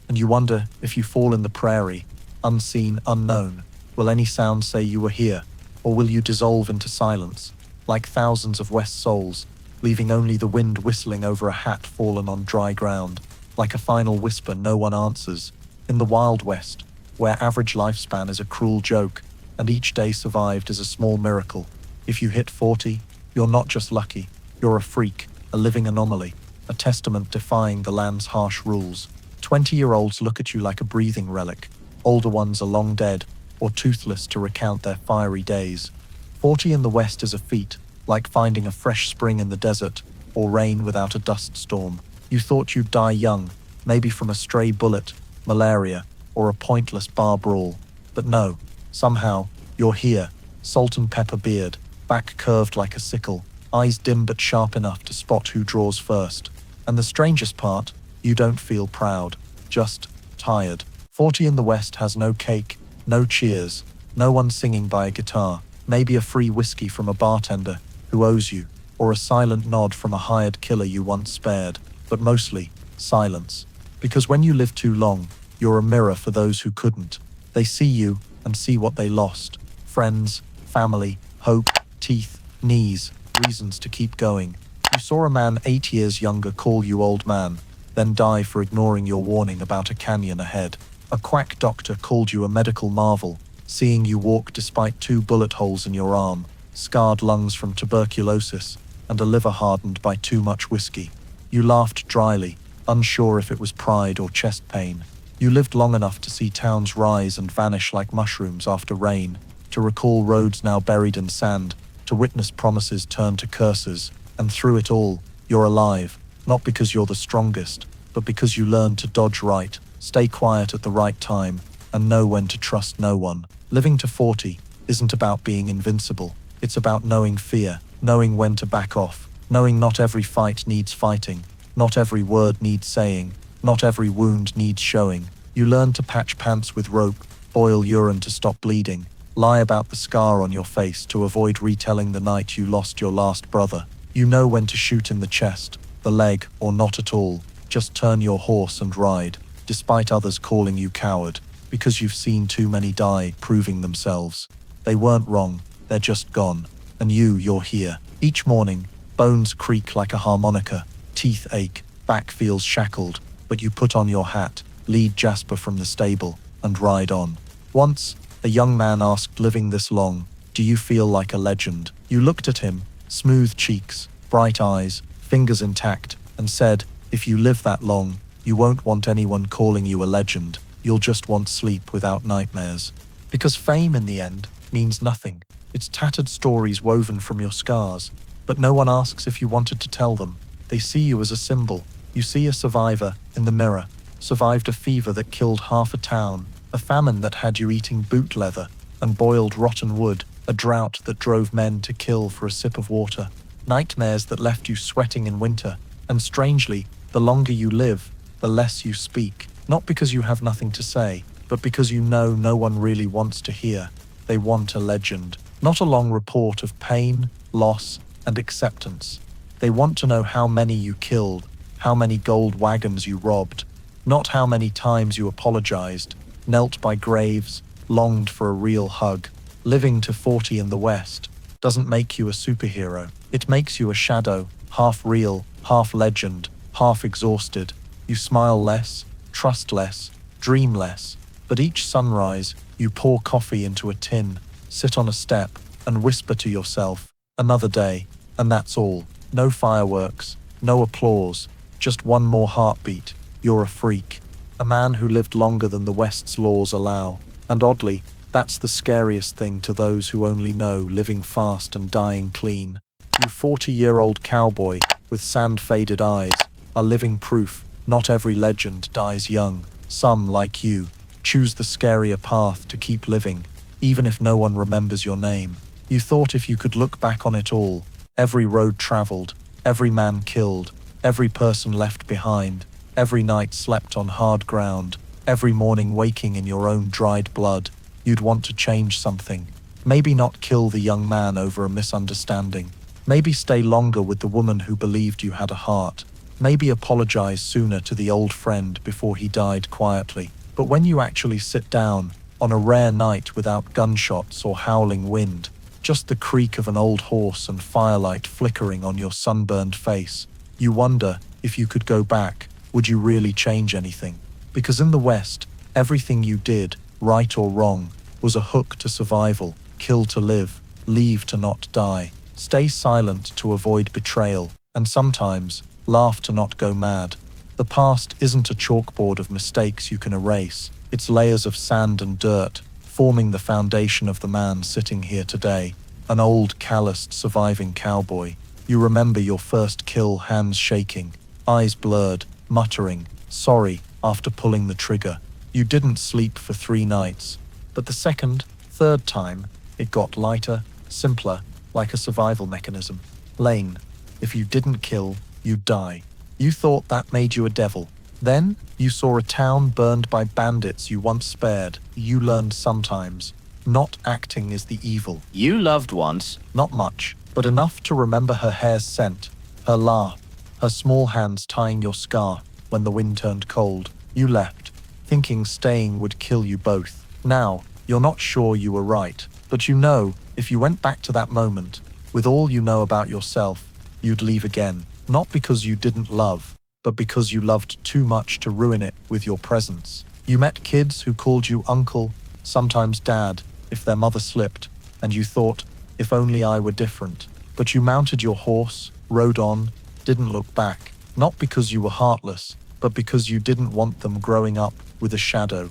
And you wonder, if you fall in the prairie, unseen, unknown, will any sound say you were here, or will you dissolve into silence, like thousands of West souls, leaving only the wind whistling over a hat fallen on dry ground, like a final whisper no one answers. In the Wild West, where average lifespan is a cruel joke, and each day survived is a small miracle, if you hit 40, you're not just lucky, you're a freak, a living anomaly, a testament defying the land's harsh rules. 20-year-olds look at you like a breathing relic, older ones are long dead, or toothless to recount their fiery days. 40 in the West is a feat, like finding a fresh spring in the desert, or rain without a dust storm. You thought you'd die young, maybe from a stray bullet, malaria, or a pointless bar brawl. But no, somehow, you're here, salt and pepper beard, back curved like a sickle, eyes dim but sharp enough to spot who draws first. And the strangest part, you don't feel proud, just tired. 40 in the West has no cake, no cheers, no one singing by a guitar, maybe a free whiskey from a bartender who owes you, or a silent nod from a hired killer you once spared, but mostly, silence. Because when you live too long, you're a mirror for those who couldn't. They see you and see what they lost. Friends, family, hope, teeth, knees, reasons to keep going. You saw a man 8 years younger call you old man, then die for ignoring your warning about a canyon ahead. A quack doctor called you a medical marvel, seeing you walk despite 2 bullet holes in your arm, scarred lungs from tuberculosis, and a liver hardened by too much whiskey. You laughed dryly, unsure if it was pride or chest pain. You lived long enough to see towns rise and vanish like mushrooms after rain, to recall roads now buried in sand, to witness promises turn to curses, and through it all, you're alive, not because you're the strongest, but because you learned to dodge right, stay quiet at the right time, and know when to trust no one. Living to 40 isn't about being invincible. It's about knowing fear, knowing when to back off, knowing not every fight needs fighting, not every word needs saying, not every wound needs showing. You learn to patch pants with rope, boil urine to stop bleeding, lie about the scar on your face to avoid retelling the night you lost your last brother. You know when to shoot in the chest, the leg, or not at all, Just turn your horse and ride, despite others calling you coward, because you've seen too many die proving themselves. They weren't wrong, they're just gone. And you're here. Each morning, bones creak like a harmonica, teeth ache, back feels shackled, but you put on your hat, lead Jasper from the stable, and ride on. Once, a young man asked, living this long, do you feel like a legend? You looked at him, smooth cheeks, bright eyes, fingers intact, and said, if you live that long, you won't want anyone calling you a legend. You'll just want sleep without nightmares. Because fame, in the end, means nothing. It's tattered stories woven from your scars. But no one asks if you wanted to tell them. They see you as a symbol. You see a survivor in the mirror. Survived a fever that killed half a town, a famine that had you eating boot leather and boiled rotten wood, a drought that drove men to kill for a sip of water, nightmares that left you sweating in winter. And strangely, the longer you live, the less you speak. Not because you have nothing to say, but because you know no one really wants to hear. They want a legend, not a long report of pain, loss, and acceptance. They want to know how many you killed, how many gold wagons you robbed, not how many times you apologized, knelt by graves, longed for a real hug. Living to 40 in the West doesn't make you a superhero. It makes you a shadow, half real, half legend, half exhausted. You smile less, trust less, dream less. But each sunrise, you pour coffee into a tin, sit on a step, and whisper to yourself, another day, and that's all. No fireworks, no applause, just one more heartbeat. You're a freak. A man who lived longer than the West's laws allow. And oddly, that's the scariest thing to those who only know living fast and dying clean. You 40-year-old cowboy with sand-faded eyes are living proof not every legend dies young. Some, like you, choose the scarier path to keep living, even if no one remembers your name. You thought if you could look back on it all, every road traveled, every man killed, every person left behind, every night slept on hard ground, every morning waking in your own dried blood, you'd want to change something. Maybe not kill the young man over a misunderstanding. Maybe stay longer with the woman who believed you had a heart. Maybe apologize sooner to the old friend before he died quietly. But when you actually sit down, on a rare night without gunshots or howling wind, just the creak of an old horse and firelight flickering on your sunburned face, you wonder, if you could go back, would you really change anything? Because in the West, everything you did, right or wrong, was a hook to survival, kill to live, leave to not die, stay silent to avoid betrayal, and sometimes, laugh to not go mad. The past isn't a chalkboard of mistakes you can erase. It's layers of sand and dirt, forming the foundation of the man sitting here today. An old, calloused, surviving cowboy. You remember your first kill, hands shaking, eyes blurred, muttering, sorry, after pulling the trigger. You didn't sleep for 3 nights. But the second, third time, it got lighter, simpler, like a survival mechanism. Lane, if you didn't kill, you'd die. You thought that made you a devil. Then, you saw a town burned by bandits you once spared. You learned sometimes, not acting is the evil. You loved once. Not much, but enough to remember her hair's scent, her laugh, her small hands tying your scarf when the wind turned cold. You left, thinking staying would kill you both. Now, you're not sure you were right, but you know, if you went back to that moment, with all you know about yourself, you'd leave again. Not because you didn't love, but because you loved too much to ruin it with your presence. You met kids who called you uncle, sometimes dad, if their mother slipped, and you thought, if only I were different. But you mounted your horse, rode on, didn't look back, not because you were heartless, but because you didn't want them growing up with a shadow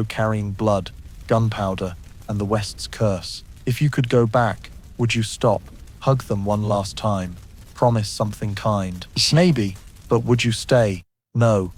carrying blood, gunpowder, and the West's curse. If you could go back, would you stop, hug them one last time, promise something kind? Maybe, but would you stay? No,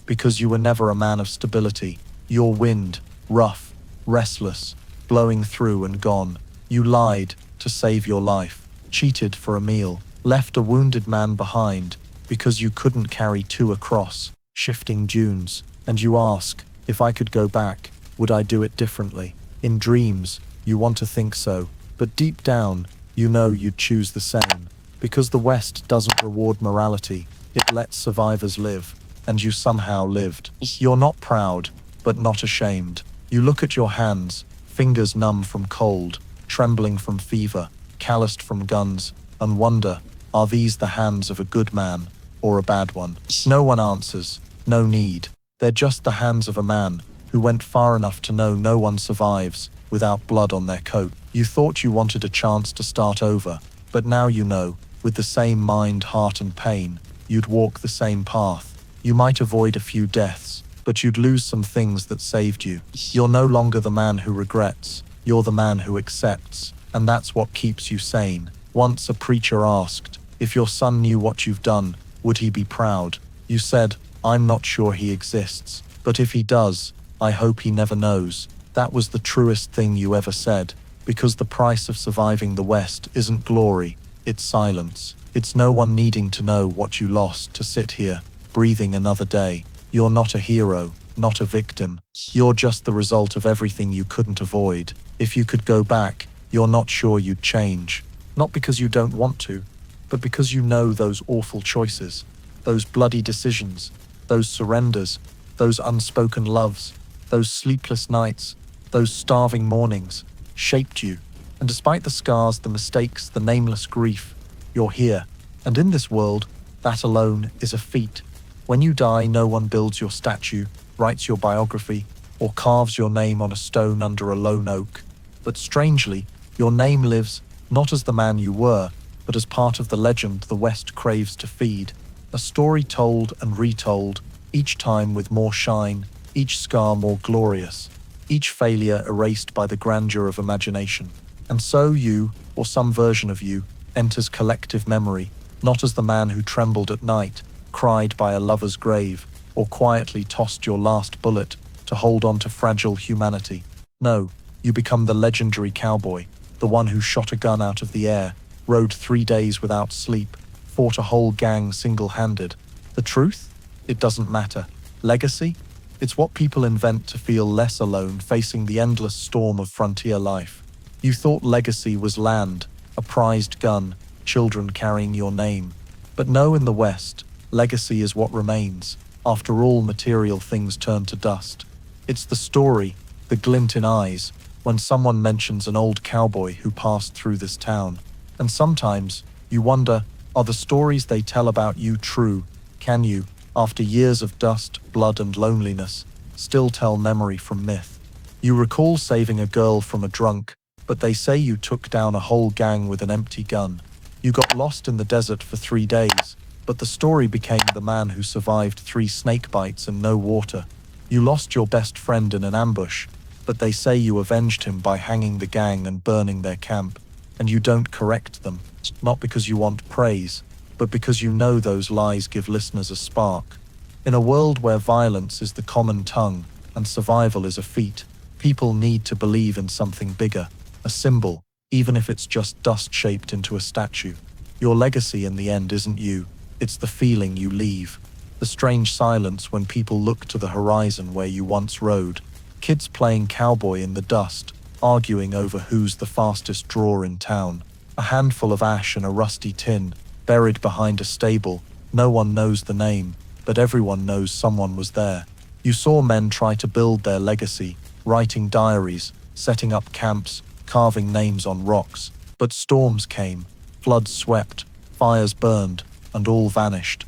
because you were never a man of stability. Your wind, rough, restless, blowing through and gone. You lied to save your life, cheated for a meal, left a wounded man behind because you couldn't carry 2 across shifting dunes. And you ask, if I could go back, would I do it differently? In dreams, you want to think so, but deep down, you know you'd choose the same. Because the West doesn't reward morality, It lets survivors live, and you somehow lived. You're not proud, but not ashamed. You look at your hands, fingers numb from cold, trembling from fever, calloused from guns, and wonder, are these the hands of a good man or a bad one? No one answers, no need. They're just the hands of a man who went far enough to know no one survives without blood on their coat. You thought you wanted a chance to start over, but now you know, with the same mind, heart, and pain, you'd walk the same path. You might avoid a few deaths, but you'd lose some things that saved you. You're no longer the man who regrets, you're the man who accepts, and that's what keeps you sane. Once a preacher asked, if your son knew what you've done, would he be proud? You said, I'm not sure he exists, but if he does, I hope he never knows. That was the truest thing you ever said, because the price of surviving the West isn't glory, it's silence. It's no one needing to know what you lost to sit here, breathing another day. You're not a hero, not a victim. You're just the result of everything you couldn't avoid. If you could go back, you're not sure you'd change. Not because you don't want to, but because you know those awful choices, those bloody decisions, those surrenders, those unspoken loves, those sleepless nights, those starving mornings, shaped you. And despite the scars, the mistakes, the nameless grief, you're here. And in this world, that alone is a feat. When you die, no one builds your statue, writes your biography, or carves your name on a stone under a lone oak. But strangely, your name lives not as the man you were, but as part of the legend the West craves to feed. A story told and retold, each time with more shine, each scar more glorious, each failure erased by the grandeur of imagination. And so you, or some version of you, enters collective memory, not as the man who trembled at night, cried by a lover's grave, or quietly tossed your last bullet to hold on to fragile humanity. No, you become the legendary cowboy, the one who shot a gun out of the air, rode 3 days without sleep, fought a whole gang single-handed. The truth? It doesn't matter. Legacy? It's what people invent to feel less alone facing the endless storm of frontier life. You thought legacy was land, a prized gun, children carrying your name. But no, in the West, legacy is what remains, after all material things turn to dust. It's the story, the glint in eyes, when someone mentions an old cowboy who passed through this town. And sometimes, you wonder, are the stories they tell about you true? Can you, after years of dust, blood, and loneliness, still tell memory from myth? You recall saving a girl from a drunk, but they say you took down a whole gang with an empty gun. You got lost in the desert for 3 days, but the story became the man who survived 3 snake bites and no water. You lost your best friend in an ambush, but they say you avenged him by hanging the gang and burning their camp. And you don't correct them, not because you want praise, but because you know those lies give listeners a spark. In a world where violence is the common tongue and survival is a feat, people need to believe in something bigger, a symbol, even if it's just dust shaped into a statue. Your legacy in the end isn't you, it's the feeling you leave. The strange silence when people look to the horizon where you once rode. Kids playing cowboy in the dust, arguing over who's the fastest drawer in town. A handful of ash in a rusty tin, buried behind a stable. No one knows the name, but everyone knows someone was there. You saw men try to build their legacy, writing diaries, setting up camps, carving names on rocks. But storms came, floods swept, fires burned, and all vanished.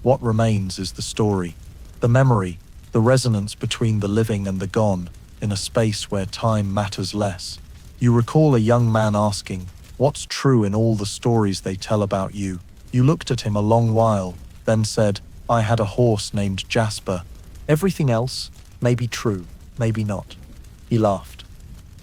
What remains is the story, the memory, the resonance between the living and the gone, in a space where time matters less. You recall a young man asking, what's true in all the stories they tell about you? You looked at him a long while, then said, I had a horse named Jasper. Everything else may be true, maybe not. He laughed.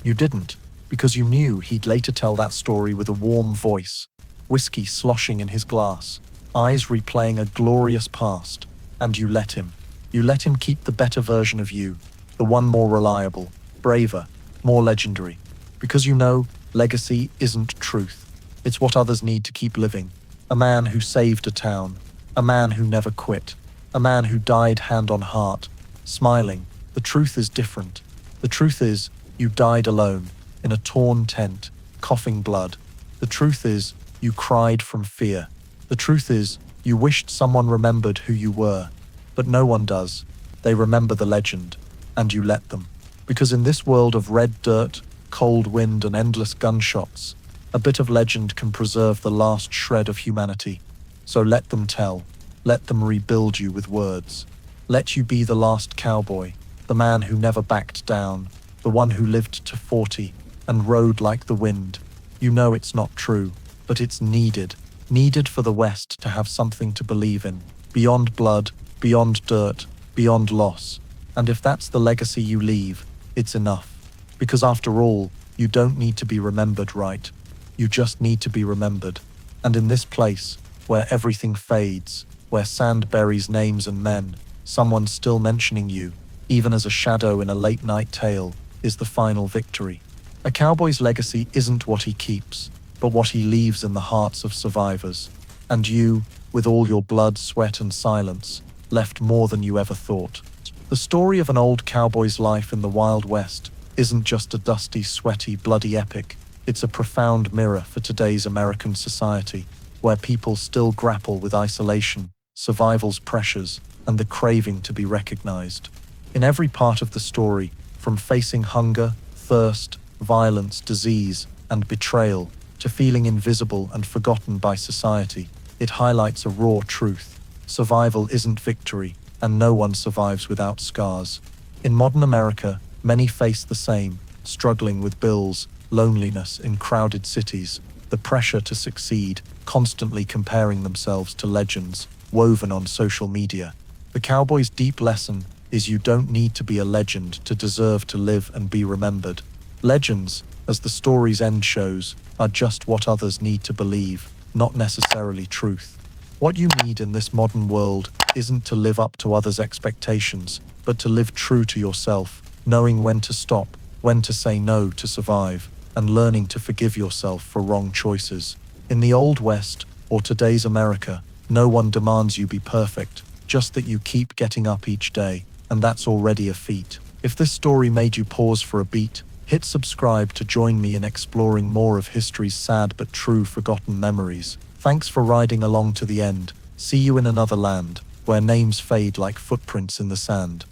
You didn't, because you knew he'd later tell that story with a warm voice, whiskey sloshing in his glass, eyes replaying a glorious past. And you let him. You let him keep the better version of you, the one more reliable, braver, more legendary. Because you know, legacy isn't truth. It's what others need to keep living. A man who saved a town. A man who never quit. A man who died hand on heart, smiling. The truth is different. The truth is, you died alone, in a torn tent, coughing blood. The truth is, you cried from fear. The truth is, You wished someone remembered who you were, but no one does. They remember the legend, and you let them. Because in this world of red dirt, cold wind, and endless gunshots, a bit of legend can preserve the last shred of humanity. So let them tell. Let them rebuild you with words. Let you be the last cowboy, the man who never backed down, the one who lived to 40 and rode like the wind. You know it's not true, but it's needed. Needed for the West to have something to believe in. Beyond blood, beyond dirt, beyond loss. And if that's the legacy you leave, it's enough. Because after all, you don't need to be remembered, right? You just need to be remembered. And in this place, where everything fades, where sand buries names and men, someone still mentioning you, even as a shadow in a late-night tale, is the final victory. A cowboy's legacy isn't what he keeps, but what he leaves in the hearts of survivors. And you, with all your blood, sweat, and silence, left more than you ever thought. The story of an old cowboy's life in the Wild West isn't just a dusty, sweaty, bloody epic. It's a profound mirror for today's American society, where people still grapple with isolation, survival's pressures, and the craving to be recognized. In every part of the story, from facing hunger, thirst, violence, disease, and betrayal, to feeling invisible and forgotten by society, it highlights a raw truth. Survival isn't victory, and no one survives without scars. In modern America, many face the same, struggling with bills, loneliness in crowded cities, the pressure to succeed, constantly comparing themselves to legends woven on social media. The cowboy's deep lesson is you don't need to be a legend to deserve to live and be remembered. Legends, as the story's end shows, are just what others need to believe, not necessarily truth. What you need in this modern world isn't to live up to others' expectations, but to live true to yourself, knowing when to stop, when to say no to survive, and learning to forgive yourself for wrong choices. In the Old West, or today's America, no one demands you be perfect, just that you keep getting up each day, and that's already a feat. If this story made you pause for a beat, hit subscribe to join me in exploring more of history's sad but true forgotten memories. Thanks for riding along to the end. See you in another land, where names fade like footprints in the sand.